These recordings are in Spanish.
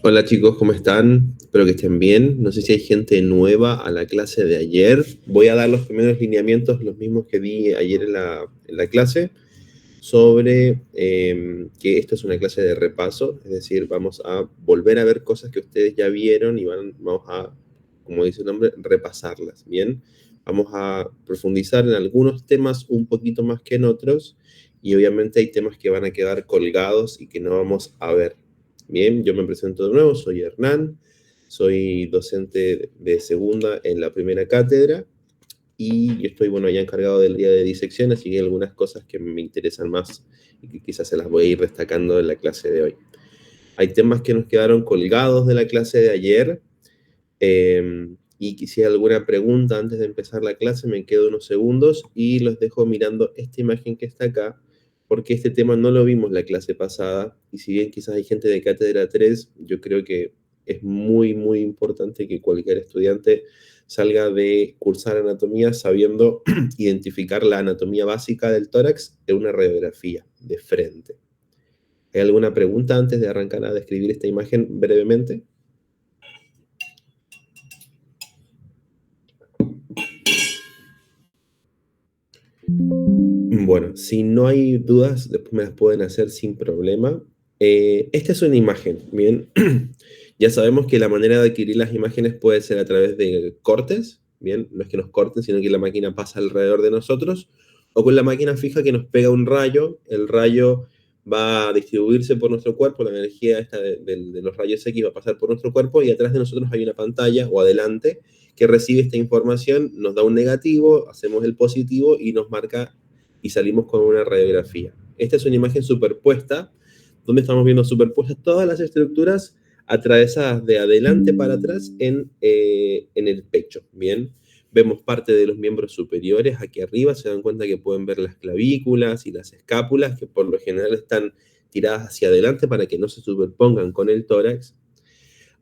Hola chicos, ¿cómo están? Espero que estén bien. No sé si hay gente nueva a la clase de ayer. Voy a dar los primeros lineamientos, los mismos que di ayer en la clase, sobre que esto es una clase de repaso, es decir, vamos a volver a ver cosas que ustedes ya vieron y vamos a, como dice el nombre, repasarlas, ¿bien? Vamos a profundizar en algunos temas un poquito más que en otros y obviamente hay temas que van a quedar colgados y que no vamos a ver. Bien, yo me presento de nuevo, soy Hernán, soy docente de segunda en la primera cátedra y yo estoy, bueno, ya encargado del día de disección, así que hay algunas cosas que me interesan más y que quizás se las voy a ir destacando en la clase de hoy. Hay temas que nos quedaron colgados de la clase de ayer y si hay alguna pregunta antes de empezar la clase, me quedo unos segundos y los dejo mirando esta imagen que está acá, porque este tema no lo vimos la clase pasada y si bien quizás hay gente de cátedra 3, yo creo que es muy, muy importante que cualquier estudiante salga de cursar anatomía sabiendo identificar la anatomía básica del tórax en una radiografía de frente. ¿Hay alguna pregunta antes de arrancar a describir esta imagen brevemente? Bueno, si no hay dudas, después me las pueden hacer sin problema. Esta es una imagen, ¿bien? Ya sabemos que la manera de adquirir las imágenes puede ser a través de cortes, ¿bien? No es que nos corten, sino que la máquina pasa alrededor de nosotros, o con la máquina fija que nos pega un rayo, el rayo va a distribuirse por nuestro cuerpo, la energía esta de los rayos X va a pasar por nuestro cuerpo y atrás de nosotros hay una pantalla o adelante que recibe esta información, nos da un negativo, hacemos el positivo y nos marca y salimos con una radiografía. Esta es una imagen superpuesta, donde estamos viendo superpuestas todas las estructuras atravesadas de adelante para atrás en el pecho, ¿bien? Vemos parte de los miembros superiores aquí arriba, se dan cuenta que pueden ver las clavículas y las escápulas, que por lo general están tiradas hacia adelante para que no se superpongan con el tórax.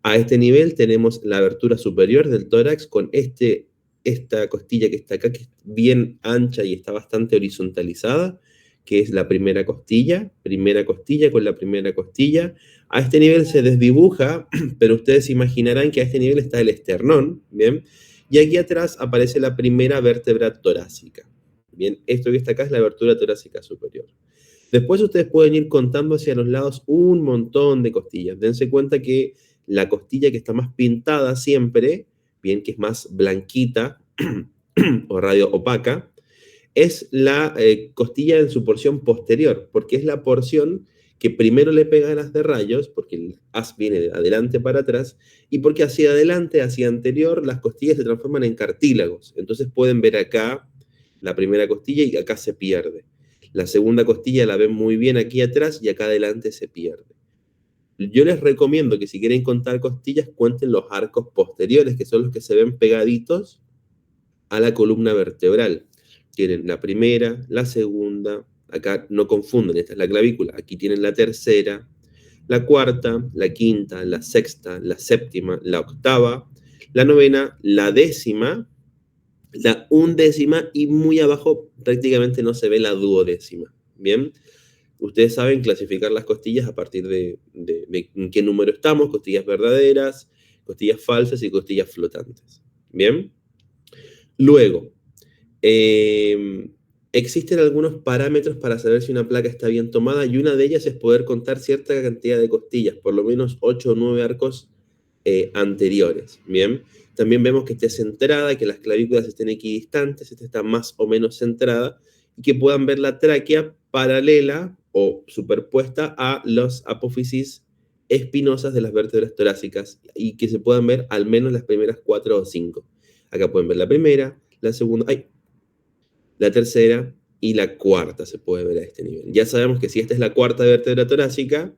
A este nivel tenemos la abertura superior del tórax con esta costilla que está acá, que es bien ancha y está bastante horizontalizada, que es la primera costilla con la primera costilla. A este nivel se desdibuja, pero ustedes imaginarán que a este nivel está el esternón, ¿bien? Y aquí atrás aparece la primera vértebra torácica. Bien, esto que está acá es la abertura torácica superior. Después ustedes pueden ir contando hacia los lados un montón de costillas. Dense cuenta que la costilla que está más pintada siempre, bien que es más blanquita o radio opaca, es la costilla en su porción posterior, porque es la porción que primero le pega a las de rayos, porque el haz viene de adelante para atrás, y porque hacia adelante, hacia anterior, las costillas se transforman en cartílagos. Entonces pueden ver acá la primera costilla y acá se pierde. La segunda costilla la ven muy bien aquí atrás y acá adelante se pierde. Yo les recomiendo que si quieren contar costillas, cuenten los arcos posteriores, que son los que se ven pegaditos a la columna vertebral. Tienen la primera, la segunda, acá no confunden, esta es la clavícula, aquí tienen la tercera, la cuarta, la quinta, la sexta, la séptima, la octava, la novena, la décima, la undécima y muy abajo prácticamente no se ve la duodécima. Bien, ustedes saben clasificar las costillas a partir de en qué número estamos, costillas verdaderas, costillas falsas y costillas flotantes. Bien, luego, existen algunos parámetros para saber si una placa está bien tomada y una de ellas es poder contar cierta cantidad de costillas, por lo menos 8 o 9 arcos anteriores. Bien, también vemos que esté centrada, que las clavículas estén equidistantes, esta está más o menos centrada y que puedan ver la tráquea paralela o superpuesta a las apófisis espinosas de las vértebras torácicas y que se puedan ver al menos las primeras 4 o 5. Acá pueden ver la primera, la segunda, la tercera y la cuarta se puede ver a este nivel. Ya sabemos que si esta es la cuarta vértebra torácica,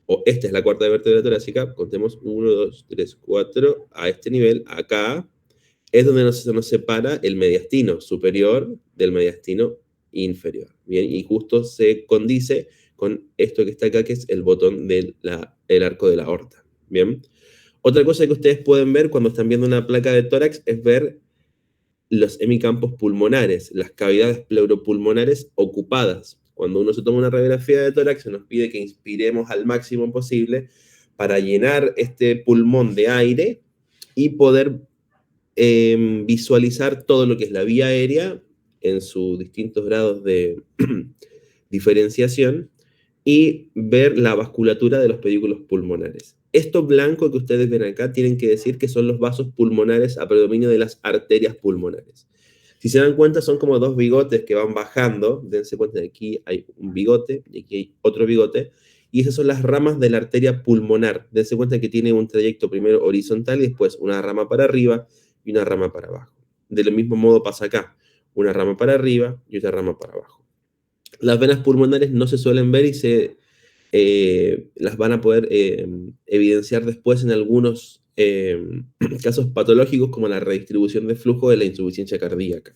o esta es la cuarta vértebra torácica, contemos 1, 2, 3, 4, a este nivel, acá, es donde nos separa el mediastino superior del mediastino inferior. Bien, y justo se condice con esto que está acá, que es el botón del arco de la aorta. Bien. Otra cosa que ustedes pueden ver cuando están viendo una placa de tórax es ver los hemicampos pulmonares, las cavidades pleuropulmonares ocupadas. Cuando uno se toma una radiografía de tórax, se nos pide que inspiremos al máximo posible para llenar este pulmón de aire y poder visualizar todo lo que es la vía aérea en sus distintos grados de diferenciación y ver la vasculatura de los pedúnculos pulmonares. Esto blanco que ustedes ven acá tienen que decir que son los vasos pulmonares a predominio de las arterias pulmonares. Si se dan cuenta, son como dos bigotes que van bajando. Dense cuenta de aquí hay un bigote y aquí hay otro bigote. Y esas son las ramas de la arteria pulmonar. Dense cuenta que tiene un trayecto primero horizontal y después una rama para arriba y una rama para abajo. De lo mismo modo pasa acá. Una rama para arriba y otra rama para abajo. Las venas pulmonares no se suelen ver y las van a poder evidenciar después en algunos casos patológicos como la redistribución de flujo de la insuficiencia cardíaca.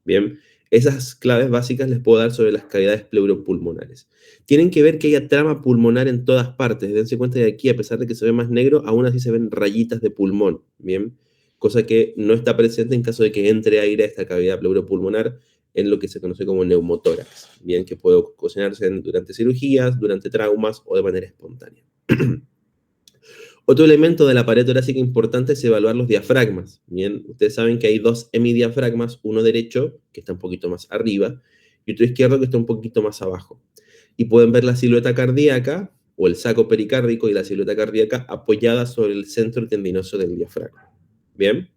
Bien, esas claves básicas les puedo dar sobre las cavidades pleuropulmonares. Tienen que ver que haya trama pulmonar en todas partes. Dense cuenta de aquí, a pesar de que se ve más negro, aún así se ven rayitas de pulmón. Bien, cosa que no está presente en caso de que entre aire a esta cavidad pleuropulmonar en lo que se conoce como neumotórax, bien, que puede ocasionarse durante cirugías, durante traumas o de manera espontánea. Otro elemento de la pared torácica importante es evaluar los diafragmas. Bien, ustedes saben que hay dos hemidiafragmas, uno derecho, que está un poquito más arriba, y otro izquierdo, que está un poquito más abajo. Y pueden ver la silueta cardíaca, o el saco pericárdico y la silueta cardíaca apoyada sobre el centro tendinoso del diafragma. Bien.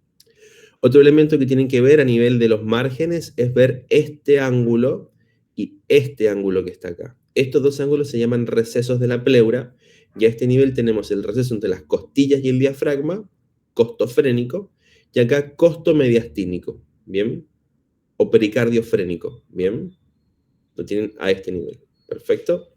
Otro elemento que tienen que ver a nivel de los márgenes es ver este ángulo y este ángulo que está acá. Estos dos ángulos se llaman recesos de la pleura, y a este nivel tenemos el receso entre las costillas y el diafragma, costofrénico, y acá costomediastínico, ¿bien? O pericardiofrénico, ¿bien? Lo tienen a este nivel, ¿perfecto?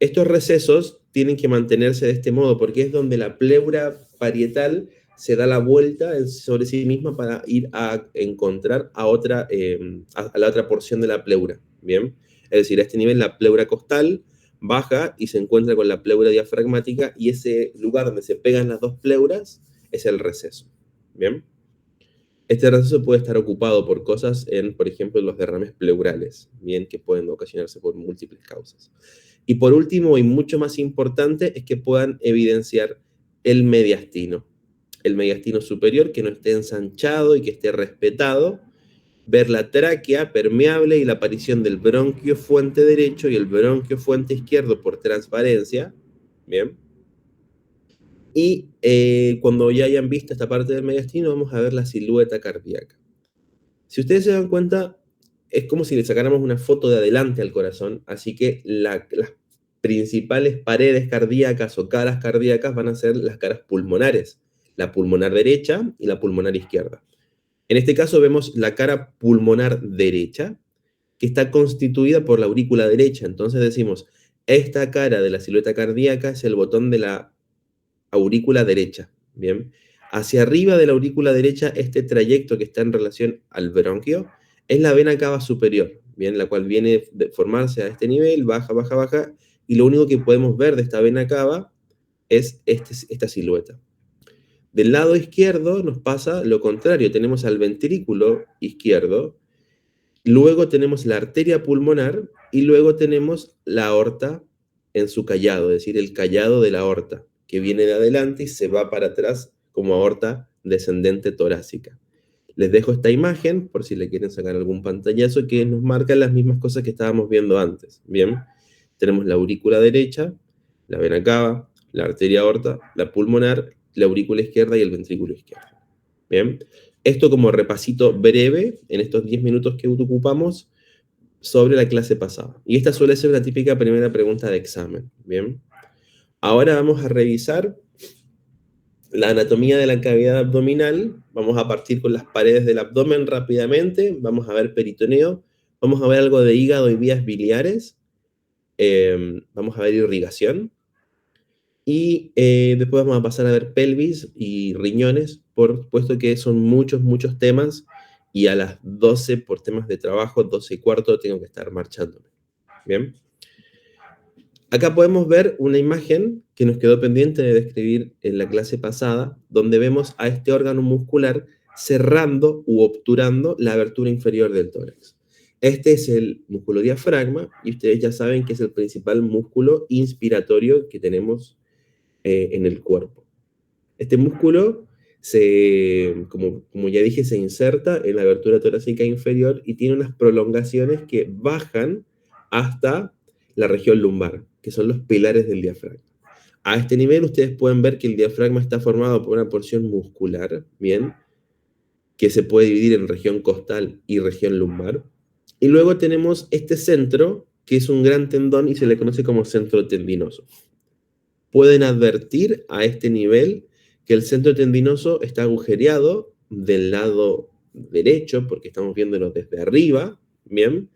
Estos recesos tienen que mantenerse de este modo porque es donde la pleura parietal se da la vuelta sobre sí misma para ir a encontrar a la otra porción de la pleura, ¿bien? Es decir, a este nivel la pleura costal baja y se encuentra con la pleura diafragmática y ese lugar donde se pegan las dos pleuras es el receso, ¿bien? Este receso puede estar ocupado por cosas por ejemplo, los derrames pleurales, bien, que pueden ocasionarse por múltiples causas. Y por último, y mucho más importante, es que puedan evidenciar el mediastino superior, que no esté ensanchado y que esté respetado, ver la tráquea permeable y la aparición del bronquio fuente derecho y el bronquio fuente izquierdo por transparencia, bien. Y cuando ya hayan visto esta parte del mediastino, vamos a ver la silueta cardíaca. Si ustedes se dan cuenta, es como si le sacáramos una foto de adelante al corazón, así que las principales paredes cardíacas o caras cardíacas van a ser las caras pulmonares, la pulmonar derecha y la pulmonar izquierda. En este caso vemos la cara pulmonar derecha, que está constituida por la aurícula derecha. Entonces decimos, esta cara de la silueta cardíaca es el botón de la aurícula derecha, ¿bien? Hacia arriba de la aurícula derecha, este trayecto que está en relación al bronquio, es la vena cava superior, ¿bien? La cual viene de formarse a este nivel, baja, baja, baja, y lo único que podemos ver de esta vena cava es esta silueta. Del lado izquierdo nos pasa lo contrario, tenemos al ventrículo izquierdo, luego tenemos la arteria pulmonar y luego tenemos la aorta en su callado, es decir, el callado de la aorta, que viene de adelante y se va para atrás como aorta descendente torácica. Les dejo esta imagen por si le quieren sacar algún pantallazo que nos marca las mismas cosas que estábamos viendo antes. Bien, tenemos la aurícula derecha, la vena cava, la arteria aorta, la pulmonar, la aurícula izquierda y el ventrículo izquierdo. Bien, esto como repasito breve en estos 10 minutos que ocupamos sobre la clase pasada. Y esta suele ser la típica primera pregunta de examen. Bien, ahora vamos a revisar la anatomía de la cavidad abdominal. Vamos a partir con las paredes del abdomen rápidamente. Vamos a ver peritoneo. Vamos a ver algo de hígado y vías biliares. Vamos a ver irrigación. Y después vamos a pasar a ver pelvis y riñones, por puesto que son muchos, muchos temas. Y a las 12, por temas de trabajo, 12:15, tengo que estar marchándome. Bien. Acá podemos ver una imagen que nos quedó pendiente de describir en la clase pasada, donde vemos a este órgano muscular cerrando u obturando la abertura inferior del tórax. Este es el músculo diafragma y ustedes ya saben que es el principal músculo inspiratorio que tenemos en el cuerpo. Este músculo, como ya dije, se inserta en la abertura torácica inferior y tiene unas prolongaciones que bajan hasta la región lumbar, que son los pilares del diafragma. A este nivel ustedes pueden ver que el diafragma está formado por una porción muscular, ¿bien? Que se puede dividir en región costal y región lumbar. Y luego tenemos este centro, que es un gran tendón y se le conoce como centro tendinoso. Pueden advertir a este nivel que el centro tendinoso está agujereado del lado derecho, porque estamos viéndolo desde arriba, ¿bien?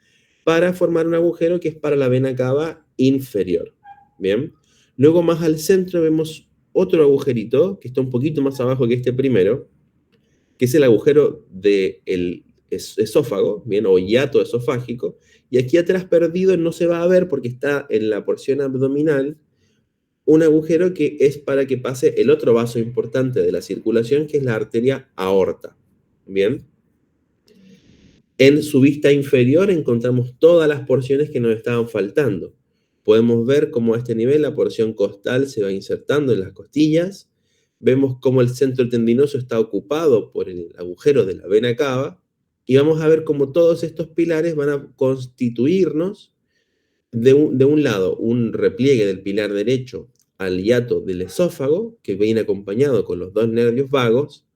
Para formar un agujero que es para la vena cava inferior, ¿bien? Luego más al centro vemos otro agujerito que está un poquito más abajo que este primero, que es el agujero del esófago, ¿bien? O hiato esofágico, y aquí atrás perdido no se va a ver porque está en la porción abdominal, un agujero que es para que pase el otro vaso importante de la circulación, que es la arteria aorta. Bien. En su vista inferior encontramos todas las porciones que nos estaban faltando. Podemos ver cómo a este nivel la porción costal se va insertando en las costillas. Vemos cómo el centro tendinoso está ocupado por el agujero de la vena cava. Y vamos a ver cómo todos estos pilares van a constituirnos de un lado, un repliegue del pilar derecho al hiato del esófago, que viene acompañado con los dos nervios vagos,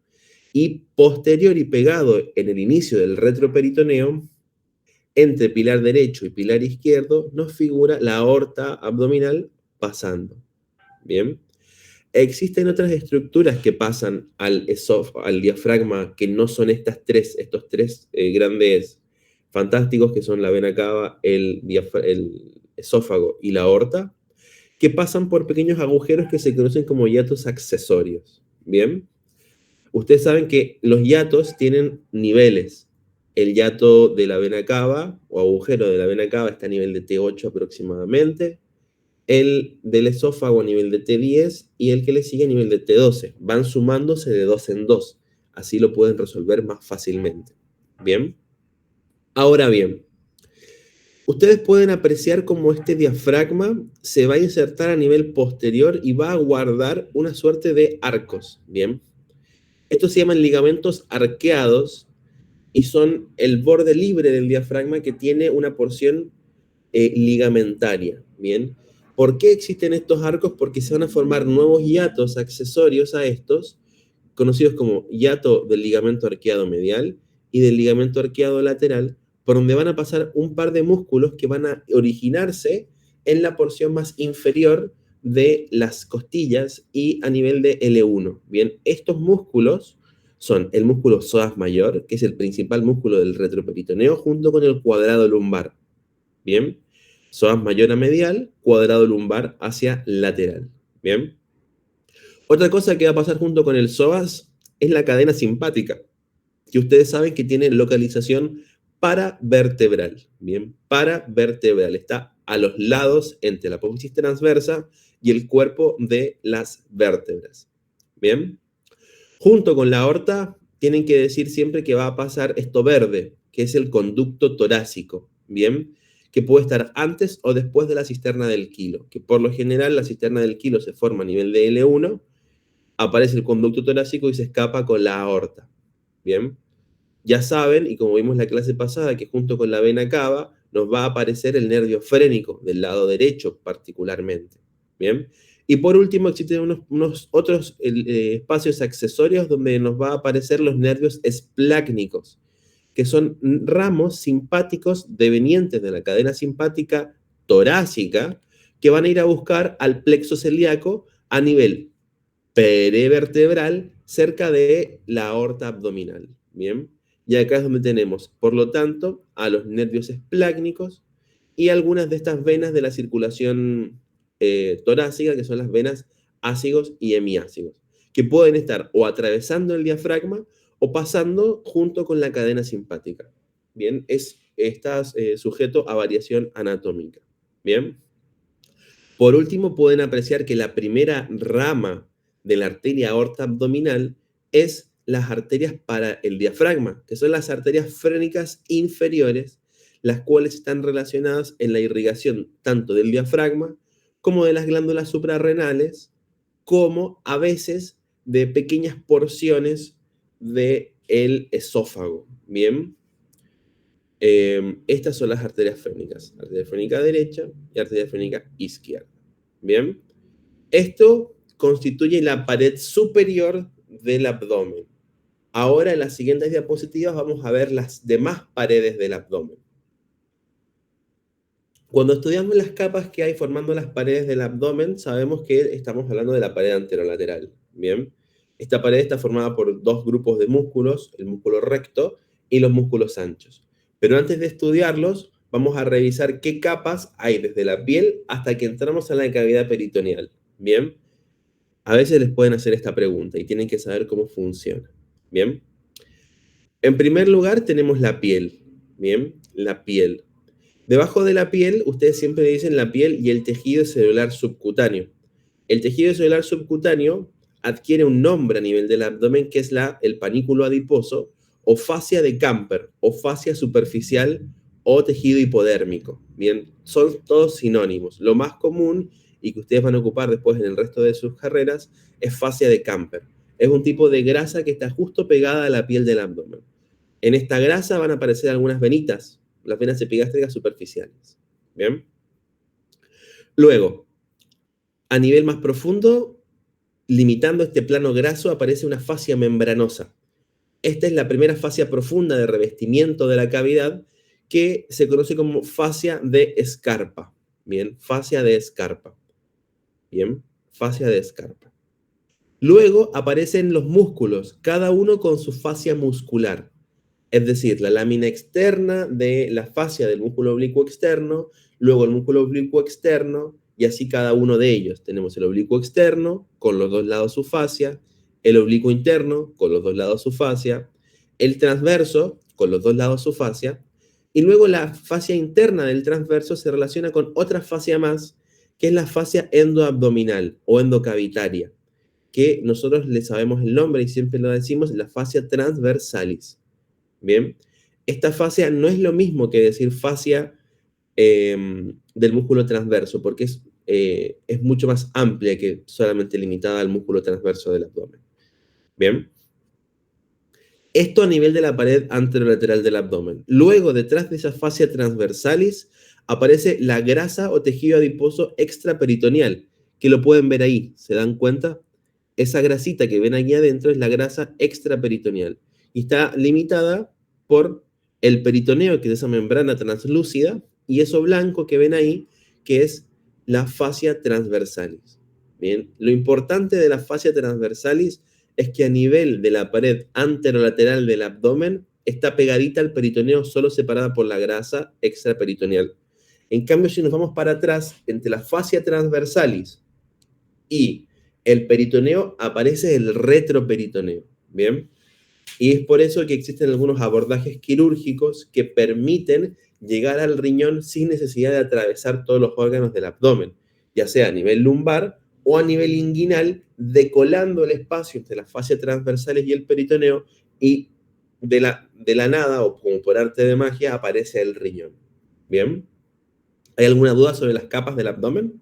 y posterior y pegado en el inicio del retroperitoneo, entre pilar derecho y pilar izquierdo, nos figura la aorta abdominal pasando. Bien. Existen otras estructuras que pasan al diafragma que no son estos tres grandes fantásticos que son la vena cava, el esófago y la aorta, que pasan por pequeños agujeros que se conocen como hiatos accesorios. Bien, ustedes saben que los hiatos tienen niveles. El hiato de la vena cava o agujero de la vena cava está a nivel de T8 aproximadamente, el del esófago a nivel de T10 y el que le sigue a nivel de T12. Van sumándose de dos en dos. Así lo pueden resolver más fácilmente. Bien. Ahora bien, ustedes pueden apreciar cómo este diafragma se va a insertar a nivel posterior y va a guardar una suerte de arcos. Bien. Estos se llaman ligamentos arqueados y son el borde libre del diafragma que tiene una porción ligamentaria. Bien. ¿Por qué existen estos arcos? Porque se van a formar nuevos hiatos accesorios a estos, conocidos como hiato del ligamento arqueado medial y del ligamento arqueado lateral, por donde van a pasar un par de músculos que van a originarse en la porción más inferior de las costillas y a nivel de L1. Bien, estos músculos son el músculo psoas mayor, que es el principal músculo del retroperitoneo, junto con el cuadrado lumbar. Bien, psoas mayor a medial, cuadrado lumbar hacia lateral. Bien. Otra cosa que va a pasar junto con el psoas es la cadena simpática, que ustedes saben que tiene localización paravertebral. Bien, paravertebral. Está a los lados entre la apófisis transversa y el cuerpo de las vértebras. Bien. Junto con la aorta, tienen que decir siempre que va a pasar esto verde, que es el conducto torácico. Bien, que puede estar antes o después de la cisterna del quilo, que por lo general la cisterna del quilo se forma a nivel de L1, aparece el conducto torácico y se escapa con la aorta. Bien, ya saben, y como vimos en la clase pasada, que junto con la vena cava nos va a aparecer el nervio frénico del lado derecho particularmente. Bien, y por último existen unos otros espacios accesorios donde nos va a aparecer los nervios esplácnicos, que son ramos simpáticos devenientes de la cadena simpática torácica que van a ir a buscar al plexo celíaco a nivel perivertebral cerca de la aorta abdominal. Bien, y acá es donde tenemos, por lo tanto, a los nervios esplácnicos y algunas de estas venas de la circulación torácica, que son las venas ácigos y hemiácigos, que pueden estar o atravesando el diafragma o pasando junto con la cadena simpática. Bien, está sujeto a variación anatómica. Bien. Por último, pueden apreciar que la primera rama de la arteria aorta abdominal es las arterias para el diafragma, que son las arterias frénicas inferiores, las cuales están relacionadas en la irrigación tanto del diafragma como de las glándulas suprarrenales, como a veces de pequeñas porciones del esófago, ¿bien? Estas son las arterias frénicas, arteria frénica derecha y arteria frénica izquierda, ¿bien? Esto constituye la pared superior del abdomen. Ahora en las siguientes diapositivas vamos a ver las demás paredes del abdomen. Cuando estudiamos las capas que hay formando las paredes del abdomen, sabemos que estamos hablando de la pared anterolateral, ¿bien? Esta pared está formada por dos grupos de músculos, el músculo recto y los músculos anchos. Pero antes de estudiarlos, vamos a revisar qué capas hay desde la piel hasta que entramos a la cavidad peritoneal, ¿bien? A veces les pueden hacer esta pregunta y tienen que saber cómo funciona, ¿bien? En primer lugar tenemos la piel, ¿bien? La piel. Debajo de la piel, ustedes siempre dicen la piel y el tejido celular subcutáneo. El tejido celular subcutáneo adquiere un nombre a nivel del abdomen que es el panículo adiposo o fascia de Camper o fascia superficial o tejido hipodérmico. Bien, son todos sinónimos. Lo más común y que ustedes van a ocupar después en el resto de sus carreras es fascia de Camper. Es un tipo de grasa que está justo pegada a la piel del abdomen. En esta grasa van a aparecer algunas venitas, las venas epigástricas superficiales. ¿Bien? Luego, a nivel más profundo, limitando este plano graso, aparece una fascia membranosa. Esta es la primera fascia profunda de revestimiento de la cavidad que se conoce como fascia de escarpa. Bien, fascia de escarpa. Bien, fascia de escarpa. Luego aparecen los músculos, cada uno con su fascia muscular. Es decir, la lámina externa de la fascia del músculo oblicuo externo, luego el músculo oblicuo externo, y así cada uno de ellos. Tenemos el oblicuo externo con los dos lados su fascia, el oblicuo interno con los dos lados su fascia, el transverso con los dos lados su fascia, y luego la fascia interna del transverso se relaciona con otra fascia más, que es la fascia endoabdominal o endocavitaria, que nosotros le sabemos el nombre y siempre lo decimos, la fascia transversalis. Bien, esta fascia no es lo mismo que decir fascia del músculo transverso, porque es mucho más amplia que solamente limitada al músculo transverso del abdomen. Bien, esto a nivel de la pared anterolateral del abdomen. Luego, detrás de esa fascia transversalis, aparece la grasa o tejido adiposo extraperitoneal, que lo pueden ver ahí, ¿se dan cuenta? Esa grasita que ven aquí adentro es la grasa extraperitoneal y está limitada por el peritoneo, que es esa membrana translúcida, y eso blanco que ven ahí, que es la fascia transversalis. Bien, lo importante de la fascia transversalis es que a nivel de la pared anterolateral del abdomen está pegadita al peritoneo, solo separada por la grasa extraperitoneal. En cambio, si nos vamos para atrás, entre la fascia transversalis y el peritoneo aparece el retroperitoneo, ¿bien? Y es por eso que existen algunos abordajes quirúrgicos que permiten llegar al riñón sin necesidad de atravesar todos los órganos del abdomen, ya sea a nivel lumbar o a nivel inguinal, decolando el espacio entre las fascias transversales y el peritoneo, y de la nada, o como por arte de magia, aparece el riñón. ¿Bien? ¿Hay alguna duda sobre las capas del abdomen?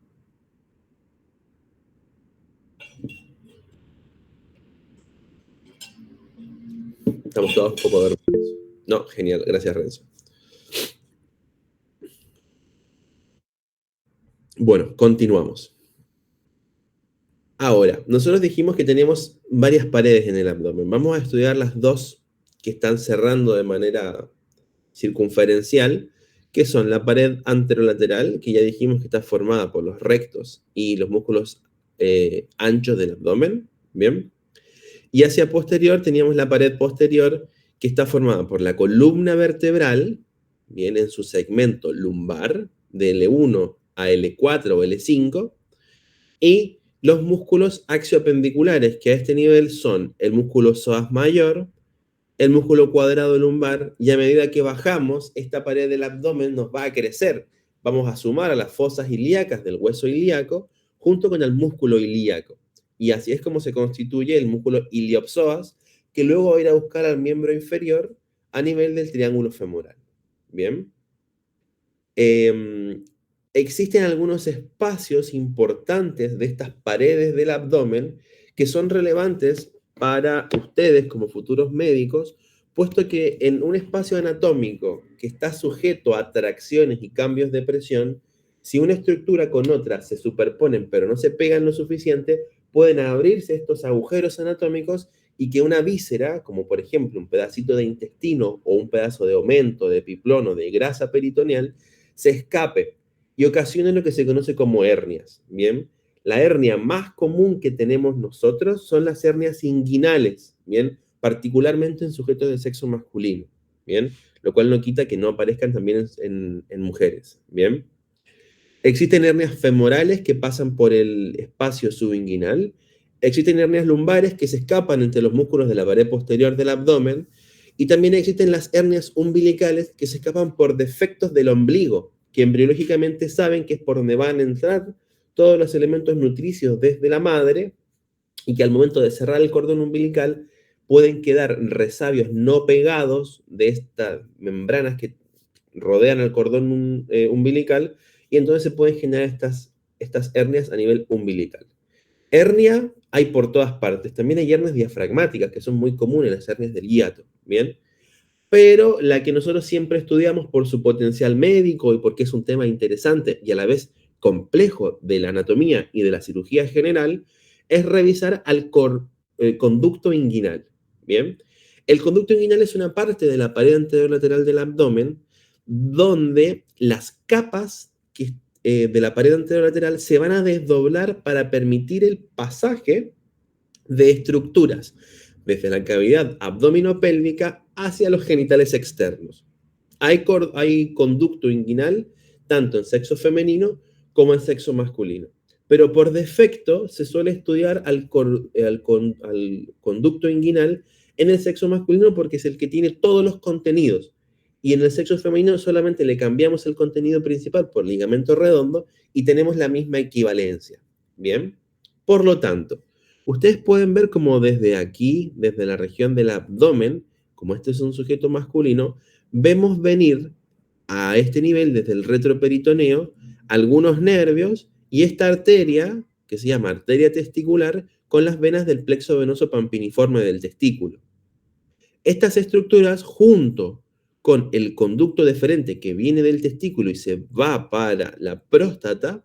Estamos todos un poco dormidos. No, genial, gracias Renzo. Bueno, continuamos. Ahora, nosotros dijimos que tenemos varias paredes en el abdomen. Vamos a estudiar las dos que están cerrando de manera circunferencial, que son la pared anterolateral, que ya dijimos que está formada por los rectos y los músculos anchos del abdomen, ¿bien? Y hacia posterior teníamos la pared posterior, que está formada por la columna vertebral, bien, en su segmento lumbar, de L1 a L4 o L5, y los músculos axioapendiculares, que a este nivel son el músculo psoas mayor, el músculo cuadrado lumbar, y a medida que bajamos, esta pared del abdomen nos va a crecer. Vamos a sumar a las fosas ilíacas del hueso ilíaco junto con el músculo ilíaco. Y así es como se constituye el músculo iliopsoas, que luego va a ir a buscar al miembro inferior a nivel del triángulo femoral. Bien. existen algunos espacios importantes de estas paredes del abdomen que son relevantes para ustedes como futuros médicos, puesto que en un espacio anatómico que está sujeto a atracciones y cambios de presión, si una estructura con otra se superponen pero no se pegan lo suficiente, pueden abrirse estos agujeros anatómicos y que una víscera, como por ejemplo un pedacito de intestino o un pedazo de aumento, de epiplón o de grasa peritoneal, se escape y ocasiona lo que se conoce como hernias. Bien, la hernia más común que tenemos nosotros son las hernias inguinales, bien, particularmente en sujetos de sexo masculino, bien, lo cual no quita que no aparezcan también en mujeres, bien. Existen hernias femorales que pasan por el espacio subinguinal. Existen hernias lumbares que se escapan entre los músculos de la pared posterior del abdomen. Y también existen las hernias umbilicales que se escapan por defectos del ombligo, que embriológicamente saben que es por donde van a entrar todos los elementos nutricios desde la madre y que al momento de cerrar el cordón umbilical pueden quedar resabios no pegados de estas membranas que rodean al cordón umbilical y entonces se pueden generar estas hernias a nivel umbilical. Hernia hay por todas partes. También hay hernias diafragmáticas, que son muy comunes, las hernias del hiato, ¿bien? Pero la que nosotros siempre estudiamos por su potencial médico y porque es un tema interesante y a la vez complejo de la anatomía y de la cirugía general, es revisar al conducto inguinal, ¿bien? El conducto inguinal es una parte de la pared anterolateral del abdomen donde las capas de la pared anterolateral se van a desdoblar para permitir el pasaje de estructuras desde la cavidad abdominopélvica hacia los genitales externos. Hay conducto inguinal tanto en sexo femenino como en sexo masculino. Pero por defecto se suele estudiar al conducto inguinal en el sexo masculino porque es el que tiene todos los contenidos. Y en el sexo femenino solamente le cambiamos el contenido principal por ligamento redondo y tenemos la misma equivalencia. Bien, por lo tanto, ustedes pueden ver como desde aquí, desde la región del abdomen, como este es un sujeto masculino, vemos venir a este nivel, desde el retroperitoneo, algunos nervios y esta arteria, que se llama arteria testicular, con las venas del plexo venoso pampiniforme del testículo. Estas estructuras, junto con el conducto deferente que viene del testículo y se va para la próstata,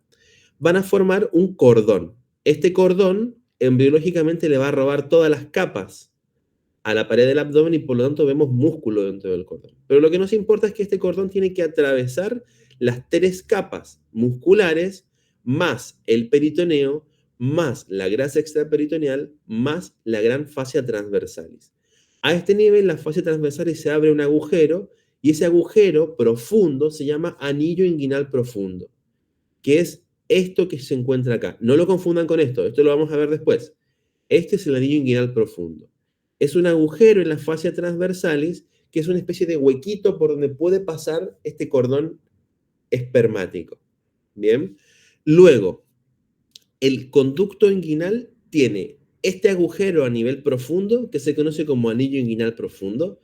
van a formar un cordón. Este cordón embriológicamente le va a robar todas las capas a la pared del abdomen y por lo tanto vemos músculo dentro del cordón. Pero lo que nos importa es que este cordón tiene que atravesar las 3 capas musculares más el peritoneo, más la grasa extraperitoneal, más la gran fascia transversalis. A este nivel, la fascia transversalis se abre un agujero y ese agujero profundo se llama anillo inguinal profundo, que es esto que se encuentra acá. No lo confundan con esto lo vamos a ver después. Este es el anillo inguinal profundo. Es un agujero en la fascia transversalis que es una especie de huequito por donde puede pasar este cordón espermático. Bien. Luego, el conducto inguinal tiene este agujero a nivel profundo, que se conoce como anillo inguinal profundo.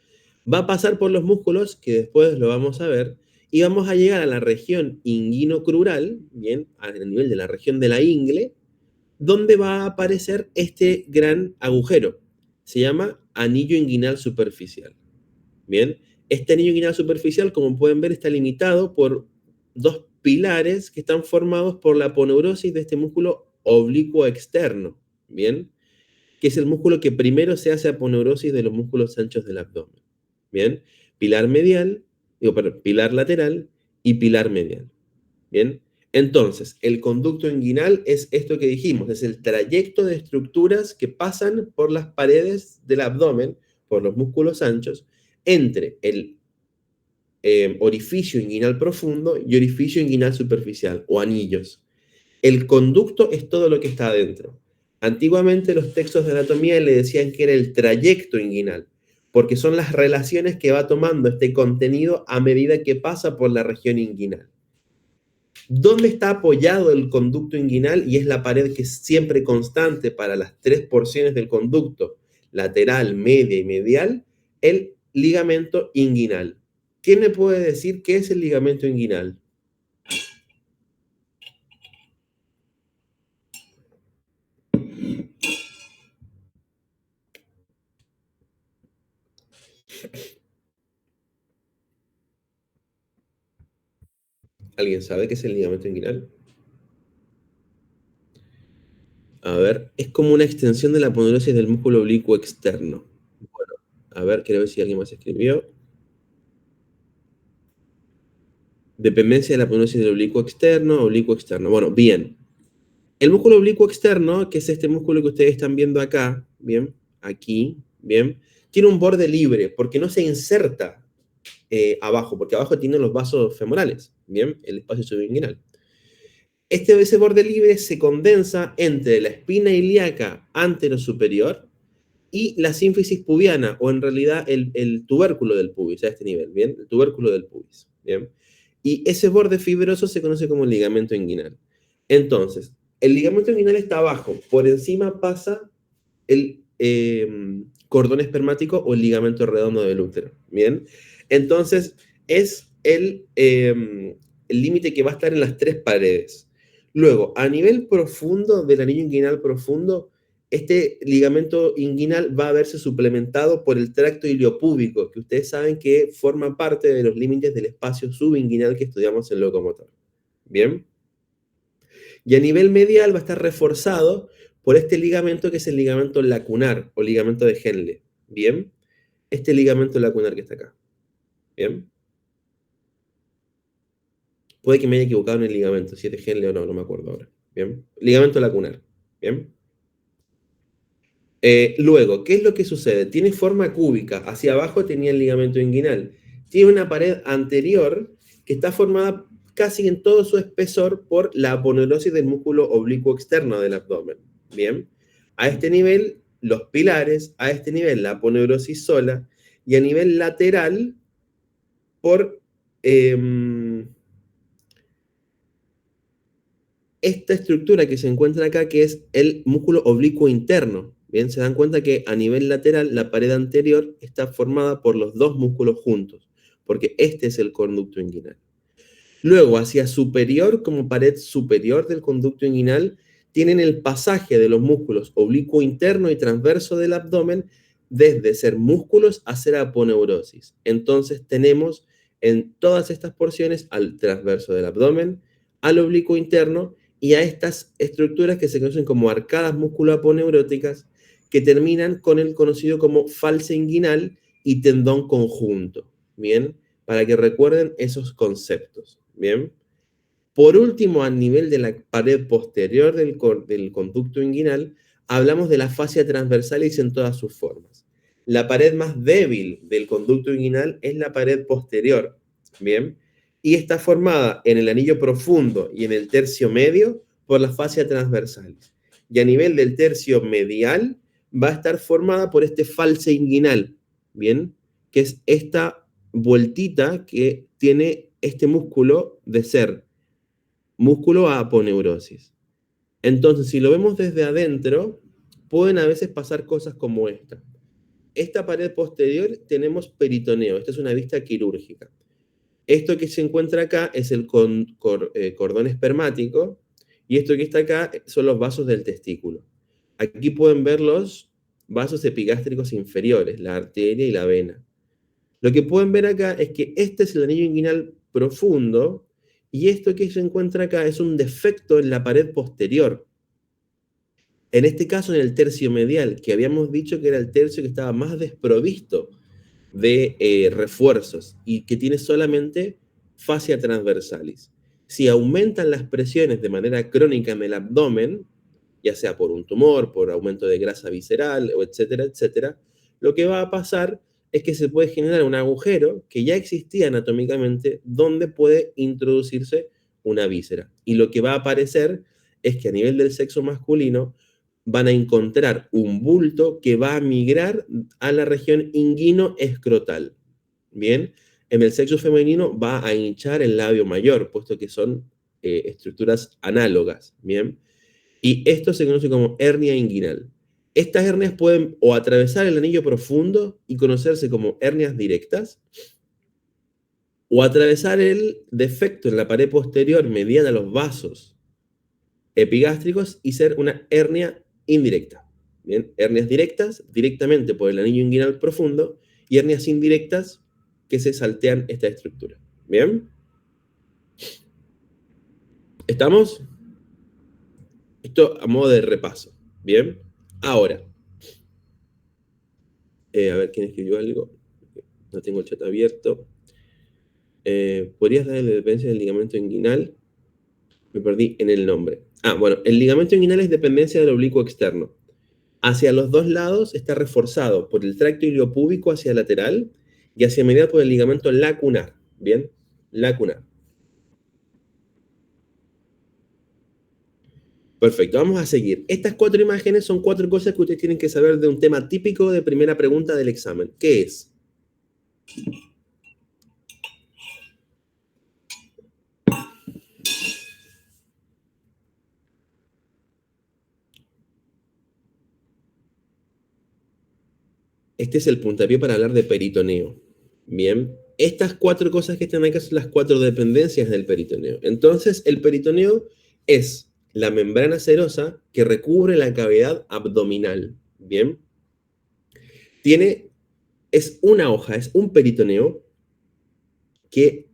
Va a pasar por los músculos, que después lo vamos a ver, y vamos a llegar a la región inguinocrural, bien, a nivel de la región de la ingle, donde va a aparecer este gran agujero. Se llama anillo inguinal superficial. Bien, este anillo inguinal superficial, como pueden ver, está limitado por 2 pilares que están formados por la aponeurosis de este músculo oblicuo externo. Bien, que es el músculo que primero se hace aponeurosis de los músculos anchos del abdomen. Bien, pilar medial, pilar lateral y pilar medial. Bien, entonces, el conducto inguinal es esto que dijimos, es el trayecto de estructuras que pasan por las paredes del abdomen, por los músculos anchos, entre el orificio inguinal profundo y orificio inguinal superficial, o anillos. El conducto es todo lo que está adentro. Antiguamente los textos de anatomía le decían que era el trayecto inguinal, porque son las relaciones que va tomando este contenido a medida que pasa por la región inguinal. ¿Dónde está apoyado el conducto inguinal? Y es la pared que es siempre constante para las 3 porciones del conducto, lateral, media y medial, el ligamento inguinal. ¿Quién me puede decir qué es el ligamento inguinal? ¿Alguien sabe qué es el ligamento inguinal? A ver, es como una extensión de la aponeurosisis del músculo oblicuo externo. Bueno, a ver, quiero ver si alguien más escribió. Dependencia de la aponeurosisis del oblicuo externo, oblicuo externo. Bueno, bien. El músculo oblicuo externo, que es este músculo que ustedes están viendo acá, bien, aquí, bien, tiene un borde libre porque no se inserta abajo, porque abajo tienen los vasos femorales, bien, el espacio subinguinal. Ese borde libre se condensa entre la espina ilíaca anterosuperior y la sínfisis pubiana, o en realidad el tubérculo del pubis, a este nivel, ¿bien? El tubérculo del pubis, ¿bien? Y ese borde fibroso se conoce como ligamento inguinal. Entonces, el ligamento inguinal está abajo, por encima pasa el cordón espermático o el ligamento redondo del útero, ¿bien? Entonces, es el límite que va a estar en las tres paredes. Luego, a nivel profundo del anillo inguinal profundo, este ligamento inguinal va a verse suplementado por el tracto iliopúbico, que ustedes saben que forma parte de los límites del espacio subinguinal que estudiamos en locomotor. ¿Bien? Y a nivel medial va a estar reforzado por este ligamento que es el ligamento lacunar o ligamento de Henle. ¿Bien? Este ligamento lacunar que está acá. ¿Bien? Puede que me haya equivocado en el ligamento, si es de Henle o no, no me acuerdo ahora. ¿Bien? Ligamento lacunar. ¿Bien? Luego, ¿qué es lo que sucede? Tiene forma cúbica. Hacia abajo tenía el ligamento inguinal. Tiene una pared anterior que está formada casi en todo su espesor por la aponeurosis del músculo oblicuo externo del abdomen. Bien. A este nivel, los pilares. A este nivel, la aponeurosis sola. Y a nivel lateral, por esta estructura que se encuentra acá, que es el músculo oblicuo interno. Bien, se dan cuenta que a nivel lateral la pared anterior está formada por los dos músculos juntos, porque este es el conducto inguinal. Luego, hacia superior, como pared superior del conducto inguinal, tienen el pasaje de los músculos oblicuo interno y transverso del abdomen desde ser músculos a ser aponeurosis. Entonces tenemos en todas estas porciones al transverso del abdomen, al oblicuo interno y a estas estructuras que se conocen como arcadas musculoaponeuróticas que terminan con el conocido como falsa inguinal y tendón conjunto. Bien, para que recuerden esos conceptos. Bien. Por último, a nivel de la pared posterior del conducto inguinal, hablamos de la fascia transversalis en todas sus formas. La pared más débil del conducto inguinal es la pared posterior, ¿bien? Y está formada en el anillo profundo y en el tercio medio por la fascia transversalis. Y a nivel del tercio medial va a estar formada por este false inguinal, ¿bien? Que es esta vueltita que tiene este músculo de ser músculo a aponeurosis. Entonces, si lo vemos desde adentro, pueden a veces pasar cosas como esta. Esta pared posterior tenemos peritoneo, esta es una vista quirúrgica. Esto que se encuentra acá es el cordón espermático y esto que está acá son los vasos del testículo. Aquí pueden ver los vasos epigástricos inferiores, la arteria y la vena. Lo que pueden ver acá es que este es el anillo inguinal profundo y esto que se encuentra acá es un defecto en la pared posterior. En este caso, en el tercio medial, que habíamos dicho que era el tercio que estaba más desprovisto de refuerzos y que tiene solamente fascia transversalis. Si aumentan las presiones de manera crónica en el abdomen, ya sea por un tumor, por aumento de grasa visceral, o etcétera, etcétera, lo que va a pasar es que se puede generar un agujero que ya existía anatómicamente donde puede introducirse una víscera. Y lo que va a aparecer es que a nivel del sexo masculino van a encontrar un bulto que va a migrar a la región inguino-escrotal. Bien, en el sexo femenino va a hinchar el labio mayor, puesto que son estructuras análogas. Bien, y esto se conoce como hernia inguinal. Estas hernias pueden o atravesar el anillo profundo y conocerse como hernias directas, o atravesar el defecto en la pared posterior mediana a los vasos epigástricos y ser una hernia indirecta. Bien, hernias directas directamente por el anillo inguinal profundo y hernias indirectas que se saltean esta estructura. ¿Bien? ¿Estamos? Esto a modo de repaso. ¿Bien? Ahora, a ver quién escribió algo. No tengo el chat abierto. ¿Podrías dar la dependencia del ligamento inguinal? Me perdí en el nombre. Bueno, el ligamento inguinal es dependencia del oblicuo externo. Hacia los dos lados está reforzado por el tracto iliopúbico hacia lateral y hacia medial por el ligamento lacunar. ¿Bien? Lacunar. Perfecto, vamos a seguir. Estas 4 imágenes son 4 cosas que ustedes tienen que saber de un tema típico de primera pregunta del examen. ¿Qué es? Este es el puntapié para hablar de peritoneo. Bien, estas 4 cosas que están acá son las 4 dependencias del peritoneo. Entonces, el peritoneo es la membrana serosa que recubre la cavidad abdominal. Bien, es una hoja, es un peritoneo que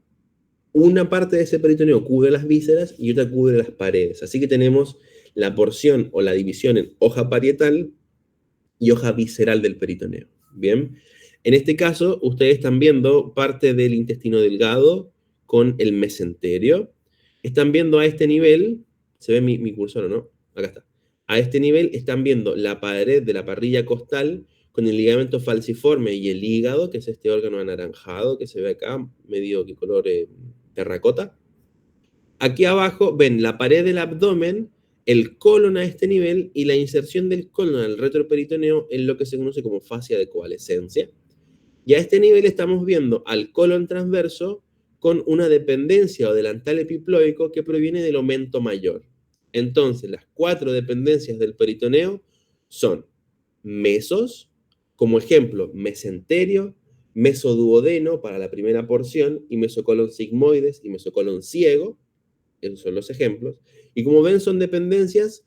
una parte de ese peritoneo cubre las vísceras y otra cubre las paredes. Así que tenemos la porción o la división en hoja parietal y hoja visceral del peritoneo. Bien, en este caso ustedes están viendo parte del intestino delgado con el mesenterio. Están viendo a este nivel, se ve mi cursor, ¿no? Acá está. A este nivel están viendo la pared de la parrilla costal con el ligamento falciforme y el hígado, que es este órgano anaranjado que se ve acá, medio que color terracota. Aquí abajo ven la pared del abdomen, el colon a este nivel y la inserción del colon al retroperitoneo en lo que se conoce como fascia de coalescencia. Y a este nivel estamos viendo al colon transverso con una dependencia o delantal epiploico que proviene del aumento mayor. Entonces, las 4 dependencias del peritoneo son mesos, como ejemplo, mesenterio, mesoduodeno para la primera porción y mesocolon sigmoides y mesocolon ciego. Esos son los ejemplos. Y como ven, son dependencias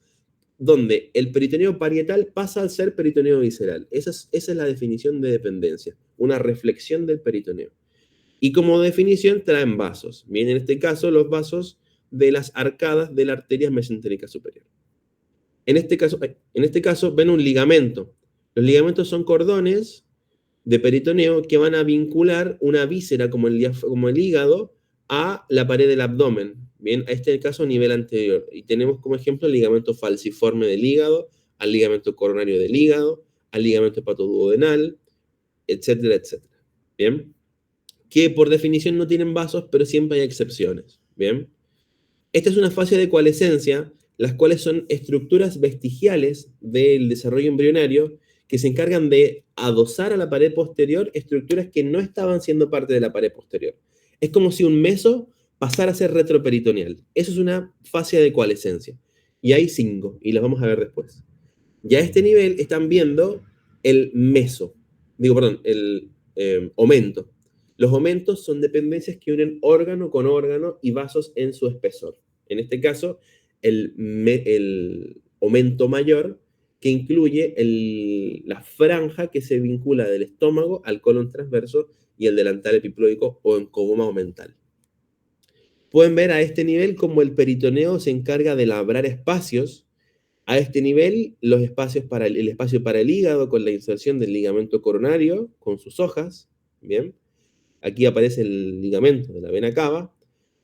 donde el peritoneo parietal pasa a ser peritoneo visceral. Esa es la definición de dependencia, una reflexión del peritoneo. Y como definición traen vasos. Bien, en este caso, los vasos de las arcadas de la arteria mesentérica superior. En este caso ven un ligamento. Los ligamentos son cordones de peritoneo que van a vincular una víscera como el hígado a la pared del abdomen. Bien, a este caso a nivel anterior. Y tenemos como ejemplo el ligamento falciforme del hígado, al ligamento coronario del hígado, al ligamento hepatoduodenal, etcétera, etcétera. Bien, que por definición no tienen vasos, pero siempre hay excepciones. Bien, esta es una fase de coalescencia, las cuales son estructuras vestigiales del desarrollo embrionario que se encargan de adosar a la pared posterior estructuras que no estaban siendo parte de la pared posterior. Es como si un meso pasara a ser retroperitoneal. Eso es una fase de coalescencia. Y hay 5, y las vamos a ver después. Ya a este nivel están viendo el meso, el aumento. Los aumentos son dependencias que unen órgano con órgano y vasos en su espesor. En este caso, el aumento mayor que incluye la franja que se vincula del estómago al colon transverso y el delantal epiploico o encogoma aumental. Pueden ver a este nivel como el peritoneo se encarga de labrar espacios. A este nivel, el espacio para el hígado con la inserción del ligamento coronario con sus hojas. Bien, aquí aparece el ligamento de la vena cava.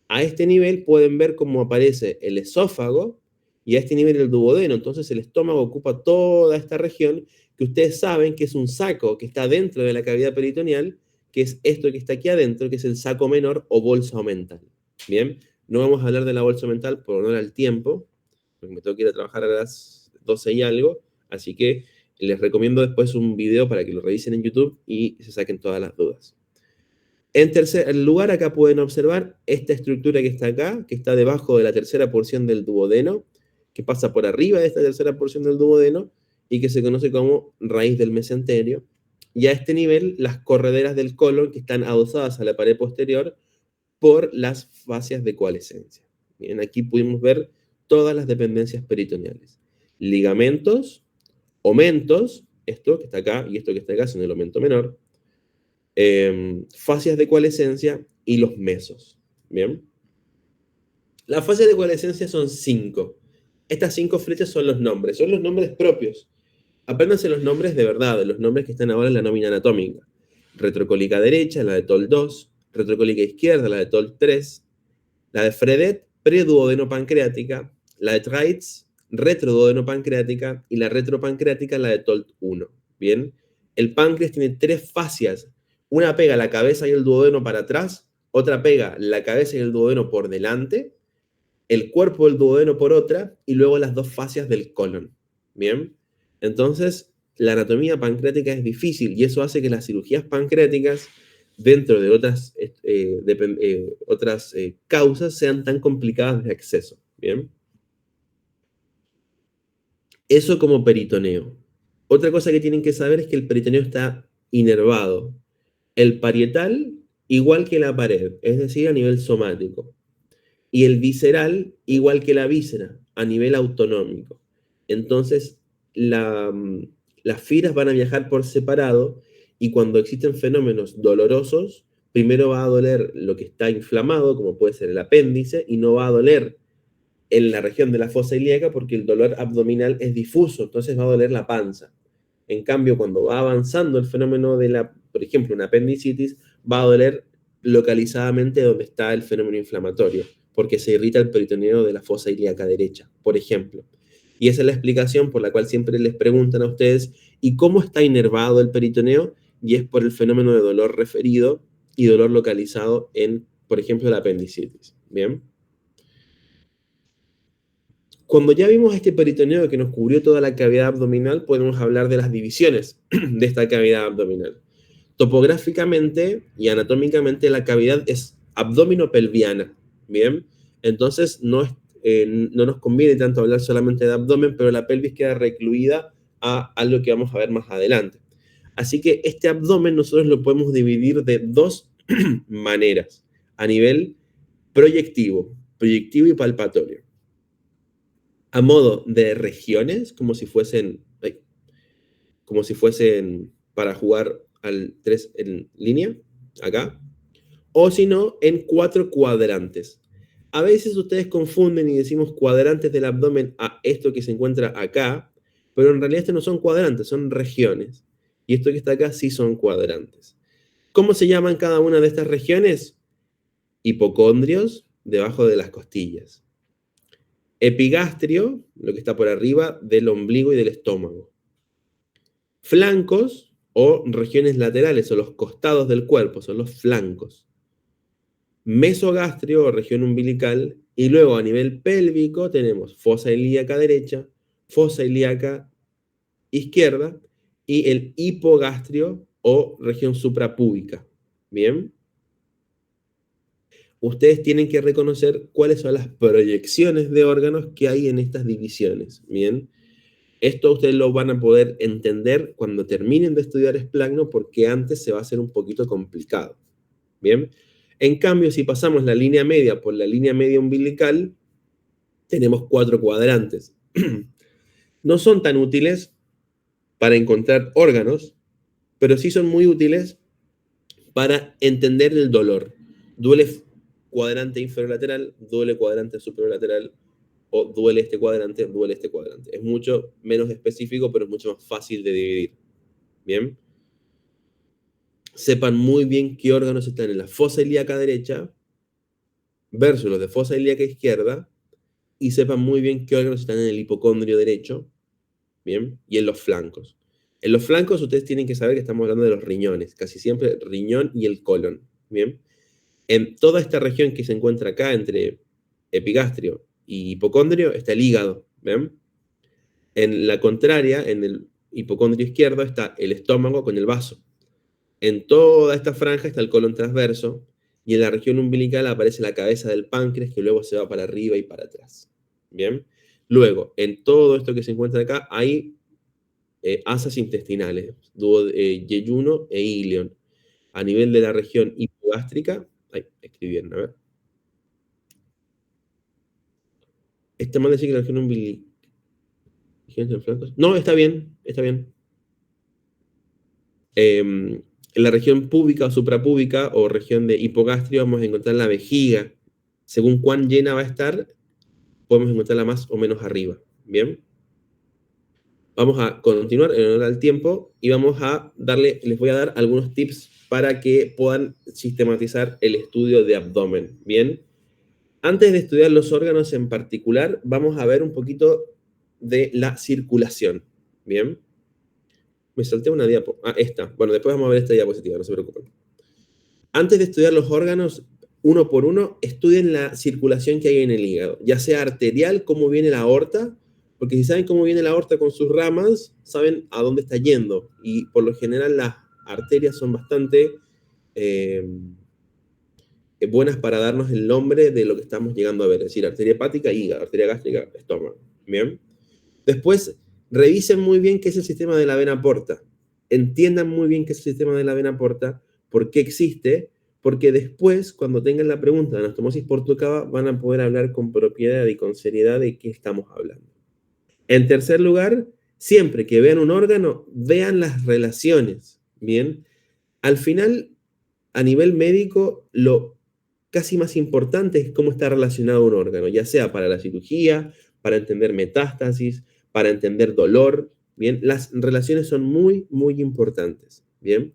A este nivel pueden ver cómo aparece el esófago y a este nivel el duodeno. Entonces el estómago ocupa toda esta región que ustedes saben que es un saco que está dentro de la cavidad peritoneal, que es esto que está aquí adentro, que es el saco menor o bolsa omental. Bien, no vamos a hablar de la bolsa omental por honor al tiempo, porque me tengo que ir a trabajar a las 12 y algo, así que les recomiendo después un video para que lo revisen en YouTube y se saquen todas las dudas. En tercer lugar, acá pueden observar esta estructura que está acá, que está debajo de la tercera porción del duodeno, que pasa por arriba de esta tercera porción del duodeno y que se conoce como raíz del mesenterio. Y a este nivel, las correderas del colon que están adosadas a la pared posterior por las fascias de coalescencia. Bien, aquí pudimos ver todas las dependencias peritoneales. Ligamentos, aumentos, esto que está acá y esto que está acá son el aumento menor. fascias de coalescencia y los mesos. Bien. Las fases de coalescencia son 5. Estas 5 flechas son los nombres propios. Apréndanse los nombres de verdad, los nombres que están ahora en la nómina anatómica. Retrocólica derecha, la de Toll 2, retrocólica izquierda, la de Toll 3, la de Fredet, preduodeno-pancreática, la de Treitz, retroduodeno-pancreática, y la retropancreática, la de Toll 1. Bien, el páncreas tiene 3 fascias. Una pega la cabeza y el duodeno para atrás, otra pega la cabeza y el duodeno por delante, el cuerpo del duodeno por otra, y luego las 2 fascias del colon. Bien, entonces la anatomía pancreática es difícil y eso hace que las cirugías pancreáticas, dentro de otras causas, sean tan complicadas de acceso. Bien, eso como peritoneo. Otra cosa que tienen que saber es que el peritoneo está inervado. El parietal, igual que la pared, es decir, a nivel somático. Y el visceral, igual que la víscera, a nivel autonómico. Entonces, las fibras van a viajar por separado y cuando existen fenómenos dolorosos, primero va a doler lo que está inflamado, como puede ser el apéndice, y no va a doler en la región de la fosa ilíaca porque el dolor abdominal es difuso, entonces va a doler la panza. En cambio, cuando va avanzando el fenómeno por ejemplo, una apendicitis, va a doler localizadamente donde está el fenómeno inflamatorio, porque se irrita el peritoneo de la fosa ilíaca derecha, por ejemplo. Y esa es la explicación por la cual siempre les preguntan a ustedes, ¿y cómo está inervado el peritoneo? Y es por el fenómeno de dolor referido y dolor localizado en, por ejemplo, la apendicitis. ¿Bien? Cuando ya vimos este peritoneo que nos cubrió toda la cavidad abdominal, podemos hablar de las divisiones de esta cavidad abdominal. Topográficamente y anatómicamente la cavidad es abdominopelviana, ¿bien? Entonces no nos conviene tanto hablar solamente de abdomen, pero la pelvis queda recluida a algo que vamos a ver más adelante. Así que este abdomen nosotros lo podemos dividir de 2 maneras, a nivel proyectivo y palpatorio. A modo de regiones, como si fuesen para jugar al 3 en línea, acá, o si no, en 4 cuadrantes. A veces ustedes confunden y decimos cuadrantes del abdomen a esto que se encuentra acá, pero en realidad estos no son cuadrantes, son regiones. Y esto que está acá sí son cuadrantes. ¿Cómo se llaman cada una de estas regiones? Hipocondrios debajo de las costillas. Epigastrio, lo que está por arriba del ombligo y del estómago. Flancos o regiones laterales o los costados del cuerpo, son los flancos. Mesogastrio o región umbilical. Y luego a nivel pélvico tenemos fosa ilíaca derecha, fosa ilíaca izquierda y el hipogastrio o región suprapúbica. Bien. Ustedes tienen que reconocer cuáles son las proyecciones de órganos que hay en estas divisiones. Bien. Esto ustedes lo van a poder entender cuando terminen de estudiar esplagno porque antes se va a hacer un poquito complicado. Bien. En cambio, si pasamos la línea media por la línea media umbilical, tenemos 4 cuadrantes. No son tan útiles para encontrar órganos, pero sí son muy útiles para entender el dolor. Duele cuadrante inferolateral, duele cuadrante superolateral, o duele este cuadrante, duele este cuadrante. Es mucho menos específico, pero es mucho más fácil de dividir. Bien. Sepan muy bien qué órganos están en la fosa ilíaca derecha versus los de fosa ilíaca izquierda, y sepan muy bien qué órganos están en el hipocondrio derecho, ¿bien? Y en los flancos. En los flancos ustedes tienen que saber que estamos hablando de los riñones, casi siempre riñón y el colon, ¿bien? En toda esta región que se encuentra acá entre epigastrio y hipocondrio está el hígado, ¿bien? En la contraria, en el hipocondrio izquierdo está el estómago con el vaso. En toda esta franja está el colon transverso y en la región umbilical aparece la cabeza del páncreas que luego se va para arriba y para atrás. Bien. Luego, en todo esto que se encuentra acá hay asas intestinales, yeyuno e ilion. A nivel de la región hipogástrica, escribí bien, a ver. ¿Está mal decir que la región umbilical? No, está bien, está bien. En la región púbica o suprapúbica o región de hipogastrio vamos a encontrar la vejiga. Según cuán llena va a estar, podemos encontrarla más o menos arriba. ¿Bien? Vamos a continuar en honor al tiempo y vamos a les voy a dar algunos tips para que puedan sistematizar el estudio de abdomen. ¿Bien? Antes de estudiar los órganos en particular, vamos a ver un poquito de la circulación. ¿Bien? Me salté una diapo. Ah, esta. Bueno, después vamos a ver esta diapositiva, no se preocupen. Antes de estudiar los órganos, uno por uno, estudien la circulación que hay en el hígado, ya sea arterial, cómo viene la aorta, porque si saben cómo viene la aorta con sus ramas, saben a dónde está yendo. Y por lo general las arterias son bastante buenas para darnos el nombre de lo que estamos llegando a ver, es decir, arteria hepática, hígado, arteria gástrica, estómago. Bien. Después, revisen muy bien qué es el sistema de la vena porta. Entiendan muy bien qué es el sistema de la vena porta, por qué existe, porque después, cuando tengan la pregunta de anastomosis por tocaba, van a poder hablar con propiedad y con seriedad de qué estamos hablando. En tercer lugar, siempre que vean un órgano, vean las relaciones. Bien, al final, a nivel médico, lo casi más importante es cómo está relacionado un órgano, ya sea para la cirugía, para entender metástasis, para entender dolor, ¿bien? Las relaciones son muy, muy importantes, ¿bien?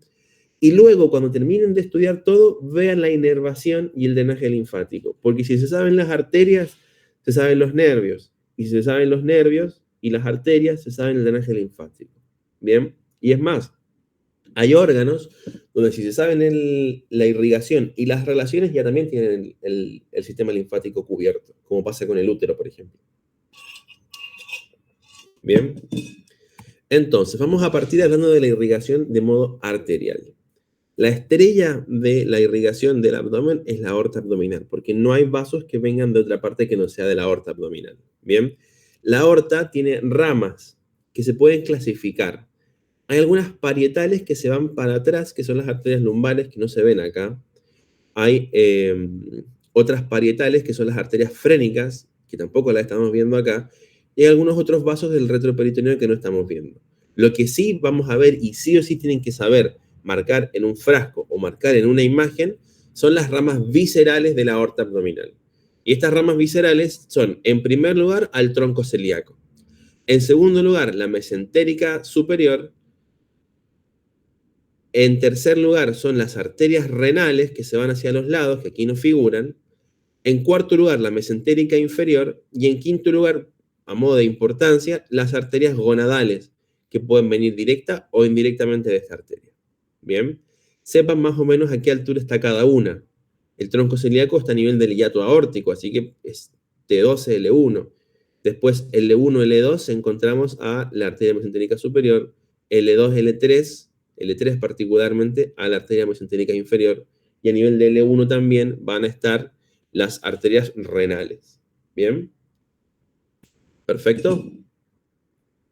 Y luego, cuando terminen de estudiar todo, vean la inervación y el drenaje linfático, porque si se saben las arterias, se saben los nervios, y si se saben los nervios y las arterias, se saben el drenaje linfático, ¿bien? Y es más, hay órganos donde si se saben la irrigación y las relaciones ya también tienen el sistema linfático cubierto, como pasa con el útero, por ejemplo. Bien. Entonces, vamos a partir hablando de la irrigación de modo arterial. La estrella de la irrigación del abdomen es la aorta abdominal, porque no hay vasos que vengan de otra parte que no sea de la aorta abdominal. Bien. La aorta tiene ramas que se pueden clasificar. Hay algunas parietales que se van para atrás, que son las arterias lumbares, que no se ven acá. Hay otras parietales, que son las arterias frénicas, que tampoco las estamos viendo acá. Y hay algunos otros vasos del retroperitoneo que no estamos viendo. Lo que sí vamos a ver, y sí o sí tienen que saber marcar en un frasco o marcar en una imagen, son las ramas viscerales de la aorta abdominal. Y estas ramas viscerales son, en primer lugar, al tronco celíaco. En segundo lugar, la mesentérica superior. En tercer lugar son las arterias renales que se van hacia los lados, que aquí no figuran. En cuarto lugar, la mesentérica inferior. Y en quinto lugar, a modo de importancia, las arterias gonadales, que pueden venir directa o indirectamente de esta arteria. Bien, sepan más o menos a qué altura está cada una. El tronco celíaco está a nivel del hiato aórtico, así que es T12, L1. Después, L1, L2, encontramos a la arteria mesentérica superior, L2, L3, L3 particularmente a la arteria mesentérica inferior, y a nivel de L1 también van a estar las arterias renales. ¿Bien? Perfecto.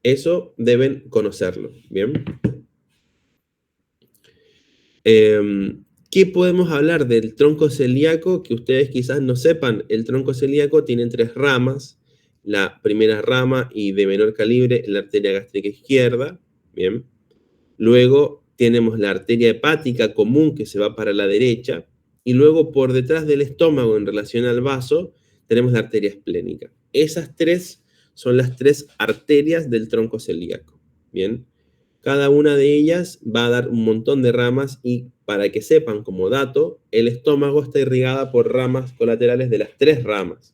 Eso deben conocerlo. ¿Bien? ¿Qué podemos hablar del tronco celíaco que ustedes quizás no sepan? El tronco celíaco tiene tres ramas. La primera rama y de menor calibre, la arteria gástrica izquierda. Bien. Luego tenemos la arteria hepática común que se va para la derecha. Y luego por detrás del estómago en relación al vaso tenemos la arteria esplénica. Esas tres son las tres arterias del tronco celíaco. Bien. Cada una de ellas va a dar un montón de ramas y para que sepan como dato, el estómago está irrigada por ramas colaterales de las tres ramas.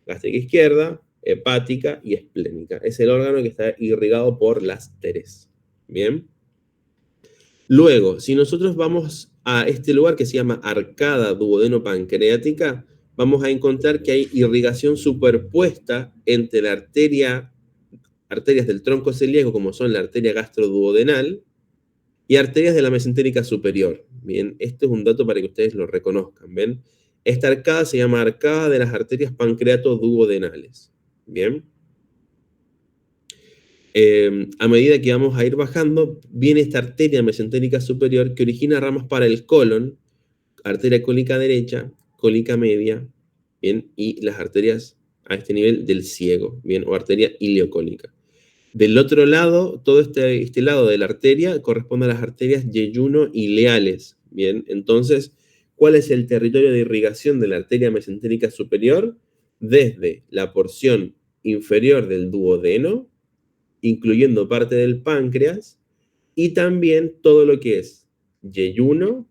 Gástrica izquierda, hepática y esplénica. Es el órgano que está irrigado por las tres. Bien. Luego, si nosotros vamos a este lugar que se llama arcada duodeno-pancreática, vamos a encontrar que hay irrigación superpuesta entre la arterias del tronco celíaco, como son la arteria gastroduodenal, y arterias de la mesentérica superior. Bien, esto es un dato para que ustedes lo reconozcan. ¿Ven? Esta arcada se llama arcada de las arterias pancreato-duodenales. Bien. A medida que vamos a ir bajando, viene esta arteria mesentérica superior que origina ramas para el colon, arteria cólica derecha, cólica media, ¿bien? Y las arterias a este nivel del ciego, ¿bien? O arteria ileocólica. Del otro lado, todo este lado de la arteria corresponde a las arterias yeyuno ileales. Bien, entonces, ¿cuál es el territorio de irrigación de la arteria mesentérica superior? Desde la porción inferior del duodeno, incluyendo parte del páncreas, y también todo lo que es yeyuno,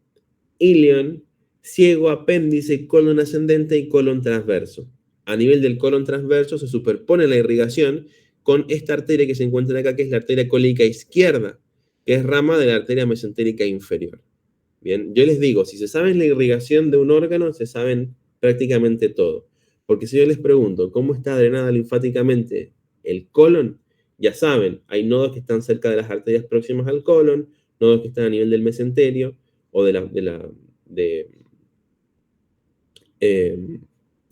ilion, ciego, apéndice, colon ascendente y colon transverso. A nivel del colon transverso se superpone la irrigación con esta arteria que se encuentra acá, que es la arteria cólica izquierda, que es rama de la arteria mesentérica inferior. Bien, yo les digo, si se sabe la irrigación de un órgano, se saben prácticamente todo. Porque si yo les pregunto cómo está drenada linfáticamente el colon, ya saben, hay nodos que están cerca de las arterias próximas al colon, nodos que están a nivel del mesenterio o de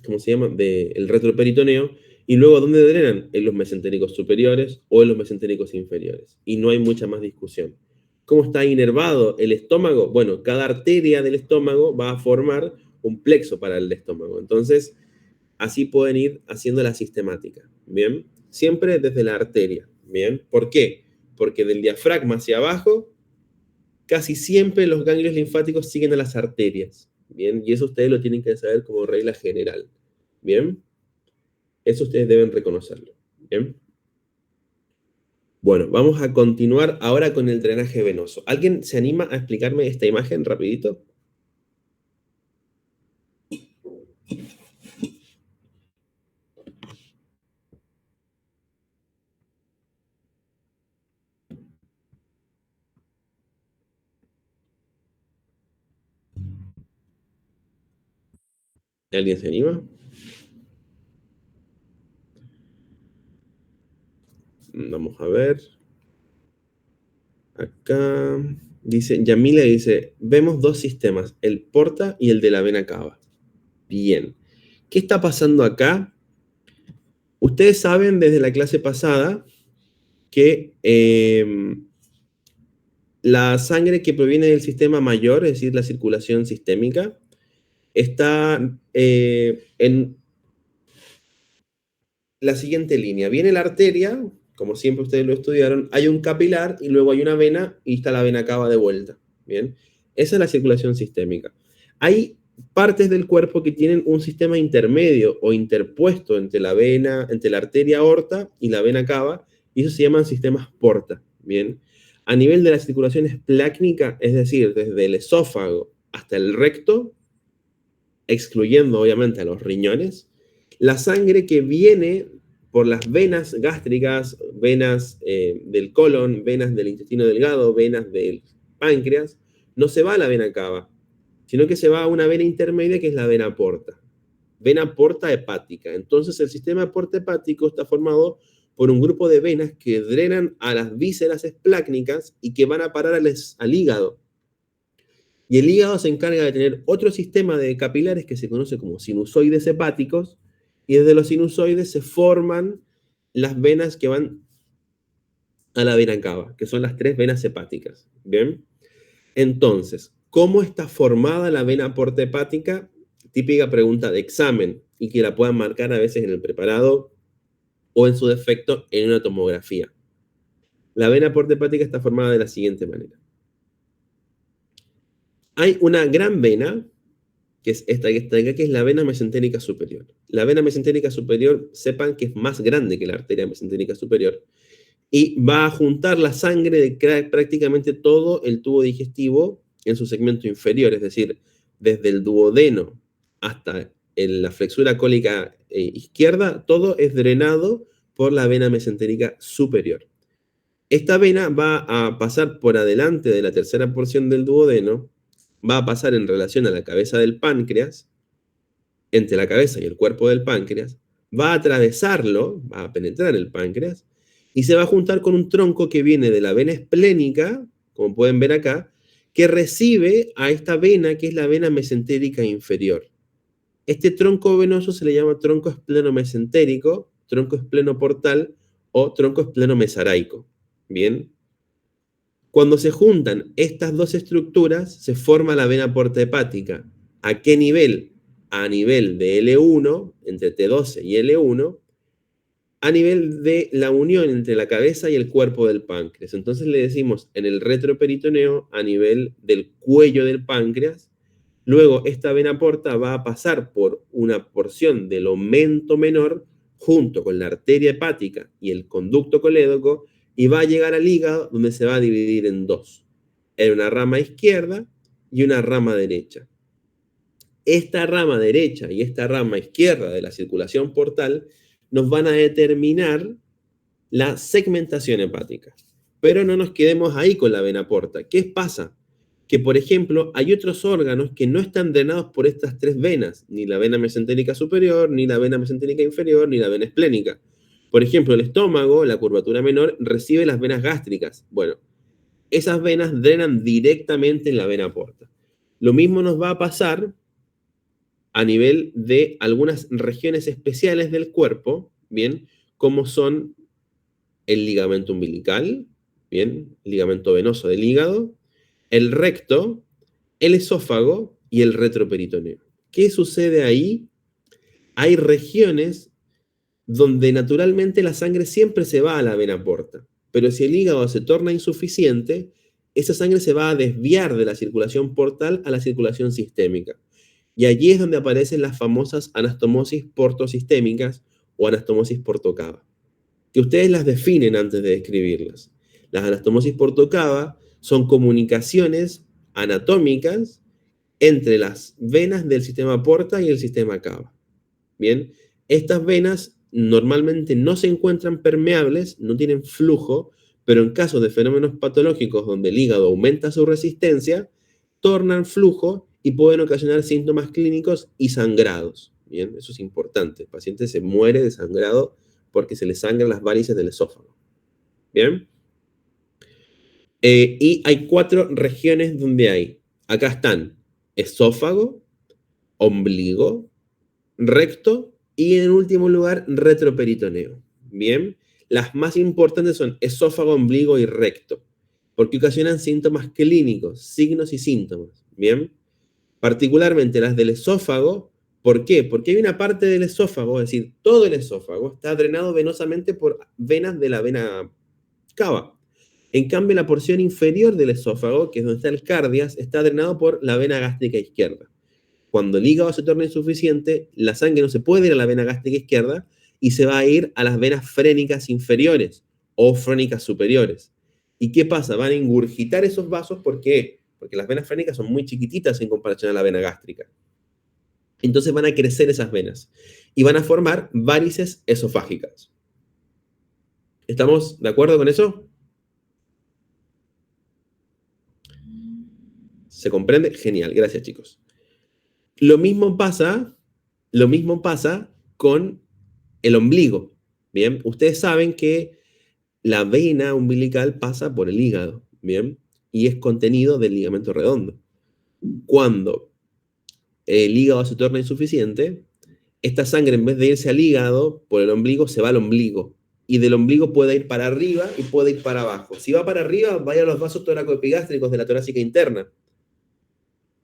¿cómo se llama? Del retroperitoneo, y luego ¿dónde drenan? En los mesentéricos superiores o en los mesentéricos inferiores. Y no hay mucha más discusión. ¿Cómo está inervado el estómago? Bueno, cada arteria del estómago va a formar un plexo para el estómago. Entonces, así pueden ir haciendo la sistemática. ¿Bien? Siempre desde la arteria. ¿Bien? ¿Por qué? Porque del diafragma hacia abajo, casi siempre los ganglios linfáticos siguen a las arterias. ¿Bien? Y eso ustedes lo tienen que saber como regla general. ¿Bien? Eso ustedes deben reconocerlo. ¿Bien? Bueno, vamos a continuar ahora con el drenaje venoso. ¿Alguien se anima a explicarme esta imagen rapidito? ¿Alguien se anima? Vamos a ver. Acá dice, Yamila dice, vemos dos sistemas, el porta y el de la vena cava. Bien. ¿Qué está pasando acá? Ustedes saben desde la clase pasada que la sangre que proviene del sistema mayor, es decir, la circulación sistémica, está en la siguiente línea. Viene la arteria, como siempre ustedes lo estudiaron, hay un capilar y luego hay una vena y está la vena cava de vuelta. Bien, esa es la circulación sistémica. Hay partes del cuerpo que tienen un sistema intermedio o interpuesto entre la vena, entre la arteria aorta y la vena cava, y eso se llaman sistemas porta. Bien, a nivel de la circulación esplácnica, es decir, desde el esófago hasta el recto, excluyendo obviamente a los riñones, la sangre que viene por las venas gástricas, venas del colon, venas del intestino delgado, venas del páncreas, no se va a la vena cava, sino que se va a una vena intermedia que es la vena porta hepática. Entonces el sistema porta hepático está formado por un grupo de venas que drenan a las vísceras esplácnicas y que van a parar al hígado. Y el hígado se encarga de tener otro sistema de capilares que se conoce como sinusoides hepáticos, y desde los sinusoides se forman las venas que van a la vena cava, que son las tres venas hepáticas. ¿Bien? Entonces, ¿cómo está formada la vena porta hepática? Típica pregunta de examen, y que la puedan marcar a veces en el preparado o en su defecto en una tomografía. La vena porta hepática está formada de la siguiente manera. Hay una gran vena, que es esta que está acá, que es la vena mesentérica superior. La vena mesentérica superior, sepan que es más grande que la arteria mesentérica superior, y va a juntar la sangre de prácticamente todo el tubo digestivo en su segmento inferior, es decir, desde el duodeno hasta la flexura cólica izquierda, todo es drenado por la vena mesentérica superior. Esta vena va a pasar por adelante de la tercera porción del duodeno, va a pasar en relación a la cabeza del páncreas, entre la cabeza y el cuerpo del páncreas, va a atravesarlo, va a penetrar el páncreas, y se va a juntar con un tronco que viene de la vena esplénica, como pueden ver acá, que recibe a esta vena, que es la vena mesentérica inferior. Este tronco venoso se le llama tronco espleno-mesentérico, tronco espleno-portal o tronco espleno-mesaraico. Bien. Cuando se juntan estas dos estructuras, se forma la vena porta hepática. ¿A qué nivel? A nivel de L1, entre T12 y L1, a nivel de la unión entre la cabeza y el cuerpo del páncreas. Entonces le decimos en el retroperitoneo a nivel del cuello del páncreas. Luego esta vena porta va a pasar por una porción del aumento menor junto con la arteria hepática y el conducto colédoco y va a llegar al hígado donde se va a dividir en dos, en una rama izquierda y una rama derecha. Esta rama derecha y esta rama izquierda de la circulación portal nos van a determinar la segmentación hepática. Pero no nos quedemos ahí con la vena porta. ¿Qué pasa? Que, por ejemplo, hay otros órganos que no están drenados por estas tres venas, ni la vena mesentérica superior, ni la vena mesentérica inferior, ni la vena esplénica. Por ejemplo, el estómago, la curvatura menor, recibe las venas gástricas. Bueno, esas venas drenan directamente en la vena porta. Lo mismo nos va a pasar a nivel de algunas regiones especiales del cuerpo, ¿bien? Como son el ligamento umbilical, ¿bien? El ligamento venoso del hígado, el recto, el esófago y el retroperitoneo. ¿Qué sucede ahí? Hay regiones donde naturalmente la sangre siempre se va a la vena porta, pero si el hígado se torna insuficiente, esa sangre se va a desviar de la circulación portal a la circulación sistémica. Y allí es donde aparecen las famosas anastomosis portosistémicas o anastomosis portocava, que ustedes las definen antes de describirlas. Las anastomosis portocava son comunicaciones anatómicas entre las venas del sistema porta y el sistema cava. Bien, estas venas normalmente no se encuentran permeables, no tienen flujo, pero en casos de fenómenos patológicos donde el hígado aumenta su resistencia, tornan flujo y pueden ocasionar síntomas clínicos y sangrados. Bien, eso es importante. El paciente se muere de sangrado porque se le sangran las varices del esófago. Bien. Y hay 4 regiones donde hay. Acá están esófago, ombligo, recto y en último lugar retroperitoneo. Bien, las más importantes son esófago, ombligo y recto, porque ocasionan síntomas clínicos, signos y síntomas. Bien, particularmente las del esófago. ¿Por qué? Porque hay una parte del esófago, es decir, todo el esófago está drenado venosamente por venas de la vena cava. En cambio, la porción inferior del esófago, que es donde está el cardias, está drenado por la vena gástrica izquierda. Cuando el hígado se torna insuficiente, la sangre no se puede ir a la vena gástrica izquierda y se va a ir a las venas frénicas inferiores o frénicas superiores. ¿Y qué pasa? Van a ingurgitar esos vasos. ¿Por qué? Porque las venas frénicas son muy chiquititas en comparación a la vena gástrica. Entonces van a crecer esas venas y van a formar varices esofágicas. ¿Estamos de acuerdo con eso? ¿Se comprende? Genial, gracias chicos. Lo mismo pasa con el ombligo. Bien, ustedes saben que la vena umbilical pasa por el hígado, bien, y es contenido del ligamento redondo. Cuando el hígado se torna insuficiente, esta sangre en vez de irse al hígado por el ombligo se va al ombligo y del ombligo puede ir para arriba y puede ir para abajo. Si va para arriba, vaya a los vasos toracoepigástricos de la torácica interna.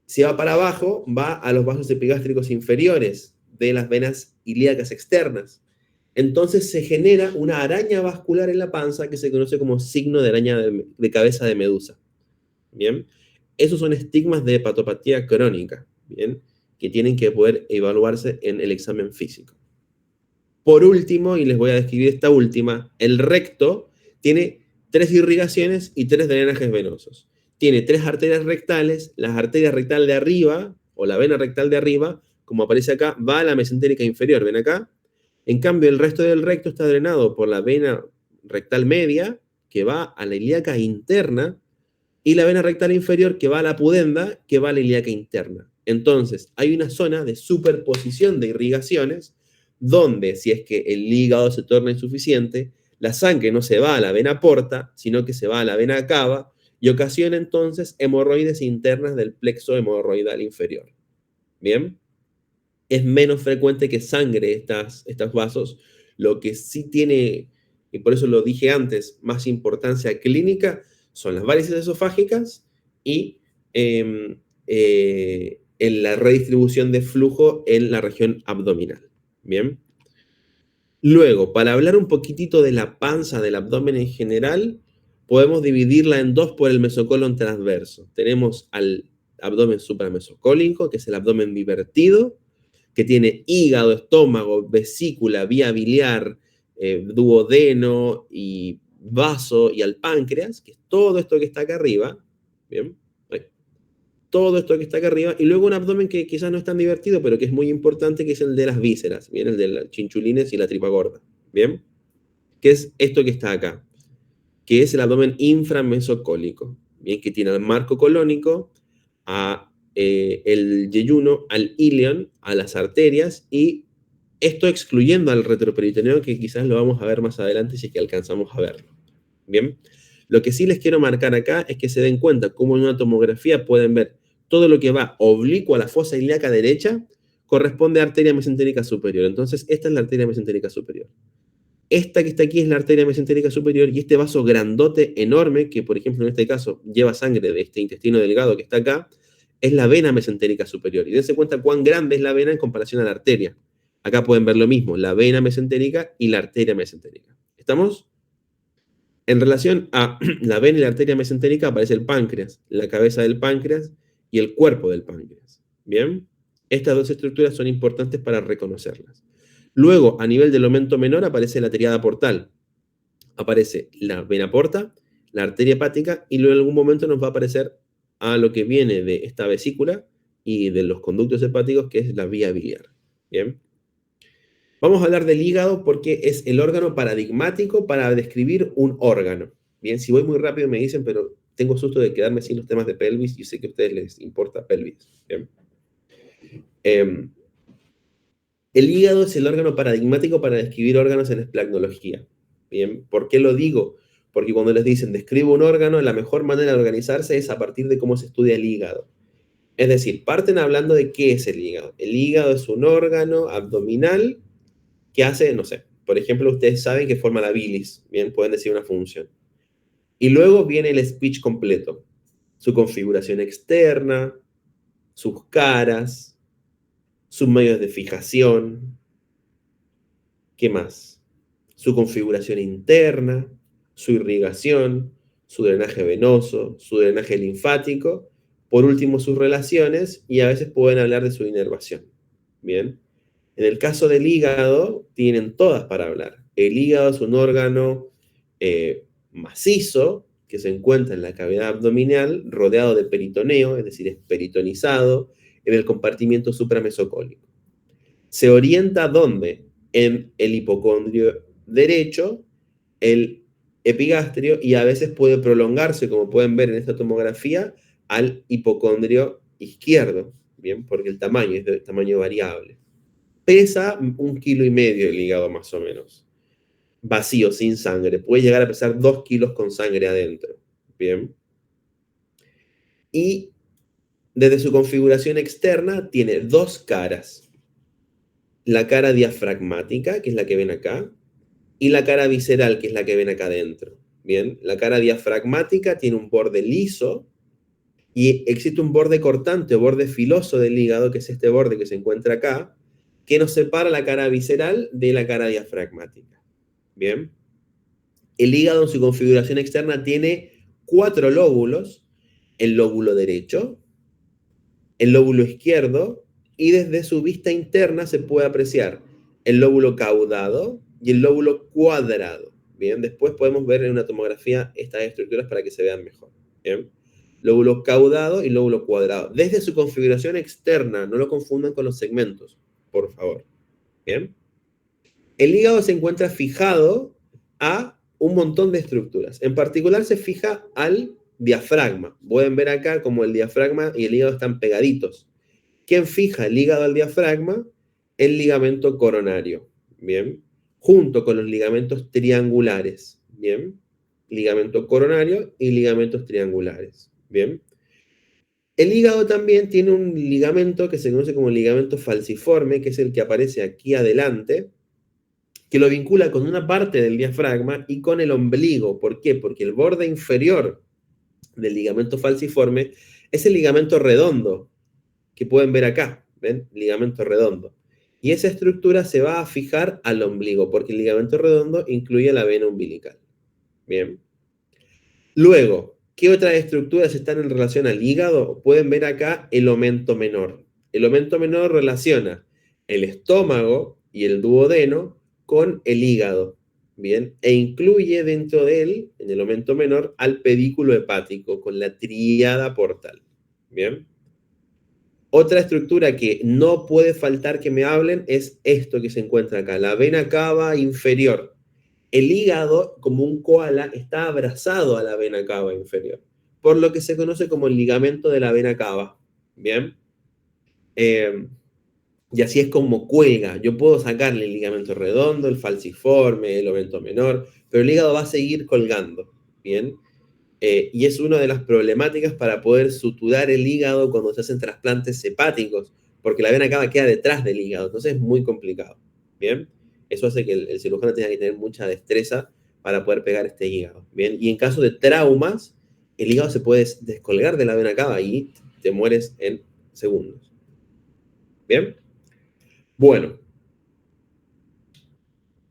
Si va para abajo, va a los vasos epigástricos inferiores de las venas ilíacas externas. Entonces se genera una araña vascular en la panza que se conoce como signo de araña de cabeza de medusa. Bien, esos son estigmas de hepatopatía crónica, bien, que tienen que poder evaluarse en el examen físico. Por último, y les voy a describir esta última, el recto tiene 3 irrigaciones y 3 drenajes venosos. Tiene 3 arterias rectales, la arteria rectal de arriba, o la vena rectal de arriba, como aparece acá, va a la mesentérica inferior, ven acá. En cambio, el resto del recto está drenado por la vena rectal media, que va a la ilíaca interna, y la vena rectal inferior, que va a la pudenda, que va a la ilíaca interna. Entonces, hay una zona de superposición de irrigaciones, donde si es que el hígado se torna insuficiente, la sangre no se va a la vena porta, sino que se va a la vena cava, y ocasiona entonces hemorroides internas del plexo hemorroidal inferior. Bien, es menos frecuente que sangre estos vasos, lo que sí tiene, y por eso lo dije antes, más importancia clínica son las varices esofágicas y en la redistribución de flujo en la región abdominal. Bien. Luego, para hablar un poquitito de la panza del abdomen en general, podemos dividirla en dos por el mesocolon transverso. Tenemos al abdomen supramesocólico, que es el abdomen bivertido, que tiene hígado, estómago, vesícula, vía biliar, duodeno y vaso y al páncreas, que es todo esto que está acá arriba. Bien, todo esto que está acá arriba, y luego un abdomen que quizás no es tan divertido, pero que es muy importante, que es el de las vísceras, bien, el de las chinchulines y la tripa gorda, bien, que es esto que está acá, que es el abdomen inframesocólico, bien, que tiene al marco colónico, a el yeyuno, al ilion, a las arterias, y esto excluyendo al retroperitoneo, que quizás lo vamos a ver más adelante si es que alcanzamos a verlo, bien. Lo que sí les quiero marcar acá es que se den cuenta cómo en una tomografía pueden ver todo lo que va oblicuo a la fosa ilíaca derecha corresponde a arteria mesentérica superior. Entonces, esta es la arteria mesentérica superior. Esta que está aquí es la arteria mesentérica superior, y este vaso grandote, enorme, que por ejemplo en este caso lleva sangre de este intestino delgado que está acá, es la vena mesentérica superior. Y dense cuenta cuán grande es la vena en comparación a la arteria. Acá pueden ver lo mismo, la vena mesentérica y la arteria mesentérica. ¿Estamos? En relación a la vena y la arteria mesentérica aparece el páncreas, la cabeza del páncreas y el cuerpo del páncreas. ¿Bien? Estas dos estructuras son importantes para reconocerlas. Luego, a nivel del aumento menor, aparece la triada portal. Aparece la vena porta, la arteria hepática, y luego en algún momento nos va a aparecer a lo que viene de esta vesícula y de los conductos hepáticos, que es la vía biliar. ¿Bien? Vamos a hablar del hígado porque es el órgano paradigmático para describir un órgano. Bien, si voy muy rápido me dicen, pero tengo susto de quedarme sin los temas de pelvis y sé que a ustedes les importa pelvis. Bien. El hígado es el órgano paradigmático para describir órganos en esplagnología. Bien, ¿por qué lo digo? Porque cuando les dicen describo un órgano, la mejor manera de organizarse es a partir de cómo se estudia el hígado. Es decir, parten hablando de qué es el hígado. El hígado es un órgano abdominal que hace, no sé, por ejemplo, ustedes saben que forma la bilis, bien, pueden decir una función. Y luego viene el speech completo, su configuración externa, sus caras, sus medios de fijación, ¿qué más? Su configuración interna, su irrigación, su drenaje venoso, su drenaje linfático, por último sus relaciones, y a veces pueden hablar de su inervación, ¿bien? En el caso del hígado, tienen todas para hablar. El hígado es un órgano macizo que se encuentra en la cavidad abdominal, rodeado de peritoneo, es decir, es peritonizado, en el compartimiento supramesocólico. ¿Se orienta dónde? En el hipocondrio derecho, el epigastrio, y a veces puede prolongarse, como pueden ver en esta tomografía, al hipocondrio izquierdo, ¿bien? Porque el tamaño es de tamaño variable. Pesa 1,5 kilos el hígado más o menos. Vacío, sin sangre. Puede llegar a pesar 2 kilos con sangre adentro. Bien. Y desde su configuración externa tiene dos caras. La cara diafragmática, que es la que ven acá, y la cara visceral, que es la que ven acá adentro. Bien. La cara diafragmática tiene un borde liso y existe un borde cortante o borde filoso del hígado, que es este borde que se encuentra acá, que nos separa la cara visceral de la cara diafragmática. Bien. El hígado en su configuración externa tiene 4 lóbulos, el lóbulo derecho, el lóbulo izquierdo, y desde su vista interna se puede apreciar el lóbulo caudado y el lóbulo cuadrado. Bien, después podemos ver en una tomografía estas estructuras para que se vean mejor. Bien, lóbulo caudado y lóbulo cuadrado. Desde su configuración externa, no lo confundan con los segmentos, por favor. Bien. El hígado se encuentra fijado a un montón de estructuras. En particular se fija al diafragma. Pueden ver acá como el diafragma y el hígado están pegaditos. ¿Quién fija el hígado al diafragma? El ligamento coronario. Bien. Junto con los ligamentos triangulares. Bien. Ligamento coronario y ligamentos triangulares. Bien. El hígado también tiene un ligamento que se conoce como ligamento falciforme, que es el que aparece aquí adelante, que lo vincula con una parte del diafragma y con el ombligo. ¿Por qué? Porque el borde inferior del ligamento falciforme es el ligamento redondo, que pueden ver acá, ¿ven? Ligamento redondo. Y esa estructura se va a fijar al ombligo, porque el ligamento redondo incluye la vena umbilical. Bien. Luego, ¿qué otras estructuras están en relación al hígado? Pueden ver acá el omento menor. El omento menor relaciona el estómago y el duodeno con el hígado, ¿bien? E incluye dentro de él, en el omento menor, al pedículo hepático, con la tríada portal, ¿bien? Otra estructura que no puede faltar que me hablen es esto que se encuentra acá, la vena cava inferior. El hígado, como un koala, está abrazado a la vena cava inferior, por lo que se conoce como el ligamento de la vena cava. Bien. Eh, y así es como cuelga. Yo puedo sacarle el ligamento redondo, el falciforme, el ovento menor, pero el hígado va a seguir colgando. Bien. Y es una de las problemáticas para poder suturar el hígado cuando se hacen trasplantes hepáticos, porque la vena cava queda detrás del hígado, entonces es muy complicado. Bien. Eso hace que el cirujano tenga que tener mucha destreza para poder pegar este hígado. Bien. Y en caso de traumas, el hígado se puede descolgar de la vena cava y te mueres en segundos. Bien. Bueno,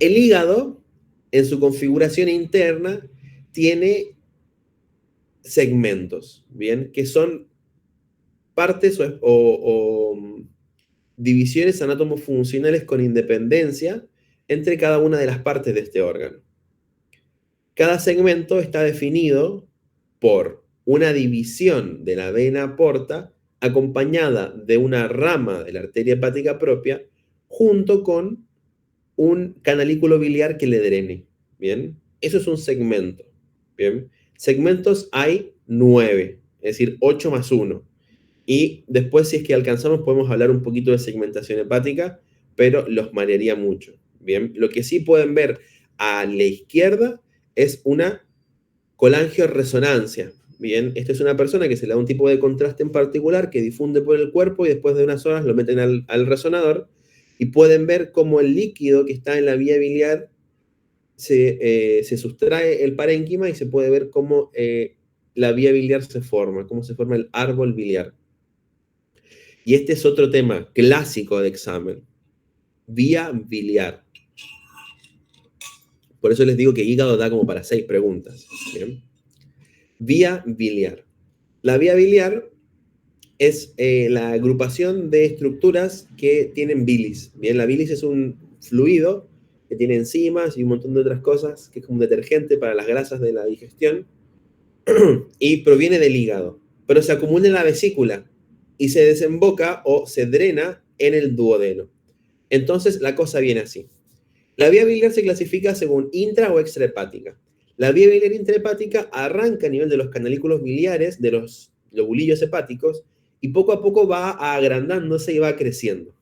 el hígado, en su configuración interna, tiene segmentos, ¿bien? Que son partes o divisiones anatomofuncionales con independencia entre cada una de las partes de este órgano. Cada segmento está definido por una división de la vena porta acompañada de una rama de la arteria hepática propia junto con un canalículo biliar que le drene. Bien, eso es un segmento. Bien, segmentos hay 9, es decir, 8 más 1. Y después, si es que alcanzamos, podemos hablar un poquito de segmentación hepática, pero los marearía mucho. Bien, lo que sí pueden ver a la izquierda es una colangioresonancia. Bien, esta es una persona que se le da un tipo de contraste en particular que difunde por el cuerpo y después de unas horas lo meten al resonador y pueden ver cómo el líquido que está en la vía biliar se sustrae el parénquima y se puede ver cómo la vía biliar se forma, cómo se forma el árbol biliar. Y este es otro tema clásico de examen, vía biliar. Por eso les digo que hígado da como para 6 preguntas. ¿Bien? Vía biliar. La vía biliar es la agrupación de estructuras que tienen bilis. Bien, la bilis es un fluido que tiene enzimas y un montón de otras cosas, que es como un detergente para las grasas de la digestión, y proviene del hígado, pero se acumula en la vesícula y se desemboca o se drena en el duodeno. Entonces la cosa viene así. La vía biliar se clasifica según intra o extrahepática. La vía biliar intrahepática arranca a nivel de los canalículos biliares, de los lobulillos hepáticos, y poco a poco va agrandándose y va creciendo.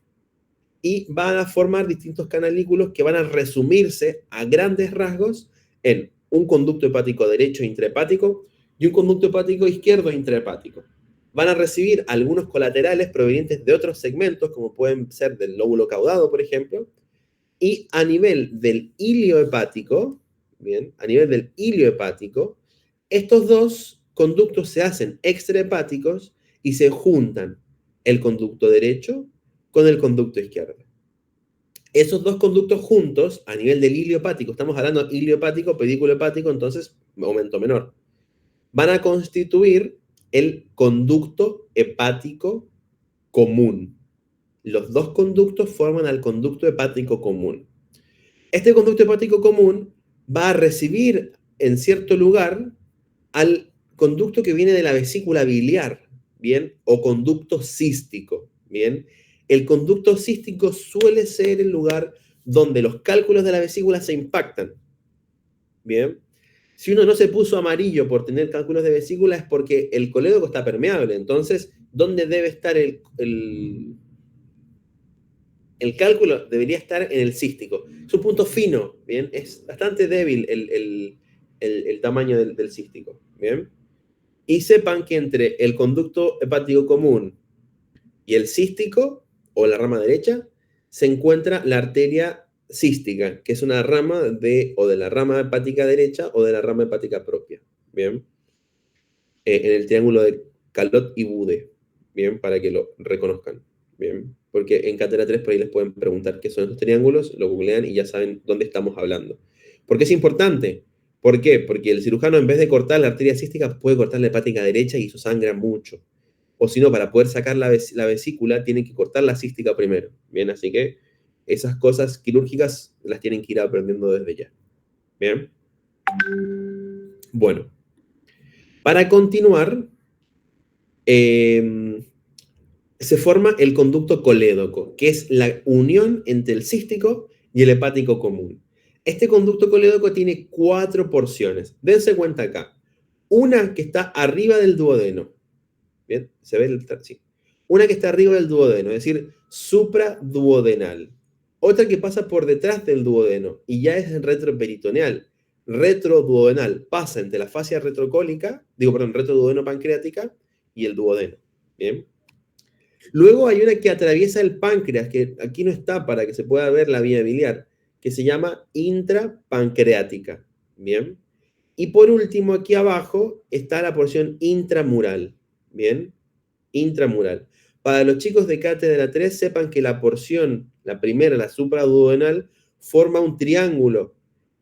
Y van a formar distintos canalículos que van a resumirse a grandes rasgos en un conducto hepático derecho intrahepático y un conducto hepático izquierdo intrahepático. Van a recibir algunos colaterales provenientes de otros segmentos, como pueden ser del lóbulo caudado, por ejemplo, y a nivel del hilio hepático, bien, a nivel del hilio hepático, estos dos conductos se hacen extrahepáticos y se juntan el conducto derecho con el conducto izquierdo. Esos dos conductos juntos, a nivel del hilio hepático, estamos hablando de hilio hepático, pedículo hepático, entonces aumento menor, van a constituir el conducto hepático común. Los dos conductos forman al conducto hepático común. Este conducto hepático común va a recibir en cierto lugar al conducto que viene de la vesícula biliar, ¿bien? O conducto cístico, ¿bien? El conducto cístico suele ser el lugar donde los cálculos de la vesícula se impactan, ¿bien? Si uno no se puso amarillo por tener cálculos de vesícula es porque el colédoco está permeable. Entonces, ¿dónde debe estar el cálculo? Debería estar en el cístico. Es un punto fino, ¿bien? Es bastante débil el tamaño del cístico, ¿bien? Y sepan que entre el conducto hepático común y el cístico, o la rama derecha, se encuentra la arteria cística, que es una rama o de la rama hepática derecha o de la rama hepática propia, ¿bien? En el triángulo de Calot y Bude, ¿bien? Para que lo reconozcan, ¿bien? porque en Cátedra 3 por ahí les pueden preguntar qué son estos triángulos, lo googlean y ya saben dónde estamos hablando. ¿Por qué es importante? ¿Por qué? Porque el cirujano, en vez de cortar la arteria cística, puede cortar la hepática derecha y eso sangra mucho. O si no, para poder sacar la vesícula, tienen que cortar la cística primero. Bien, así que esas cosas quirúrgicas las tienen que ir aprendiendo desde ya. Bien. Bueno, para continuar, se forma el conducto colédoco, que es la unión entre el cístico y el hepático común. Este conducto colédoco tiene 4 porciones. Dense cuenta acá. Una que está arriba del duodeno. ¿Bien? ¿Se ve sí. Una que está arriba del duodeno, es decir, supraduodenal. Otra que pasa por detrás del duodeno y ya es retroperitoneal. Retroduodenal pasa entre la fascia retrocólica, retroduodeno pancreática y el duodeno. ¿Bien? Luego hay una que atraviesa el páncreas, que aquí no está para que se pueda ver la vía biliar, que se llama intrapancreática. Bien. Y por último, aquí abajo está la porción intramural. Bien. Intramural. Para los chicos de cátedra 3, sepan que la porción, la primera, la supraduodenal, forma un triángulo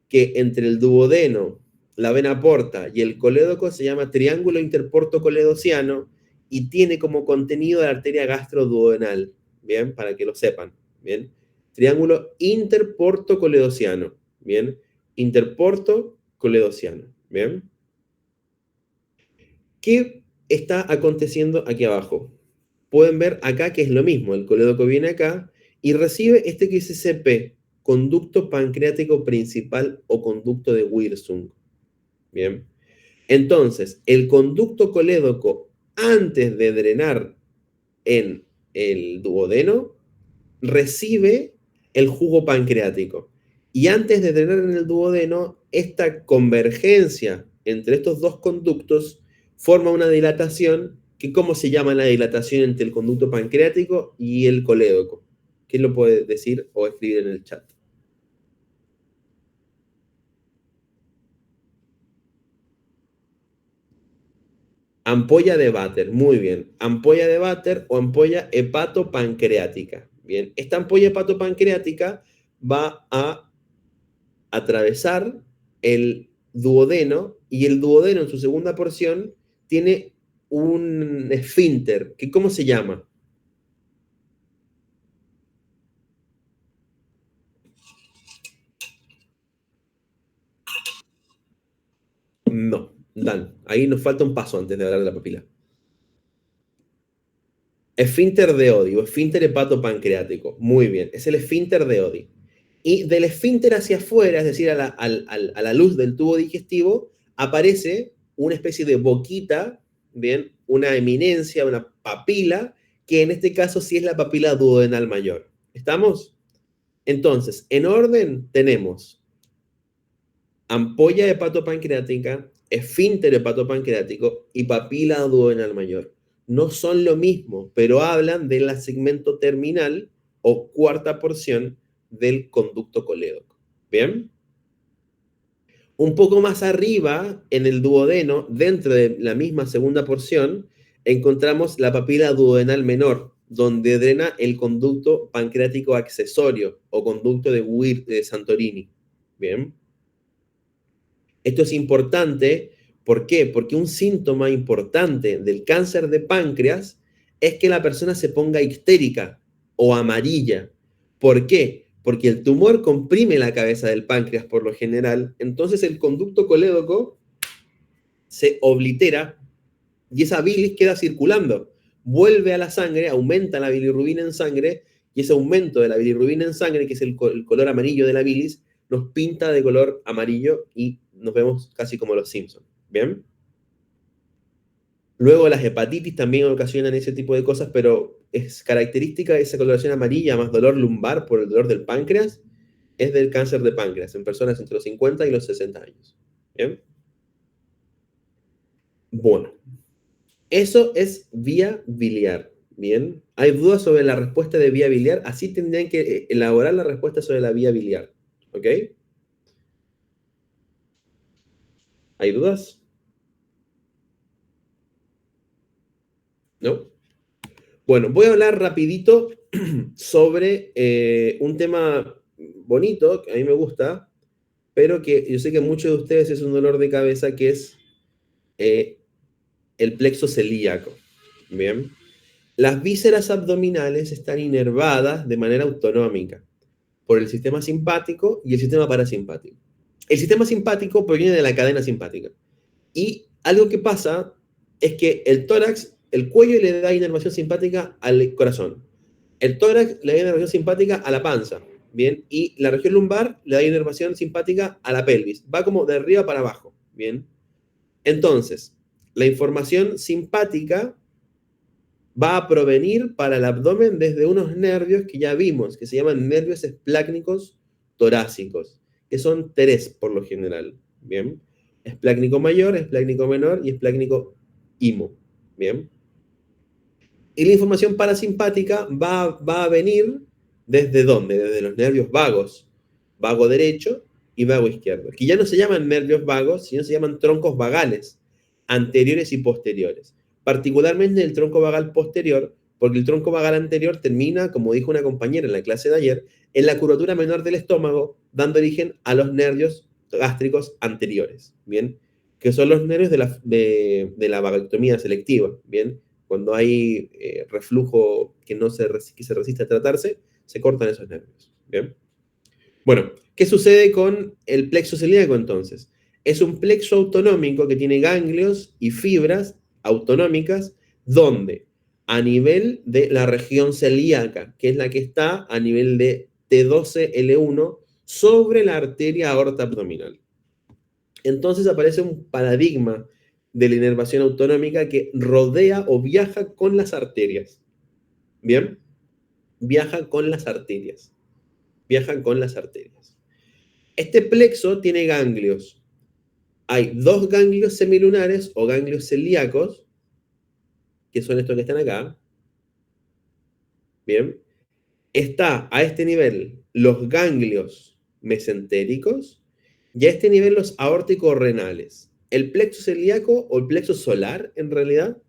que entre el duodeno, la vena porta y el colédoco se llama triángulo interporto-coledociano y tiene como contenido la arteria gastroduodenal. Bien, para que lo sepan. Bien, triángulo interporto-coledociano. Bien, interporto-coledociano. Bien. ¿Qué está aconteciendo aquí abajo? Pueden ver acá que es lo mismo, el colédoco viene acá y recibe este que dice CP, conducto pancreático principal o conducto de Wirsung. Bien. Entonces, el conducto colédoco, antes de drenar en el duodeno, recibe el jugo pancreático. Y antes de drenar en el duodeno, esta convergencia entre estos dos conductos forma una dilatación, que ¿cómo se llama la dilatación entre el conducto pancreático y el colédoco? ¿Quién lo puede decir o escribir en el chat? Ampolla de Vater, muy bien. Ampolla de Vater o ampolla hepatopancreática. Bien, esta ampolla hepatopancreática va a atravesar el duodeno y el duodeno en su segunda porción tiene un esfínter, que ¿cómo se llama? No, Dan, ahí nos falta un paso antes de hablar de la papila. Esfínter de Oddi o esfínter hepatopancreático. Muy bien, es el esfínter de Oddi. Y del esfínter hacia afuera, es decir, a la luz del tubo digestivo, aparece una especie de boquita, bien, una eminencia, una papila, que en este caso sí es la papila duodenal mayor. ¿Estamos? Entonces, en orden tenemos ampolla hepatopancreática, esfínter hepatopancreático y papila duodenal mayor. No son lo mismo, pero hablan del segmento terminal o cuarta porción del conducto colédoco. ¿Bien? Un poco más arriba, en el duodeno, dentro de la misma segunda porción, encontramos la papila duodenal menor, donde drena el conducto pancreático accesorio o conducto de Weir de Santorini. Bien. Esto es importante, ¿por qué? Porque un síntoma importante del cáncer de páncreas es que la persona se ponga histérica o amarilla. ¿Por qué? Porque el tumor comprime la cabeza del páncreas por lo general, entonces el conducto colédoco se oblitera y esa bilis queda circulando, vuelve a la sangre, aumenta la bilirrubina en sangre y ese aumento de la bilirrubina en sangre, que es el color amarillo de la bilis, nos pinta de color amarillo y nos vemos casi como los Simpsons. ¿Bien? Luego las hepatitis también ocasionan ese tipo de cosas, pero es característica esa coloración amarilla más dolor lumbar por el dolor del páncreas, es del cáncer de páncreas en personas entre los 50 y los 60 años. ¿Bien? Bueno, eso es vía biliar. Bien. ¿Hay dudas sobre la respuesta de vía biliar? Así tendrían que elaborar la respuesta sobre la vía biliar. ¿Ok? ¿Hay dudas? ¿No? Bueno, voy a hablar rapidito sobre un tema bonito, que a mí me gusta, pero que yo sé que a muchos de ustedes es un dolor de cabeza, que es eh, el plexo celíaco. Bien. Las vísceras abdominales están inervadas de manera autonómica por el sistema simpático y el sistema parasimpático. El sistema simpático proviene de la cadena simpática. Y algo que pasa es que el tórax, el cuello le da inervación simpática al corazón. El tórax le da inervación simpática a la panza, ¿bien? Y la región lumbar le da inervación simpática a la pelvis. Va como de arriba para abajo, ¿bien? Entonces, la información simpática va a provenir para el abdomen desde unos nervios que ya vimos, que se llaman nervios esplácnicos torácicos, que son tres por lo general, ¿bien? Esplácnico mayor, esplácnico menor y esplácnico imo, ¿bien? Y la información parasimpática va a venir ¿desde dónde? Desde los nervios vagos, vago derecho y vago izquierdo, que ya no se llaman nervios vagos, sino se llaman troncos vagales, anteriores y posteriores. Particularmente el tronco vagal posterior, porque el tronco vagal anterior termina, como dijo una compañera en la clase de ayer, en la curvatura menor del estómago, dando origen a los nervios gástricos anteriores, ¿bien? Que son los nervios de la vagectomía selectiva, ¿bien? Cuando hay reflujo que se resiste a tratarse, se cortan esos nervios. ¿Bien? Bueno, ¿qué sucede con el plexo celíaco entonces? Es un plexo autonómico que tiene ganglios y fibras autonómicas donde a nivel de la región celíaca, que es la que está a nivel de T12L1 sobre la arteria aorta abdominal. Entonces aparece un paradigma de la inervación autonómica que rodea o viaja con las arterias. ¿Bien? Viaja con las arterias. Viaja con las arterias. Este plexo tiene ganglios. Hay dos ganglios semilunares o ganglios celíacos, que son estos que están acá. Bien. Está a este nivel los ganglios mesentéricos y a este nivel los aórtico-renales. El plexo celíaco o el plexo solar, en realidad,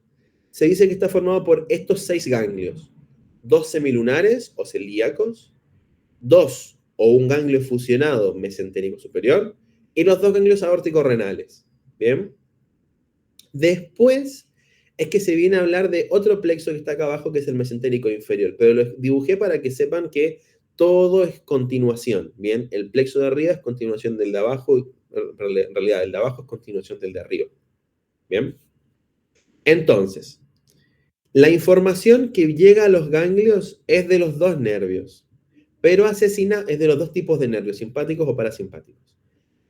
se dice que está formado por estos 6 ganglios. 2 semilunares o celíacos, 2 o un ganglio fusionado mesentérico superior y los 2 ganglios aórtico-renales. ¿Bien? Después es que se viene a hablar de otro plexo que está acá abajo, que es el mesentérico inferior, pero lo dibujé para que sepan que todo es continuación, ¿bien? El plexo de arriba es continuación del de abajo, en realidad el de abajo es continuación del de arriba, ¿bien? Entonces, la información que llega a los ganglios es de los dos nervios, pero asesina es de los dos tipos de nervios, simpáticos o parasimpáticos.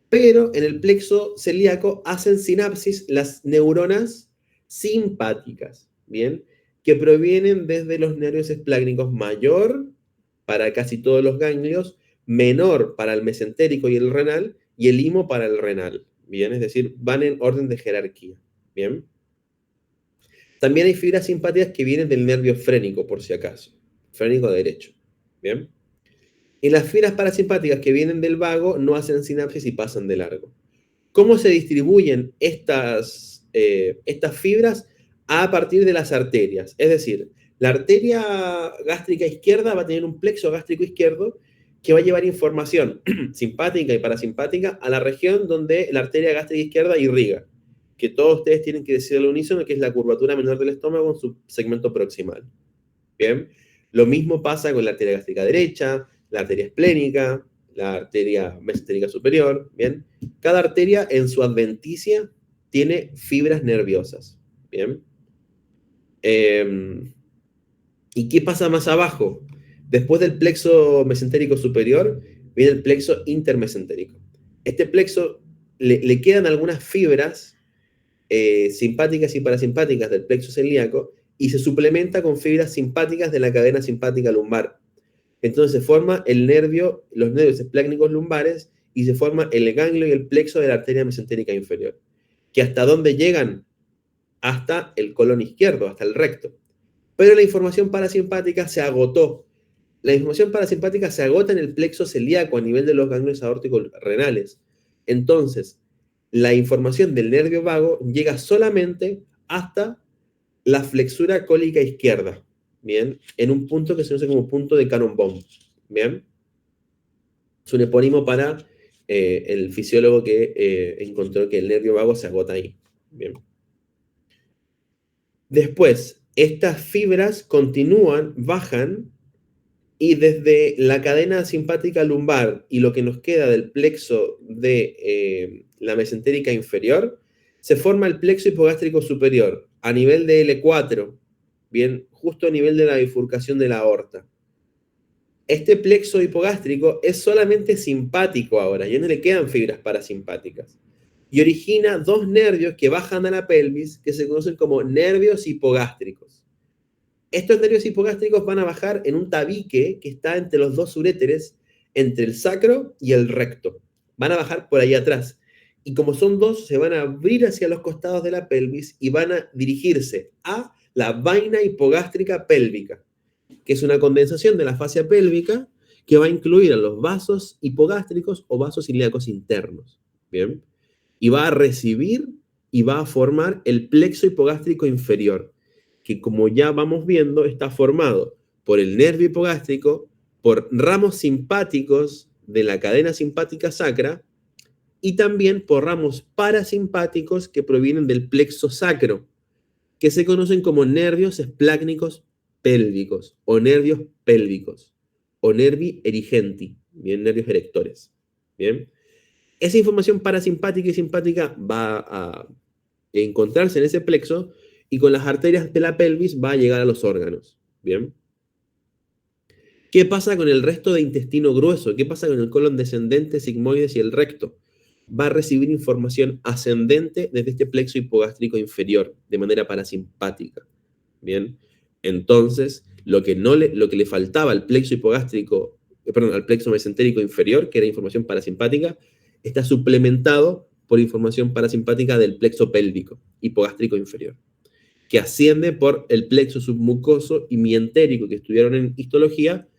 Pero en el plexo celíaco hacen sinapsis las neuronas simpáticas, ¿bien? Que provienen desde los nervios esplácnicos mayor para casi todos los ganglios, menor para el mesentérico y el renal, y el imo para el renal, ¿bien? Es decir, van en orden de jerarquía, ¿bien? También hay fibras simpáticas que vienen del nervio frénico, por si acaso, frénico derecho, ¿bien? Y las fibras parasimpáticas que vienen del vago no hacen sinapsis y pasan de largo. ¿Cómo se distribuyen estas fibras? A partir de las arterias. Es decir, la arteria gástrica izquierda va a tener un plexo gástrico izquierdo que va a llevar información simpática y parasimpática a la región donde la arteria gástrica izquierda irriga, que todos ustedes tienen que decir al unísono, que es la curvatura menor del estómago en su segmento proximal. Bien, lo mismo pasa con la arteria gástrica derecha, la arteria esplénica, la arteria mesentérica superior, ¿bien? Cada arteria en su adventicia tiene fibras nerviosas, ¿bien? ¿Y qué pasa más abajo? Después del plexo mesentérico superior, viene el plexo intermesentérico. Este plexo le quedan algunas fibras simpáticas y parasimpáticas del plexo celíaco y se suplementa con fibras simpáticas de la cadena simpática lumbar. Entonces se forma el nervio, los nervios esplácnicos lumbares y se forma el ganglio y el plexo de la arteria mesentérica inferior. ¿Que hasta dónde llegan? Hasta el colon izquierdo, hasta el recto. Pero la información parasimpática se agotó. La información parasimpática se agota en el plexo celíaco a nivel de los ganglios aórticos renales. Entonces, la información del nervio vago llega solamente hasta la flexura cólica izquierda. bien, en un punto que se conoce como punto de Cannon-Bone, bien. Es un epónimo para el fisiólogo que encontró que el nervio vago se agota ahí, bien. Después, estas fibras continúan, bajan, y desde la cadena simpática lumbar y lo que nos queda del plexo de la mesentérica inferior, se forma el plexo hipogástrico superior a nivel de L4, bien, justo a nivel de la bifurcación de la aorta. Este plexo hipogástrico es solamente simpático ahora, ya no le quedan fibras parasimpáticas. Y origina dos nervios que bajan a la pelvis que se conocen como nervios hipogástricos. Estos nervios hipogástricos van a bajar en un tabique que está entre los dos uréteres, entre el sacro y el recto. Van a bajar por ahí atrás. Y como son dos, se van a abrir hacia los costados de la pelvis y van a dirigirse a la vaina hipogástrica pélvica, que es una condensación de la fascia pélvica que va a incluir a los vasos hipogástricos o vasos ilíacos internos. ¿Bien? Y va a recibir y va a formar el plexo hipogástrico inferior, que como ya vamos viendo está formado por el nervio hipogástrico, por ramos simpáticos de la cadena simpática sacra y también por ramos parasimpáticos que provienen del plexo sacro, que se conocen como nervios esplácnicos pélvicos o nervios pélvicos o nervi erigenti, bien, nervios erectores. Bien, esa información parasimpática y simpática va a encontrarse en ese plexo y con las arterias de la pelvis va a llegar a los órganos. Bien. ¿Qué pasa con el resto de intestino grueso? ¿Qué pasa con el colon descendente, sigmoides y el recto? Va a recibir información ascendente desde este plexo hipogástrico inferior, de manera parasimpática. Bien. Entonces, lo que le faltaba al plexo hipogástrico, perdón, al plexo mesentérico inferior, que era información parasimpática, está suplementado por información parasimpática del plexo pélvico, hipogástrico inferior, que asciende por el plexo submucoso y mientérico que estudiaron en histología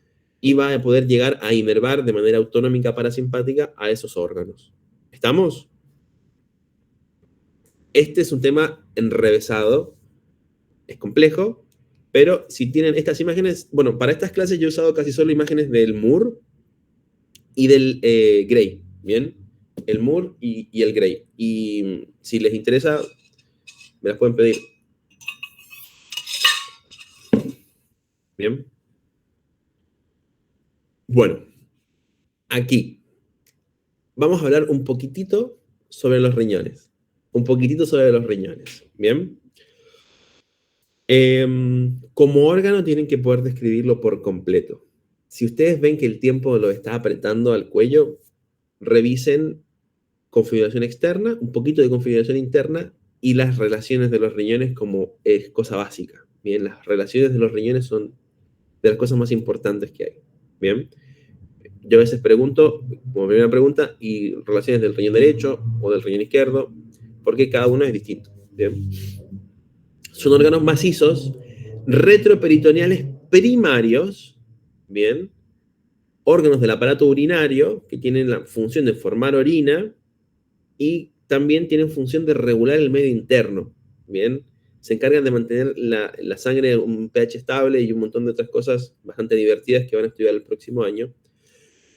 y va a poder llegar a inervar de manera autonómica parasimpática a esos órganos. ¿Estamos? Este es un tema enrevesado, es complejo, pero si tienen estas imágenes, bueno, para estas clases yo he usado casi solo imágenes del Moore y del Gray, ¿bien? El Moore y el Gray. Y si les interesa, me las pueden pedir. ¿Bien? Bueno, aquí vamos a hablar un poquitito sobre los riñones. Un poquitito sobre los riñones. ¿Bien? Como órgano tienen que poder describirlo por completo. Si ustedes ven que el tiempo lo está apretando al cuello, revisen configuración externa, un poquito de configuración interna y las relaciones de los riñones como es cosa básica. Bien, las relaciones de los riñones son de las cosas más importantes que hay. Bien, yo a veces pregunto, como primera pregunta, ¿y relaciones del riñón derecho o del riñón izquierdo? Porque cada uno es distinto. Bien, son órganos macizos, retroperitoneales primarios, bien, órganos del aparato urinario que tienen la función de formar orina y también tienen función de regular el medio interno, ¿bien? Se encargan de mantener la sangre en un pH estable y un montón de otras cosas bastante divertidas que van a estudiar el próximo año.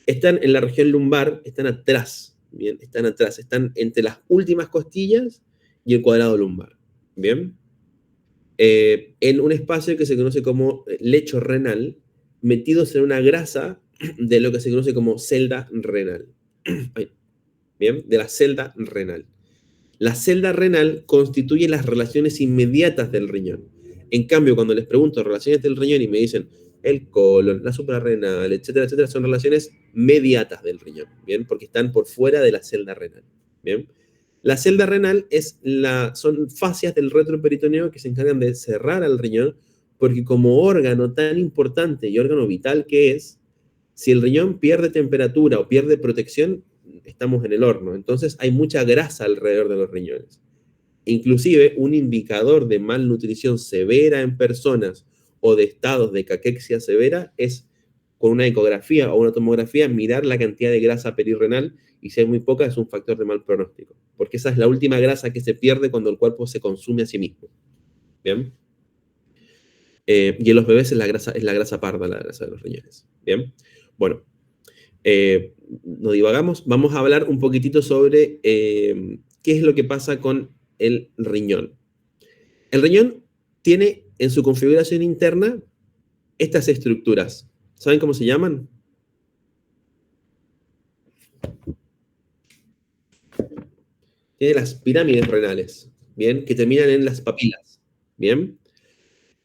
Están en la región lumbar, están atrás, ¿bien? Están atrás, están entre las últimas costillas y el cuadrado lumbar, ¿bien? En un espacio que se conoce como lecho renal, metidos en una grasa de lo que se conoce como celda renal. Bien, de la celda renal. La celda renal constituye las relaciones inmediatas del riñón. En cambio, cuando les pregunto relaciones del riñón y me dicen el colon, la suprarrenal, etcétera, etcétera, son relaciones mediatas del riñón, ¿bien? Porque están por fuera de la celda renal, ¿bien? La celda renal son fascias del retroperitoneo que se encargan de cerrar al riñón, porque como órgano tan importante y órgano vital que es, si el riñón pierde temperatura o pierde protección, estamos en el horno. Entonces hay mucha grasa alrededor de los riñones. Inclusive un indicador de malnutrición severa en personas o de estados de caquexia severa es con una ecografía o una tomografía mirar la cantidad de grasa perirrenal y si hay muy poca es un factor de mal pronóstico, porque esa es la última grasa que se pierde cuando el cuerpo se consume a sí mismo. ¿Bien? Y en los bebés es la grasa parda, la grasa de los riñones. Bien, bueno, no divagamos, vamos a hablar un poquitito sobre qué es lo que pasa con el riñón. El riñón tiene en su configuración interna estas estructuras. ¿Saben cómo se llaman? Tiene las pirámides renales, ¿bien? Que terminan en las papilas, ¿bien?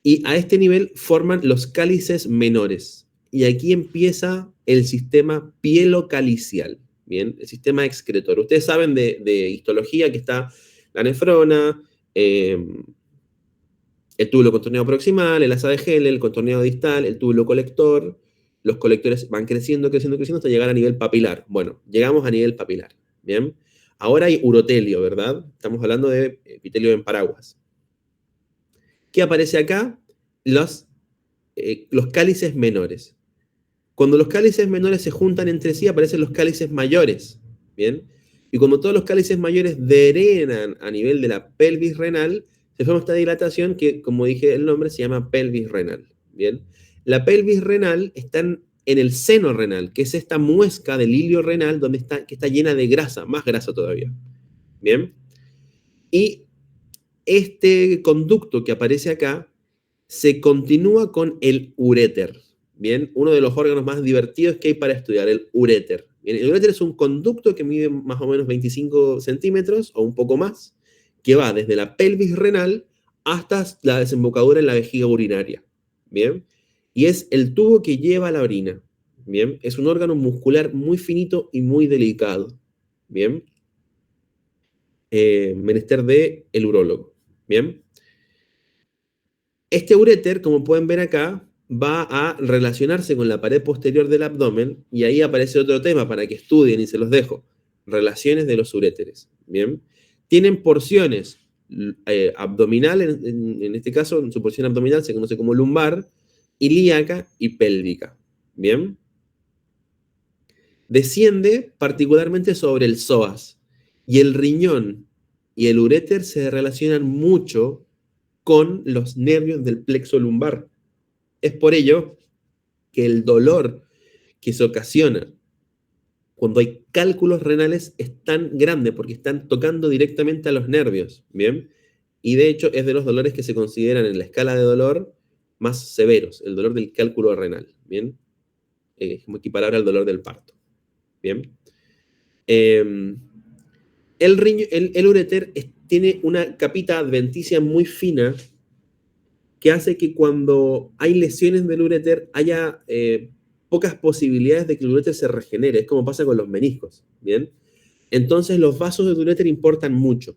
Y a este nivel forman los cálices menores. Y aquí empieza el sistema pielocalicial, ¿bien? El sistema excretor. Ustedes saben de histología que está la nefrona, el túbulo contorneado proximal, el asa de Helle, el contorneado distal, el túbulo colector. Los colectores van creciendo, creciendo, creciendo hasta llegar a nivel papilar. Bueno, llegamos a nivel papilar, ¿bien? Ahora hay urotelio, ¿verdad? Estamos hablando de epitelio en paraguas. ¿Qué aparece acá? Los cálices menores. Cuando los cálices menores se juntan entre sí, aparecen los cálices mayores, ¿bien? Y cuando todos los cálices mayores drenan a nivel de la pelvis renal, se forma esta dilatación que, como dije el nombre, se llama pelvis renal, ¿bien? La pelvis renal está en el seno renal, que es esta muesca del hilio renal que está llena de grasa, más grasa todavía, ¿bien? Y este conducto que aparece acá se continúa con el uréter, ¿bien? Uno de los órganos más divertidos que hay para estudiar, el uréter. Bien, el uréter es un conducto que mide más o menos 25 centímetros o un poco más, que va desde la pelvis renal hasta la desembocadura en la vejiga urinaria, ¿bien? Y es el tubo que lleva la orina, ¿bien? Es un órgano muscular muy finito y muy delicado, ¿bien? Menester de el urólogo, ¿bien? Este uréter, como pueden ver acá, va a relacionarse con la pared posterior del abdomen y ahí aparece otro tema para que estudien y se los dejo. Relaciones de los uréteres. Bien. Tienen porciones abdominal, en este caso, en su porción abdominal se conoce como lumbar, ilíaca y pélvica. Bien. Desciende particularmente sobre el psoas y el riñón y el uréter se relacionan mucho con los nervios del plexo lumbar. Es por ello que el dolor que se ocasiona cuando hay cálculos renales es tan grande porque están tocando directamente a los nervios, ¿bien? Y de hecho es de los dolores que se consideran en la escala de dolor más severos, el dolor del cálculo renal, ¿bien? Es como equiparable al dolor del parto, ¿bien? Eh, el uréter tiene una capita adventicia muy fina que hace que cuando hay lesiones del uréter haya pocas posibilidades de que el uréter se regenere. Es como pasa con los meniscos, ¿bien? Entonces los vasos del uréter importan mucho.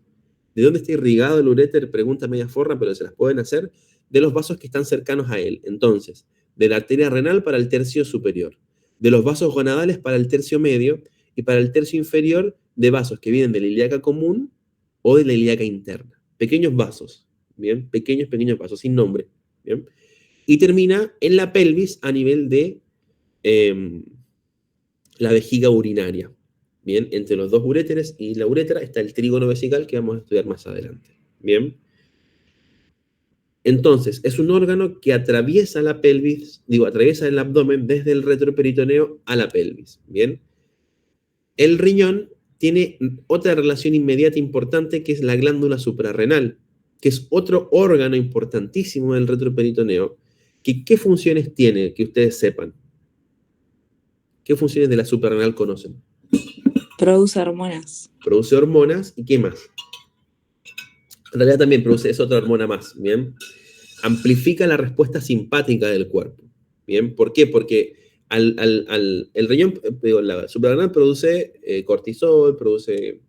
¿De dónde está irrigado el uréter? Pregunta media forra, pero se las pueden hacer. De los vasos que están cercanos a él. Entonces, de la arteria renal para el tercio superior, de los vasos gonadales para el tercio medio y para el tercio inferior de vasos que vienen de la ilíaca común o de la ilíaca interna. Pequeños vasos, ¿bien? Pequeños, pequeños vasos, sin nombre, ¿bien? Y termina en la pelvis a nivel de la vejiga urinaria. Bien, entre los dos uréteres y la uretra está el trígono vesical que vamos a estudiar más adelante. Bien. Entonces, es un órgano que atraviesa la pelvis, atraviesa el abdomen desde el retroperitoneo a la pelvis. Bien. El riñón tiene otra relación inmediata importante que es la glándula suprarrenal, que es otro órgano importantísimo del retroperitoneo. ¿Qué funciones tiene que ustedes sepan? ¿Qué funciones de la suprarrenal conocen? Produce hormonas. Produce hormonas y ¿qué más? En realidad también produce, es otra hormona más, ¿bien? Amplifica la respuesta simpática del cuerpo, ¿bien? ¿Por qué? Porque el riñón, la suprarrenal produce cortisol, produce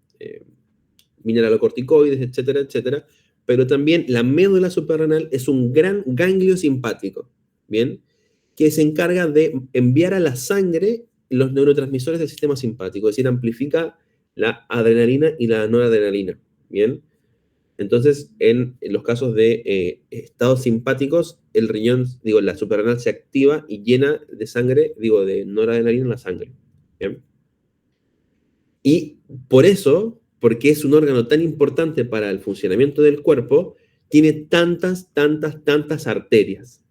mineralocorticoides, etcétera, etcétera, pero también la médula suprarrenal es un gran ganglio simpático, ¿bien? Que se encarga de enviar a la sangre los neurotransmisores del sistema simpático, es decir, amplifica la adrenalina y la noradrenalina, ¿bien? Entonces, en los casos de estados simpáticos, el riñón, la suprarrenal se activa y llena de sangre, de noradrenalina la sangre, ¿bien? Y por eso, porque es un órgano tan importante para el funcionamiento del cuerpo, tiene tantas, tantas, tantas arterias,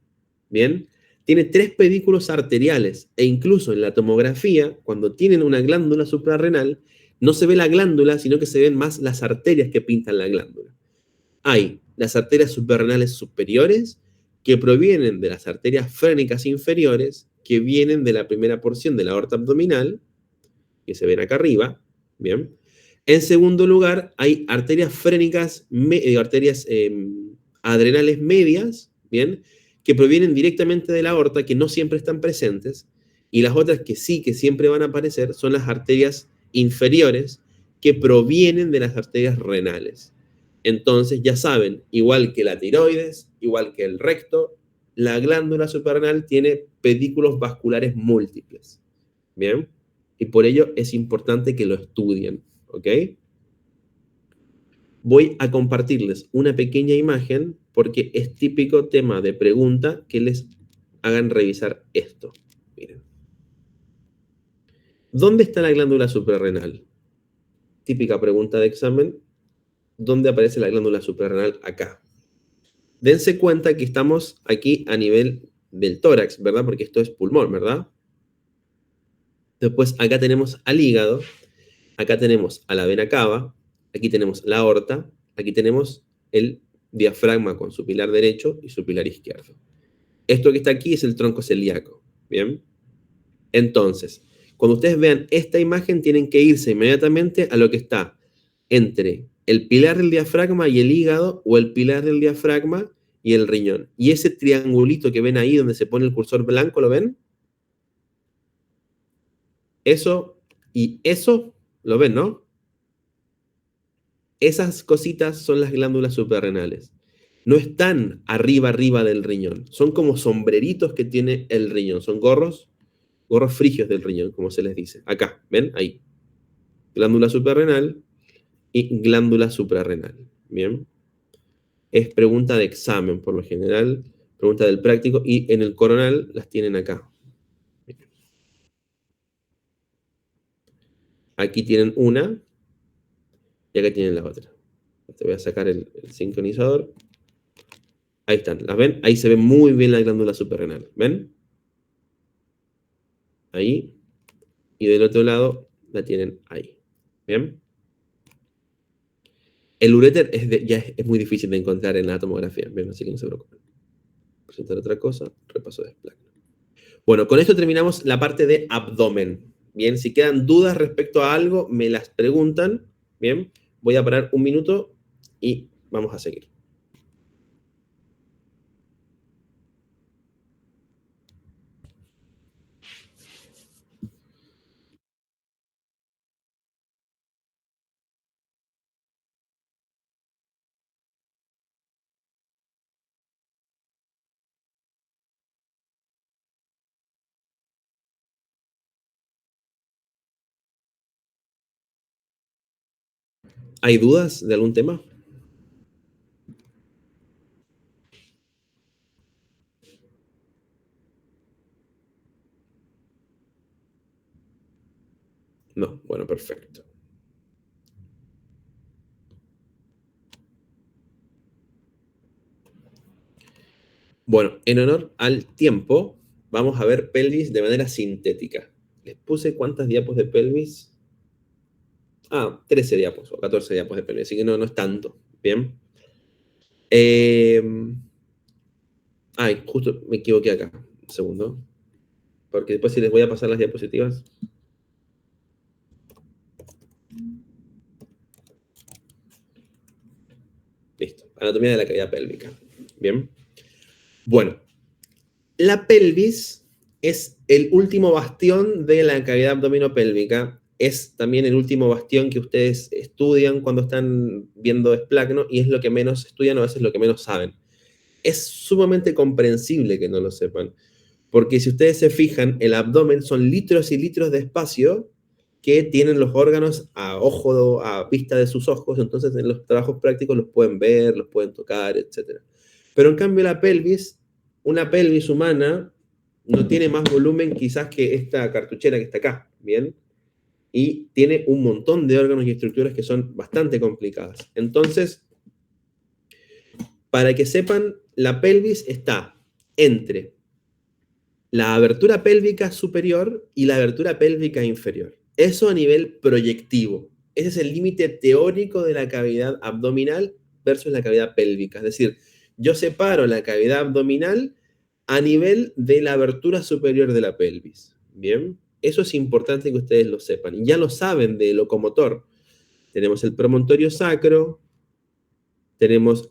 ¿bien? Tiene 3 pedículos arteriales e incluso en la tomografía, cuando tienen una glándula suprarrenal, no se ve la glándula, sino que se ven más las arterias que pintan la glándula. Hay las arterias suprarrenales superiores que provienen de las arterias frénicas inferiores que vienen de la primera porción de la aorta abdominal, que se ven acá arriba, ¿bien? En segundo lugar, hay arterias frénicas, arterias adrenales medias, ¿bien? Que provienen directamente de la aorta, que no siempre están presentes, y las otras que sí, que siempre van a aparecer, son las arterias inferiores, que provienen de las arterias renales. Entonces, ya saben, igual que la tiroides, igual que el recto, la glándula suprarrenal tiene pedículos vasculares múltiples, ¿bien? Y por ello es importante que lo estudien, ¿ok? Voy a compartirles una pequeña imagen porque es típico tema de pregunta que les hagan revisar esto. Miren. ¿Dónde está la glándula suprarrenal? Típica pregunta de examen. ¿Dónde aparece la glándula suprarrenal? Acá. Dense cuenta que estamos aquí a nivel del tórax, ¿verdad? Porque esto es pulmón, ¿verdad? Después acá tenemos al hígado, acá tenemos a la vena cava, aquí tenemos la aorta, aquí tenemos el diafragma con su pilar derecho y su pilar izquierdo. Esto que está aquí es el tronco celíaco, ¿bien? Entonces, cuando ustedes vean esta imagen, tienen que irse inmediatamente a lo que está entre el pilar del diafragma y el hígado, o el pilar del diafragma y el riñón. Y ese triangulito que ven ahí donde se pone el cursor blanco, ¿lo ven? Eso y eso, ¿lo ven, no? Esas cositas son las glándulas suprarrenales. No están arriba del riñón. Son como sombreritos que tiene el riñón. Son gorros frigios del riñón, como se les dice. Acá, ¿ven? Ahí. Glándula suprarrenal y glándula suprarrenal. ¿Bien? Es pregunta de examen, por lo general. Pregunta del práctico. Y en el coronal las tienen acá. Aquí tienen una y acá tienen la otra. Te voy a sacar el sincronizador. Ahí están, ¿las ven? Ahí se ve muy bien la glándula suprarrenal, ¿ven? Ahí. Y del otro lado la tienen ahí, ¿bien? El uréter ya es muy difícil de encontrar en la tomografía, ¿bien? Así que no se preocupen. Presentar otra cosa, repaso de esplagno. Bueno, con esto terminamos la parte de abdomen, ¿bien? Si quedan dudas respecto a algo, me las preguntan, ¿bien? Voy a parar un minuto y vamos a seguir. ¿Hay dudas de algún tema? No, bueno, perfecto. Bueno, en honor al tiempo, vamos a ver pelvis de manera sintética. Les puse cuántas diapos de pelvis. 13 diapos o 14 diapos de pelvis, así que no es tanto. Bien. Justo me equivoqué acá. Un segundo. Porque después si les voy a pasar las diapositivas. Listo. Anatomía de la cavidad pélvica. Bien. Bueno, la pelvis es el último bastión de la cavidad abdominopélvica. Es también el último bastión que ustedes estudian cuando están viendo esplagno y es lo que menos estudian o a veces lo que menos saben. Es sumamente comprensible que no lo sepan, porque si ustedes se fijan, el abdomen son litros y litros de espacio que tienen los órganos a ojo, a vista de sus ojos, entonces en los trabajos prácticos los pueden ver, los pueden tocar, etc. Pero en cambio la pelvis, una pelvis humana, no tiene más volumen quizás que esta cartuchera que está acá, ¿bien? Y tiene un montón de órganos y estructuras que son bastante complicadas. Entonces, para que sepan, la pelvis está entre la abertura pélvica superior y la abertura pélvica inferior. Eso a nivel proyectivo. Ese es el límite teórico de la cavidad abdominal versus la cavidad pélvica. Es decir, yo separo la cavidad abdominal a nivel de la abertura superior de la pelvis. Bien, eso es importante que ustedes lo sepan. Y ya lo saben de locomotor. Tenemos el promontorio sacro, tenemos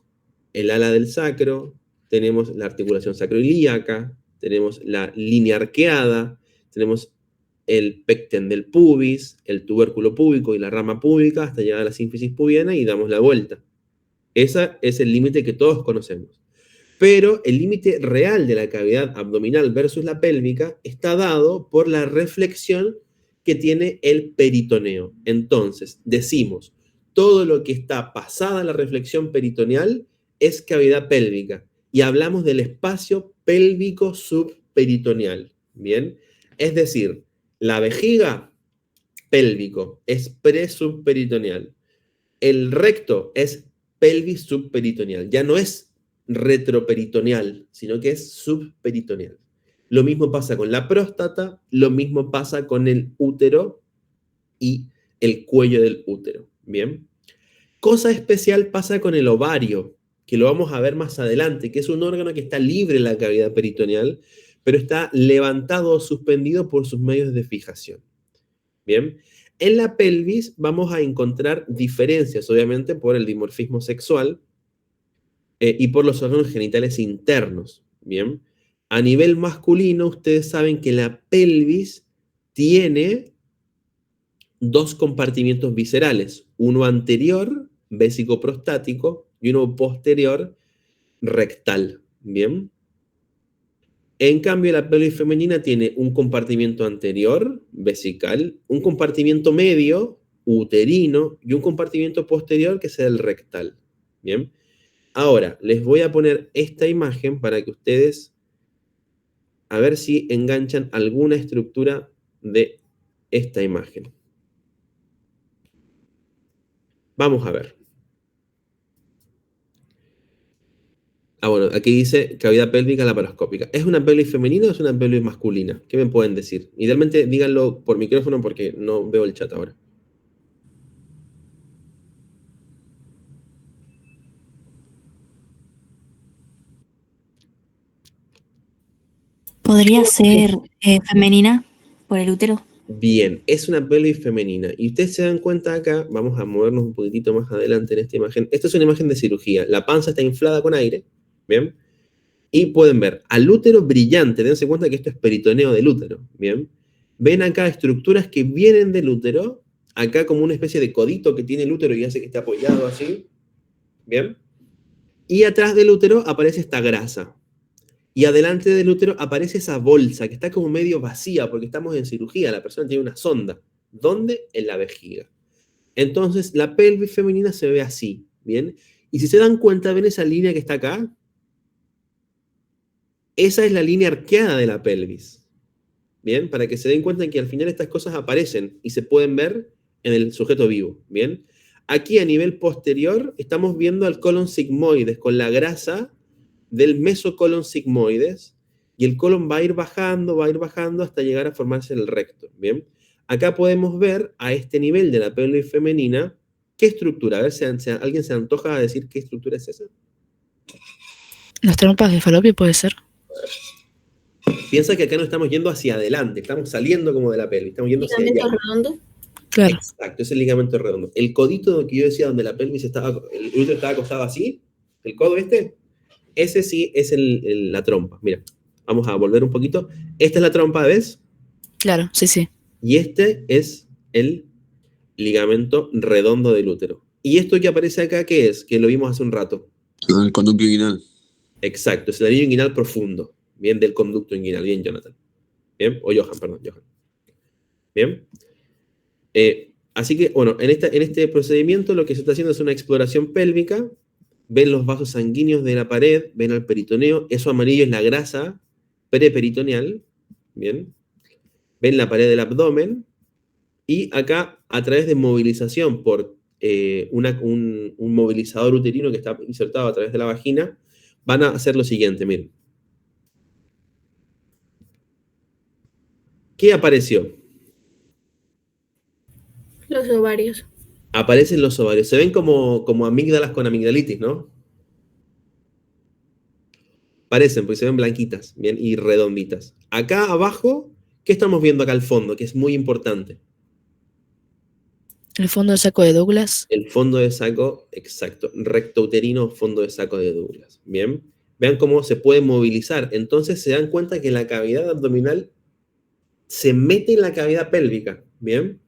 el ala del sacro, tenemos la articulación sacroilíaca, tenemos la línea arqueada, tenemos el pecten del pubis, el tubérculo púbico y la rama púbica hasta llegar a la sínfisis pubiana y damos la vuelta. Ese es el límite que todos conocemos. Pero el límite real de la cavidad abdominal versus la pélvica está dado por la reflexión que tiene el peritoneo. Entonces, decimos, todo lo que está pasada la reflexión peritoneal es cavidad pélvica. Y hablamos del espacio pélvico subperitoneal. ¿Bien? Es decir, la vejiga, pélvico, es presubperitoneal. El recto es pelvis subperitoneal. Ya no es retroperitoneal, sino que es subperitoneal. Lo mismo pasa con la próstata, lo mismo pasa con el útero y el cuello del útero. Bien. Cosa especial pasa con el ovario, que lo vamos a ver más adelante, que es un órgano que está libre en la cavidad peritoneal, pero está levantado o suspendido por sus medios de fijación. Bien. En la pelvis vamos a encontrar diferencias, obviamente, por el dimorfismo sexual y por los órganos genitales internos. Bien. A nivel masculino, ustedes saben que la pelvis tiene dos compartimientos viscerales, uno anterior, vésico-prostático, y uno posterior, rectal. Bien. En cambio, la pelvis femenina tiene un compartimiento anterior, vesical, un compartimiento medio, uterino, y un compartimiento posterior, que es el rectal. Bien. Ahora, les voy a poner esta imagen para que ustedes, a ver si enganchan alguna estructura de esta imagen. Vamos a ver. Bueno, aquí dice cavidad pélvica laparoscópica. ¿Es una pelvis femenina o es una pelvis masculina? ¿Qué me pueden decir? Idealmente díganlo por micrófono porque no veo el chat ahora. ¿Podría ser femenina por el útero? Bien, es una pelvis femenina. Y ustedes se dan cuenta acá, vamos a movernos un poquitito más adelante en esta imagen. Esta es una imagen de cirugía. La panza está inflada con aire, ¿bien? Y pueden ver al útero brillante. Dense cuenta que esto es peritoneo del útero, ¿bien? Ven acá estructuras que vienen del útero, acá como una especie de codito que tiene el útero y hace que esté apoyado así, ¿bien? Y atrás del útero aparece esta grasa. Y adelante del útero aparece esa bolsa que está como medio vacía porque estamos en cirugía, la persona tiene una sonda. ¿Dónde? En la vejiga. Entonces la pelvis femenina se ve así, ¿bien? Y si se dan cuenta, ¿ven esa línea que está acá? Esa es la línea arqueada de la pelvis, ¿bien? Para que se den cuenta que al final estas cosas aparecen y se pueden ver en el sujeto vivo, ¿bien? Aquí a nivel posterior estamos viendo al colon sigmoides con la grasa del mesocolon sigmoides y el colon va a ir bajando hasta llegar a formarse el recto, ¿bien? Acá podemos ver a este nivel de la pelvis femenina qué estructura. A ver si alguien se antoja a decir qué estructura es esa. Las trompas de Falopio puede ser. Piensa que acá no estamos yendo hacia adelante, estamos saliendo como de la pelvis, estamos yendo hacia allá. ¿Ligamento redondo? Claro. Exacto, es el ligamento redondo. El codito que yo decía donde la pelvis estaba, el útero estaba acostado así, el codo este, ese sí es la trompa. Mira, vamos a volver un poquito. Esta es la trompa, ¿ves? Claro, sí, sí. Y este es el ligamento redondo del útero. ¿Y esto que aparece acá qué es? Que lo vimos hace un rato. El conducto inguinal. Exacto, es el anillo inguinal profundo. Bien, del conducto inguinal. Bien, Jonathan. Bien, o Johan, perdón, Johan. Bien. Así que, bueno, en este procedimiento lo que se está haciendo es una exploración pélvica. Ven los vasos sanguíneos de la pared, ven al peritoneo. Eso amarillo es la grasa preperitoneal. Bien. Ven la pared del abdomen. Y acá, a través de movilización por un movilizador uterino que está insertado a través de la vagina, van a hacer lo siguiente, miren. ¿Qué apareció? Los ovarios. Aparecen los ovarios. Se ven como amígdalas con amigdalitis, ¿no? Parecen, porque se ven blanquitas, bien, y redonditas. Acá abajo, ¿qué estamos viendo acá al fondo? Que es muy importante. El fondo de saco de Douglas. El fondo de saco, exacto, rectouterino, fondo de saco de Douglas. Bien, vean cómo se puede movilizar. Entonces se dan cuenta que la cavidad abdominal se mete en la cavidad pélvica. Bien,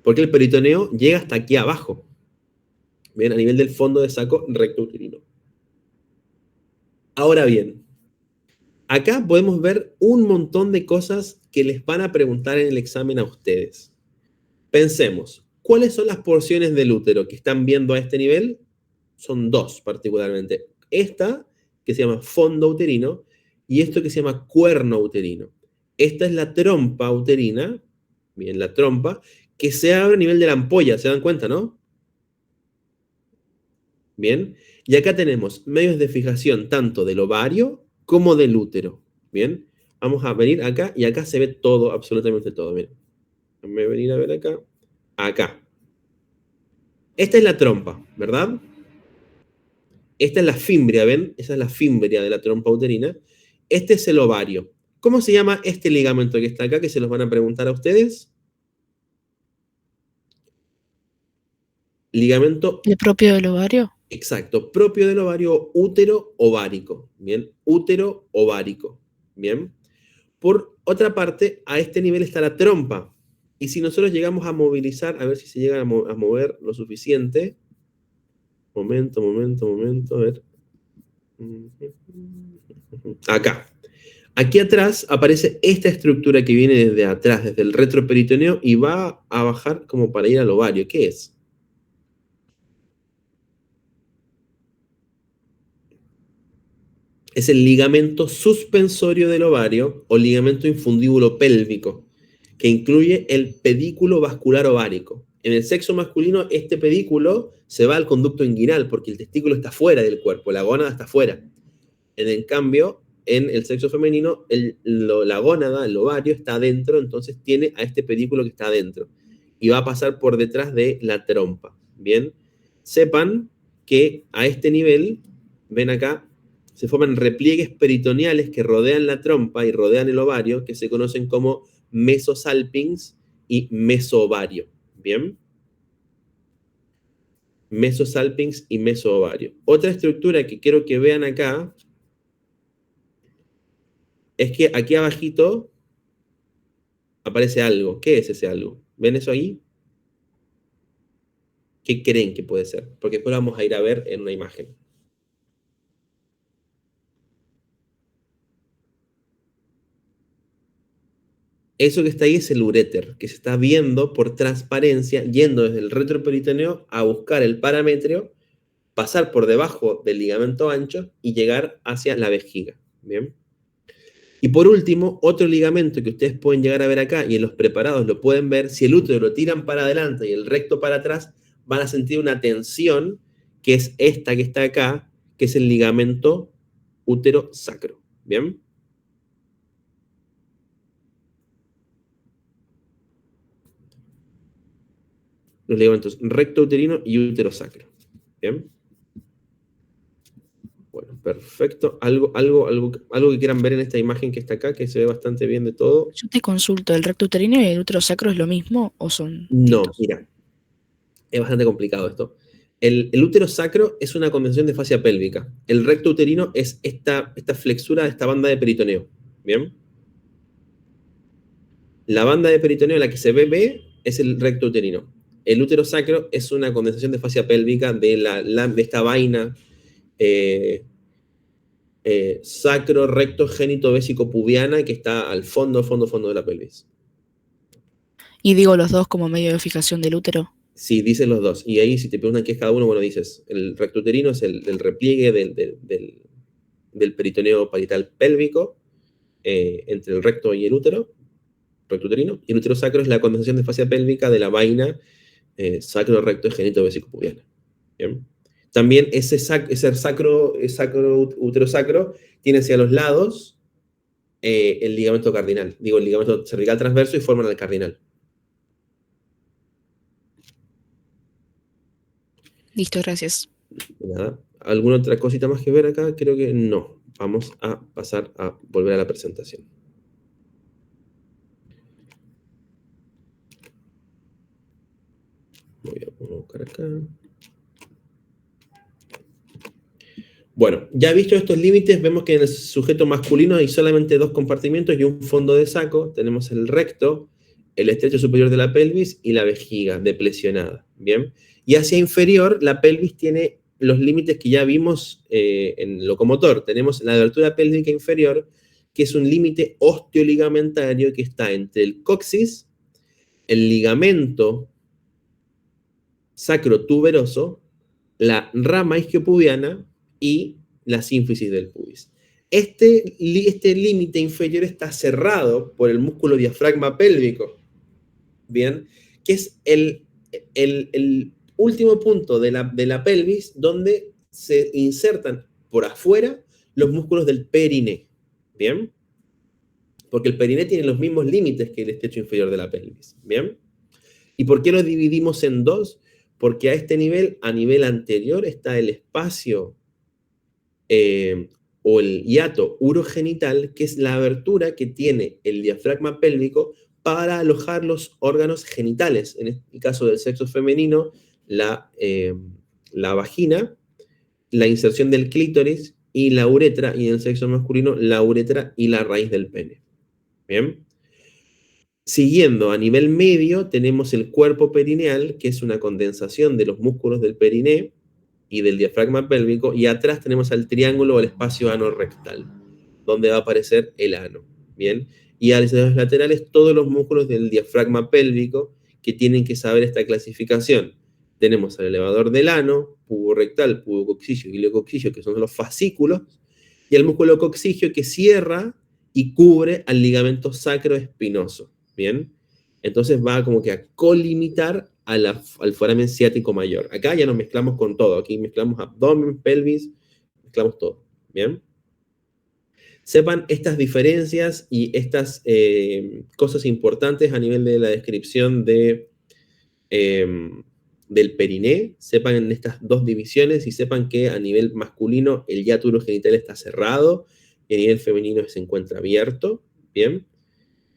porque el peritoneo llega hasta aquí abajo. Bien, a nivel del fondo de saco rectouterino. Ahora bien, acá podemos ver un montón de cosas que les van a preguntar en el examen a ustedes. Pensemos, ¿cuáles son las porciones del útero que están viendo a este nivel? Son dos particularmente. Esta, que se llama fondo uterino, y esto que se llama cuerno uterino. Esta es la trompa uterina, bien, la trompa, que se abre a nivel de la ampolla, ¿se dan cuenta, no? Bien, y acá tenemos medios de fijación tanto del ovario como del útero. Bien, vamos a venir acá y acá se ve todo, absolutamente todo. Miren, déjame venir a ver acá. Acá. Esta es la trompa, ¿verdad? Esta es la fimbria, ¿ven? Esa es la fimbria de la trompa uterina. Este es el ovario. ¿Cómo se llama este ligamento que está acá, que se los van a preguntar a ustedes? Ligamento. ¿El propio del ovario? Exacto, propio del ovario, útero ovárico. Bien, útero ovárico. Bien. Por otra parte, a este nivel está la trompa. Y si nosotros llegamos a movilizar, a ver si se llega a mover lo suficiente. Momento, a ver. Acá. Aquí atrás aparece esta estructura que viene desde atrás, desde el retroperitoneo, y va a bajar como para ir al ovario. ¿Qué es? Es el ligamento suspensorio del ovario o ligamento infundíbulo pélvico, que incluye el pedículo vascular ovárico. En el sexo masculino, este pedículo se va al conducto inguinal porque el testículo está fuera del cuerpo, la gónada está fuera. En cambio, en el sexo femenino, la gónada, el ovario, está adentro, entonces tiene a este pedículo que está adentro y va a pasar por detrás de la trompa. Bien, sepan que a este nivel, ven acá, se forman repliegues peritoneales que rodean la trompa y rodean el ovario, que se conocen como mesosalpinx y mesoovario. Bien. Mesosalpinx y mesoovario. Otra estructura que quiero que vean acá es que aquí abajito aparece algo. ¿Qué es ese algo? ¿Ven eso ahí? ¿Qué creen que puede ser? Porque después lo vamos a ir a ver en una imagen. Eso que está ahí es el uréter, que se está viendo por transparencia, yendo desde el retroperitoneo a buscar el paramétreo, pasar por debajo del ligamento ancho y llegar hacia la vejiga. ¿Bien? Y por último, otro ligamento que ustedes pueden llegar a ver acá, y en los preparados lo pueden ver, si el útero lo tiran para adelante y el recto para atrás, van a sentir una tensión, que es esta que está acá, que es el ligamento útero sacro. ¿Bien? Los ligamentos recto uterino y útero sacro. ¿Bien? Bueno, perfecto. ¿Algo que quieran ver en esta imagen que está acá, que se ve bastante bien de todo? Yo te consulto, ¿el recto uterino y el útero sacro es lo mismo o son No, distintos? mira, es bastante complicado esto. El útero sacro es una condensación de fascia pélvica. El recto uterino es esta flexura de esta banda de peritoneo. ¿Bien? La banda de peritoneo, la que se ve, es el recto uterino. El útero sacro es una condensación de fascia pélvica de esta vaina sacro, recto, génito, vésico, pubiana, que está al fondo de la pelvis. Y digo los dos como medio de fijación del útero. Sí, dicen los dos. Y ahí, si te preguntan qué es cada uno, bueno, dices, el recto uterino es el repliegue del peritoneo parietal pélvico entre el recto y el útero, recto uterino, y el útero sacro es la condensación de fascia pélvica de la vaina sacro, recto, génito, vésico, pubiana. ¿Bien? También ese sacro, útero sacro, tiene hacia los lados el ligamento cardinal. Digo, el ligamento cervical transverso y forman el cardinal. Listo, gracias. Nada. ¿Alguna otra cosita más que ver acá? Creo que no. Vamos a pasar a volver a la presentación. Voy a buscar acá. Bueno, ya visto estos límites, vemos que en el sujeto masculino hay solamente dos compartimientos y un fondo de saco. Tenemos el recto, el estrecho superior de la pelvis y la vejiga depresionada. Bien. Y hacia inferior, la pelvis tiene los límites que ya vimos en locomotor. Tenemos la abertura pélvica inferior, que es un límite osteoligamentario que está entre el coxis, el ligamento sacrotuberoso, la rama isquiopubiana y la sínfisis del pubis. Este límite inferior está cerrado por el músculo diafragma pélvico, ¿bien? Que es el último punto de la pelvis donde se insertan por afuera los músculos del periné, ¿bien? Porque el periné tiene los mismos límites que el estrecho inferior de la pelvis, ¿bien? ¿Y por qué lo dividimos en dos? Porque a nivel anterior, está el espacio o el hiato urogenital, que es la abertura que tiene el diafragma pélvico para alojar los órganos genitales. En el caso del sexo femenino, la vagina, la inserción del clítoris y la uretra, y en el sexo masculino, la uretra y la raíz del pene. ¿Bien? Siguiendo a nivel medio, tenemos el cuerpo perineal, que es una condensación de los músculos del periné y del diafragma pélvico, y atrás tenemos al triángulo o el espacio anorrectal, donde va a aparecer el ano, ¿bien? Y a los laterales todos los músculos del diafragma pélvico que tienen que saber esta clasificación. Tenemos al elevador del ano, pubo rectal, pubo coccigio y iliococcigio, que son los fascículos, y el músculo coccigio que cierra y cubre al ligamento sacroespinoso, ¿bien? Entonces va como que a colimitar al foramen ciático mayor. Acá ya nos mezclamos con todo. Aquí mezclamos abdomen, pelvis, mezclamos todo. ¿Bien? Sepan estas diferencias y estas cosas importantes a nivel de la descripción del periné. Sepan en estas dos divisiones y sepan que a nivel masculino el hiato urogenital está cerrado y a nivel femenino se encuentra abierto. ¿Bien?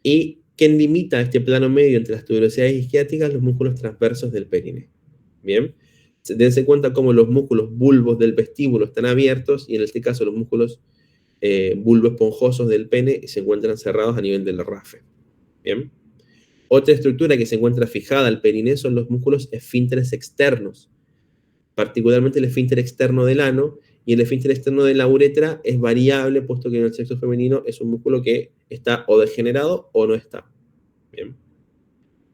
Y ¿quién limita este plano medio entre las tuberosidades isquiáticas? Los músculos transversos del periné. Bien, dense cuenta cómo los músculos bulbos del vestíbulo están abiertos y en este caso los músculos bulboesponjosos del pene se encuentran cerrados a nivel del rafe. Bien, otra estructura que se encuentra fijada al periné son los músculos esfínteres externos, particularmente el esfínter externo del ano, y el esfínter externo de la uretra es variable, puesto que en el sexo femenino es un músculo que está o degenerado o no está. Bien.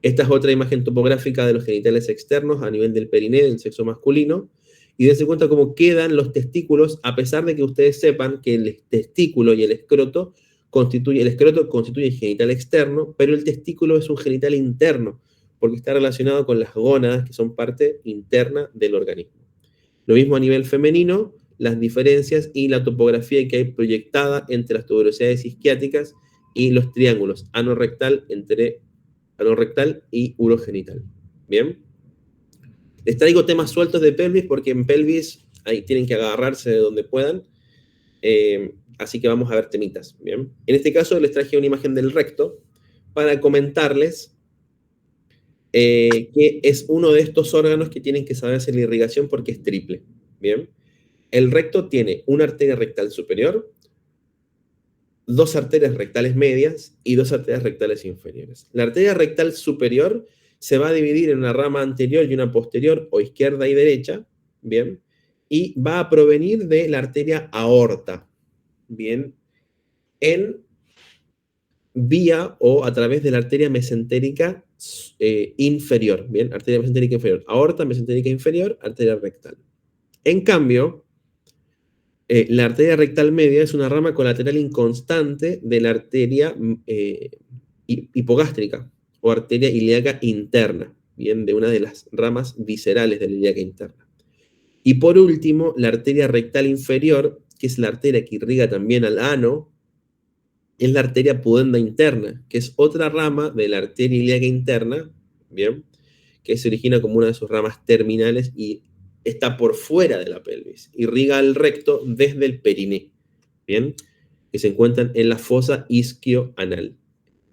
Esta es otra imagen topográfica de los genitales externos a nivel del periné del sexo masculino. Y dense cuenta cómo quedan los testículos, a pesar de que ustedes sepan que el testículo y el escroto constituye el genital externo, pero el testículo es un genital interno, porque está relacionado con las gónadas, que son parte interna del organismo. Lo mismo a nivel femenino, las diferencias y la topografía que hay proyectada entre las tuberosidades isquiáticas y los triángulos anorrectal y urogenital. ¿Bien? Les traigo temas sueltos de pelvis porque en pelvis ahí tienen que agarrarse de donde puedan. Así que vamos a ver temitas. ¿Bien? En este caso les traje una imagen del recto para comentarles que es uno de estos órganos que tienen que saber hacer la irrigación porque es triple. ¿Bien? El recto tiene una arteria rectal superior, dos arterias rectales medias y dos arterias rectales inferiores. La arteria rectal superior se va a dividir en una rama anterior y una posterior, o izquierda y derecha, ¿bien? Y va a provenir de la arteria aorta, ¿bien? En vía o a través de la arteria mesentérica inferior, ¿bien? Arteria mesentérica inferior. Aorta, mesentérica inferior, arteria rectal. En cambio, la arteria rectal media es una rama colateral inconstante de la arteria hipogástrica o arteria ilíaca interna, bien, de una de las ramas viscerales de la ilíaca interna. Y por último, la arteria rectal inferior, que es la arteria que irriga también al ano, es la arteria pudenda interna, que es otra rama de la arteria ilíaca interna, ¿bien? Que se origina como una de sus ramas terminales y está por fuera de la pelvis. Irriga el recto desde el periné, ¿bien? Que se encuentran en la fosa isquioanal.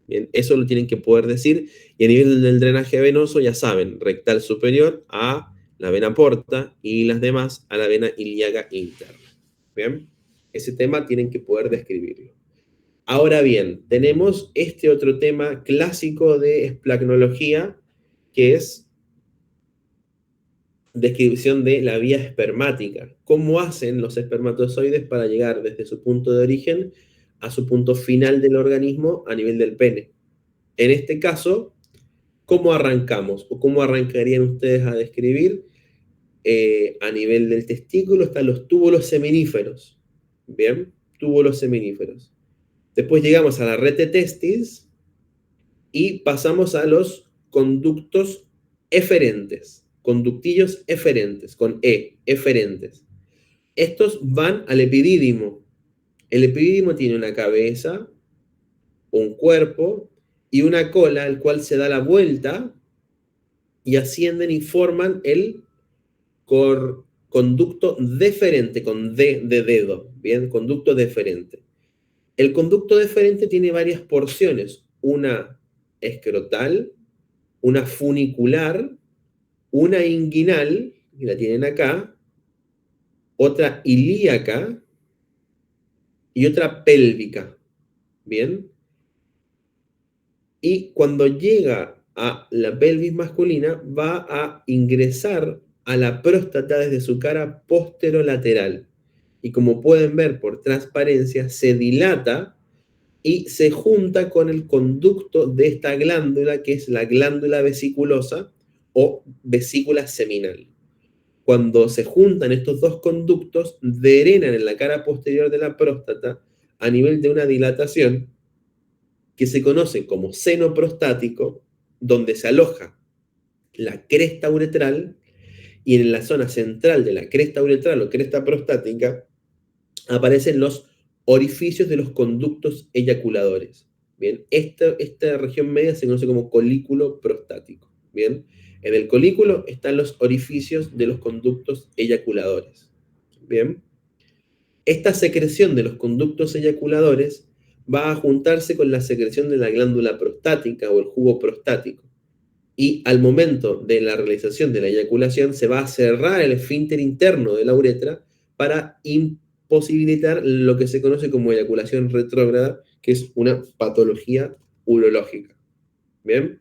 Bien, eso lo tienen que poder decir. Y a nivel del drenaje venoso, ya saben, rectal superior a la vena porta y las demás a la vena ilíaca interna. Bien, ese tema tienen que poder describirlo. Ahora bien, tenemos este otro tema clásico de esplagnología, que es descripción de la vía espermática. ¿Cómo hacen los espermatozoides para llegar desde su punto de origen a su punto final del organismo a nivel del pene? En este caso, ¿cómo arrancamos? ¿O cómo arrancarían ustedes a describir? A nivel del testículo están los túbulos seminíferos. Bien, túbulos seminíferos. Después llegamos a la red de testis y pasamos a los conductos eferentes. Conductillos eferentes, con E, eferentes. Estos van al epidídimo. El epidídimo tiene una cabeza, un cuerpo y una cola, al cual se da la vuelta y ascienden y forman el conducto deferente, con D de dedo, ¿bien? Conducto deferente. El conducto deferente tiene varias porciones, una escrotal, una funicular, una inguinal, que la tienen acá, otra ilíaca y otra pélvica, ¿bien? Y cuando llega a la pelvis masculina, va a ingresar a la próstata desde su cara posterolateral. Y como pueden ver por transparencia, se dilata y se junta con el conducto de esta glándula, que es la glándula vesiculosa o vesícula seminal. Cuando se juntan estos dos conductos, drenan en la cara posterior de la próstata a nivel de una dilatación que se conoce como seno prostático, donde se aloja la cresta uretral, y en la zona central de la cresta uretral o cresta prostática aparecen los orificios de los conductos eyaculadores. Bien, esta región media se conoce como colículo prostático. Bien, en el colículo están los orificios de los conductos eyaculadores. Bien, esta secreción de los conductos eyaculadores va a juntarse con la secreción de la glándula prostática o el jugo prostático. Y al momento de la realización de la eyaculación se va a cerrar el esfínter interno de la uretra para imposibilitar lo que se conoce como eyaculación retrógrada, que es una patología urológica. Bien,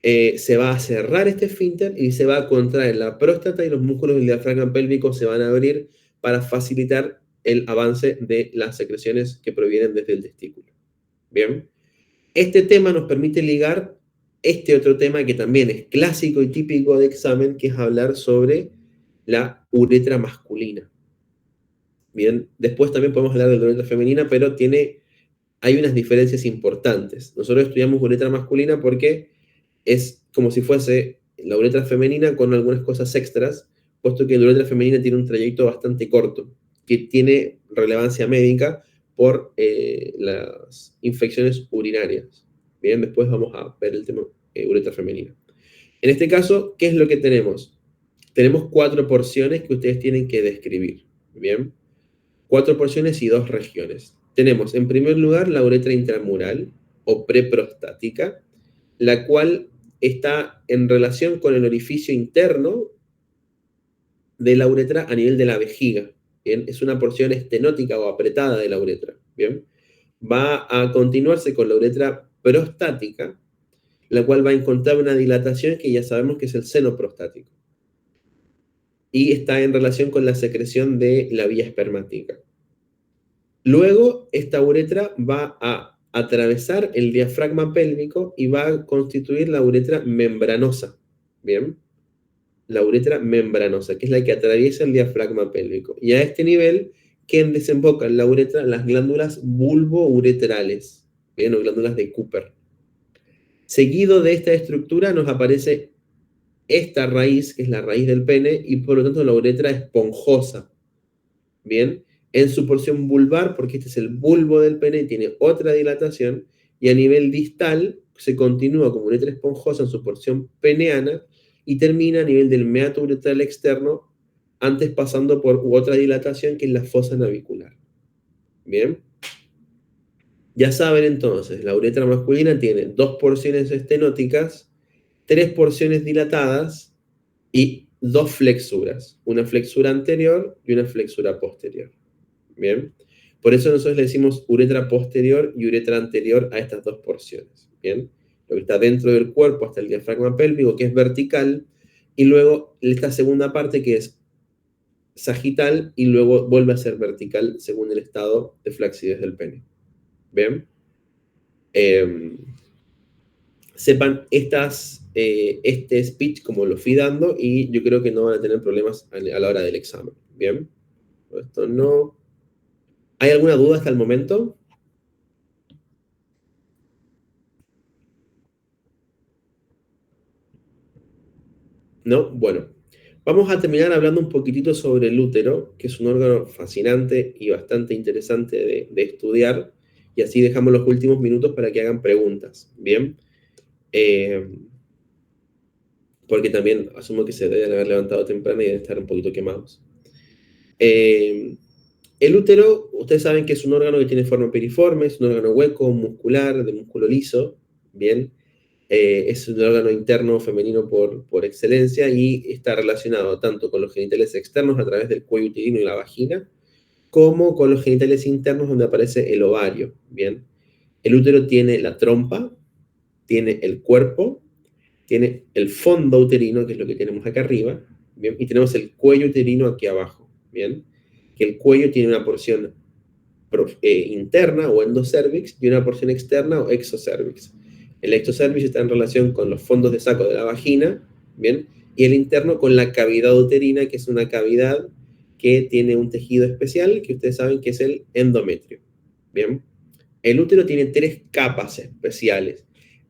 se va a cerrar este esfínter y se va a contraer la próstata y los músculos del diafragma pélvico se van a abrir para facilitar el avance de las secreciones que provienen desde el testículo. Bien, este tema nos permite ligar este otro tema que también es clásico y típico de examen, que es hablar sobre la uretra masculina. Bien, después también podemos hablar de la uretra femenina, pero hay unas diferencias importantes. Nosotros estudiamos uretra masculina porque es como si fuese la uretra femenina con algunas cosas extras, puesto que la uretra femenina tiene un trayecto bastante corto, que tiene relevancia médica por las infecciones urinarias. Bien, después vamos a ver el tema uretra femenina. En este caso, ¿qué es lo que tenemos? Tenemos 4 porciones que ustedes tienen que describir. Bien, 4 porciones y 2 regiones. Tenemos, en primer lugar, la uretra intramural o preprostática, la cual está en relación con el orificio interno de la uretra a nivel de la vejiga. Bien, es una porción estenótica o apretada de la uretra. Bien, va a continuarse con la uretra prostática, la cual va a encontrar una dilatación que ya sabemos que es el seno prostático. Y está en relación con la secreción de la vía espermática. Luego, esta uretra va a atravesar el diafragma pélvico y va a constituir la uretra membranosa. Bien, la uretra membranosa, que es la que atraviesa el diafragma pélvico. Y a este nivel, ¿quién desemboca en la uretra? Las glándulas bulbouretrales, bien, o glándulas de Cooper. Seguido de esta estructura nos aparece esta raíz, que es la raíz del pene, y por lo tanto la uretra esponjosa. Bien, En su porción vulvar, porque este es el bulbo del pene, tiene otra dilatación, y a nivel distal se continúa como uretra esponjosa en su porción peneana y termina a nivel del meato uretral externo, antes pasando por otra dilatación que es la fosa navicular. Bien. Ya saben entonces, la uretra masculina tiene 2 porciones estenóticas, 3 porciones dilatadas y 2 flexuras, una flexura anterior y una flexura posterior. Bien. Por eso nosotros le decimos uretra posterior y uretra anterior a estas 2 porciones. Bien. Lo que está dentro del cuerpo hasta el diafragma pélvico, que es vertical, y luego esta segunda parte que es sagital y luego vuelve a ser vertical según el estado de flacidez del pene. Bien. Sepan este speech como lo fui dando y yo creo que no van a tener problemas a la hora del examen. Bien. Esto no. ¿Hay alguna duda hasta el momento? ¿No? Bueno, vamos a terminar hablando un poquitito sobre el útero, que es un órgano fascinante y bastante interesante de estudiar, y así dejamos los últimos minutos para que hagan preguntas, ¿bien? Porque también asumo que se deben haber levantado temprano y deben estar un poquito quemados. El útero, ustedes saben que es un órgano que tiene forma piriforme, es un órgano hueco, muscular, de músculo liso, ¿bien? Es un órgano interno femenino por excelencia y está relacionado tanto con los genitales externos a través del cuello uterino y la vagina, como con los genitales internos donde aparece el ovario, ¿bien? El útero tiene la trompa, tiene el cuerpo, tiene el fondo uterino, que es lo que tenemos acá arriba, ¿bien? Y tenemos el cuello uterino aquí abajo, ¿bien? Que el cuello tiene una porción interna o endocervix y una porción externa o exocervix. El exocervix está en relación con los fondos de saco de la vagina, ¿bien? Y el interno con la cavidad uterina, que es una cavidad que tiene un tejido especial, que ustedes saben que es el endometrio, ¿bien? El útero tiene 3 capas especiales: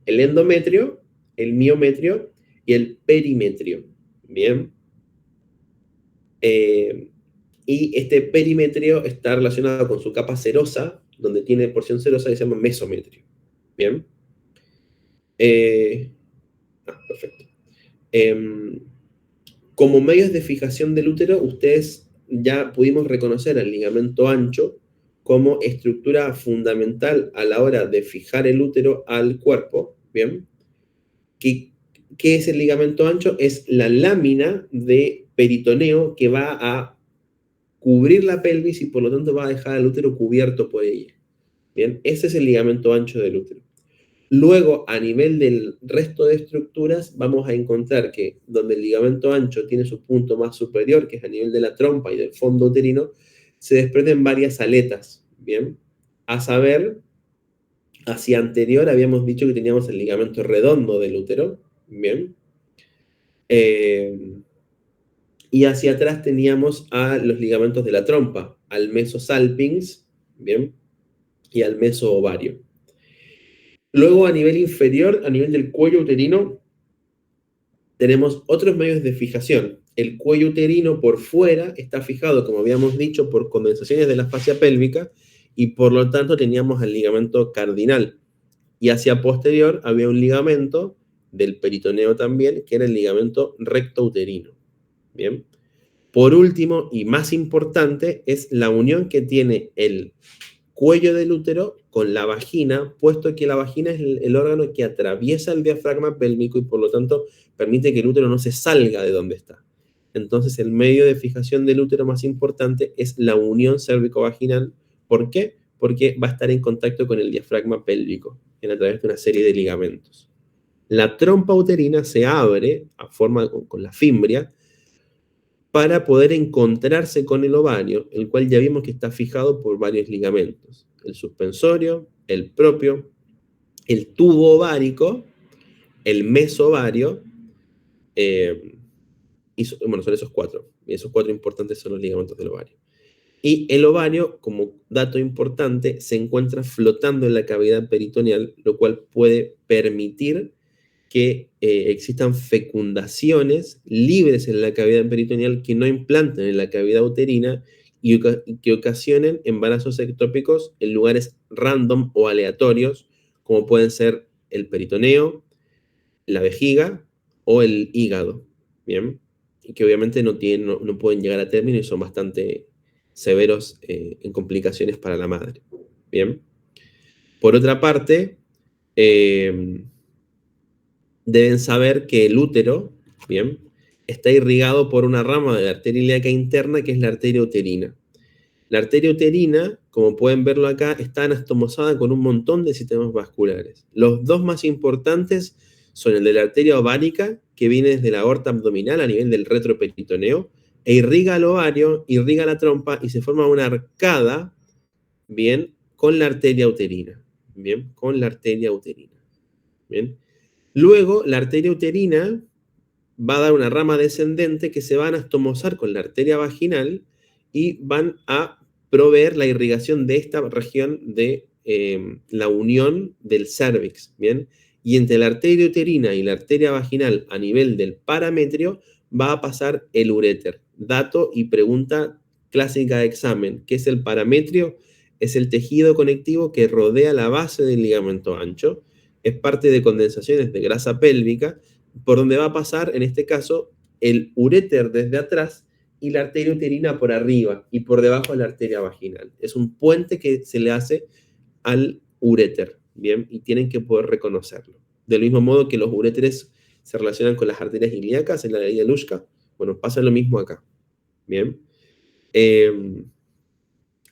el endometrio, el miometrio y el perimetrio, ¿bien? Y este perimetrio está relacionado con su capa serosa, donde tiene porción serosa que se llama mesometrio. ¿Bien? Perfecto. Como medios de fijación del útero, ustedes ya pudimos reconocer el ligamento ancho como estructura fundamental a la hora de fijar el útero al cuerpo. ¿Bien? ¿Qué es el ligamento ancho? Es la lámina de peritoneo que va a cubrir la pelvis y por lo tanto va a dejar al útero cubierto por ella. Bien, ese es el ligamento ancho del útero. Luego, a nivel del resto de estructuras, vamos a encontrar que donde el ligamento ancho tiene su punto más superior, que es a nivel de la trompa y del fondo uterino, se desprenden varias aletas, ¿bien? A saber, hacia anterior habíamos dicho que teníamos el ligamento redondo del útero, ¿bien? Y hacia atrás teníamos a los ligamentos de la trompa, al mesosalpinx, ¿bien? Y al mesoovario. Luego, a nivel inferior, a nivel del cuello uterino, tenemos otros medios de fijación. El cuello uterino por fuera está fijado, como habíamos dicho, por condensaciones de la fascia pélvica y por lo tanto teníamos el ligamento cardinal. Y hacia posterior había un ligamento del peritoneo también, que era el ligamento recto uterino. Bien. Por último, y más importante, es la unión que tiene el cuello del útero con la vagina, puesto que la vagina es el órgano que atraviesa el diafragma pélvico y por lo tanto permite que el útero no se salga de donde está. Entonces, el medio de fijación del útero más importante es la unión cérvico-vaginal. ¿Por qué? Porque va a estar en contacto con el diafragma pélvico a través de una serie de ligamentos. La trompa uterina se abre a forma con la fimbria para poder encontrarse con el ovario, el cual ya vimos que está fijado por varios ligamentos: el suspensorio, el propio, el tubo ovárico, el mesovario, bueno, son esos 4. Y esos 4 importantes son los ligamentos del ovario. Y el ovario, como dato importante, se encuentra flotando en la cavidad peritoneal, lo cual puede permitir que existan fecundaciones libres en la cavidad peritoneal que no implanten en la cavidad uterina y que ocasionen embarazos ectópicos en lugares random o aleatorios, como pueden ser el peritoneo, la vejiga o el hígado, ¿bien? Y que obviamente no pueden llegar a término y son bastante severos en complicaciones para la madre, ¿bien? Por otra parte, deben saber que el útero, ¿bien?, está irrigado por una rama de la arteria ilíaca interna que es la arteria uterina. La arteria uterina, como pueden verlo acá, está anastomosada con un montón de sistemas vasculares. Los dos más importantes son el de la arteria ovárica, que viene desde la aorta abdominal a nivel del retroperitoneo, e irriga el ovario, irriga la trompa y se forma una arcada, ¿bien?, con la arteria uterina. ¿Bien? Con la arteria uterina. ¿Bien? Luego, la arteria uterina va a dar una rama descendente que se va a anastomosar con la arteria vaginal y van a proveer la irrigación de esta región de la unión del cérvix, ¿bien? Y entre la arteria uterina y la arteria vaginal a nivel del parametrio va a pasar el uréter. Dato y pregunta clásica de examen. ¿Qué es el parametrio? Es el tejido conectivo que rodea la base del ligamento ancho. Es parte de condensaciones de grasa pélvica, por donde va a pasar, en este caso, el uréter desde atrás y la arteria uterina por arriba y por debajo de la arteria vaginal. Es un puente que se le hace al uréter, ¿bien? Y tienen que poder reconocerlo. Del mismo modo que los uréteres se relacionan con las arterias ilíacas en la ley de Luschka, bueno, pasa lo mismo acá, ¿bien?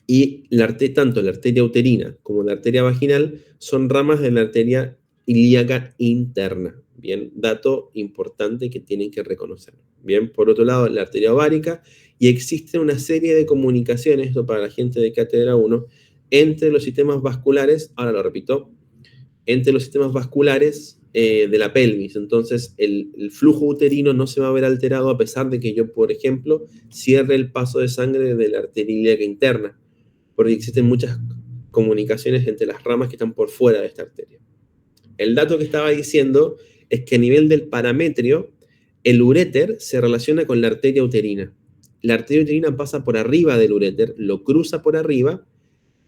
Y tanto la arteria uterina como la arteria vaginal son ramas de la arteria ilíaca interna. Bien, dato importante que tienen que reconocer. Bien, por otro lado, la arteria ovárica, y existe una serie de comunicaciones, esto para la gente de Cátedra 1, entre los sistemas vasculares, ahora lo repito, entre los sistemas vasculares de la pelvis. Entonces, el flujo uterino no se va a ver alterado a pesar de que yo, por ejemplo, cierre el paso de sangre de la arteria ilíaca interna, porque existen muchas comunicaciones entre las ramas que están por fuera de esta arteria. El dato que estaba diciendo es que a nivel del parametrio, el uréter se relaciona con la arteria uterina. La arteria uterina pasa por arriba del uréter, lo cruza por arriba,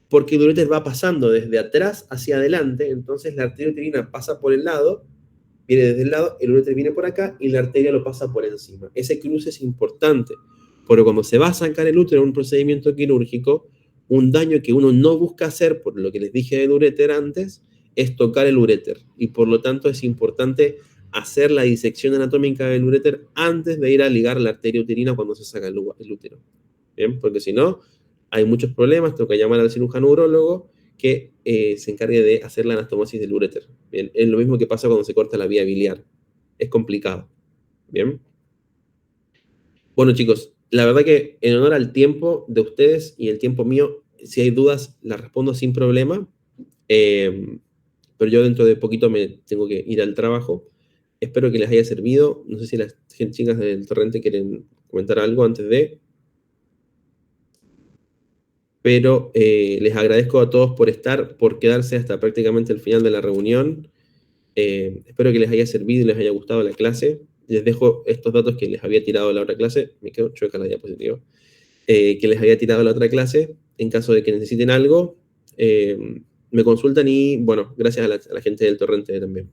porque el uréter va pasando desde atrás hacia adelante, entonces la arteria uterina pasa por el lado, viene desde el lado, el uréter viene por acá y la arteria lo pasa por encima. Ese cruce es importante, porque cuando se va a sacar el útero en un procedimiento quirúrgico, un daño que uno no busca hacer, por lo que les dije del uréter antes, es tocar el uréter. Y por lo tanto es importante hacer la disección anatómica del uréter antes de ir a ligar la arteria uterina cuando se saca el útero. ¿Bien? Porque si no, hay muchos problemas, tengo que llamar al cirujano urólogo que se encargue de hacer la anastomosis del uréter. ¿Bien? Es lo mismo que pasa cuando se corta la vía biliar. Es complicado. ¿Bien? Bueno, chicos, la verdad que en honor al tiempo de ustedes y el tiempo mío, si hay dudas, las respondo sin problema. Pero yo dentro de poquito me tengo que ir al trabajo. Espero que les haya servido. No sé si las chicas del Torrente quieren comentar algo antes de... Pero les agradezco a todos por estar, por quedarse hasta prácticamente el final de la reunión. Espero que les haya servido y les haya gustado la clase. Les dejo estos datos que les había tirado la otra clase. Me quedo chueca la diapositiva. Que les había tirado la otra clase. En caso de que necesiten algo, me consultan y, bueno, gracias a la gente del Torrente también.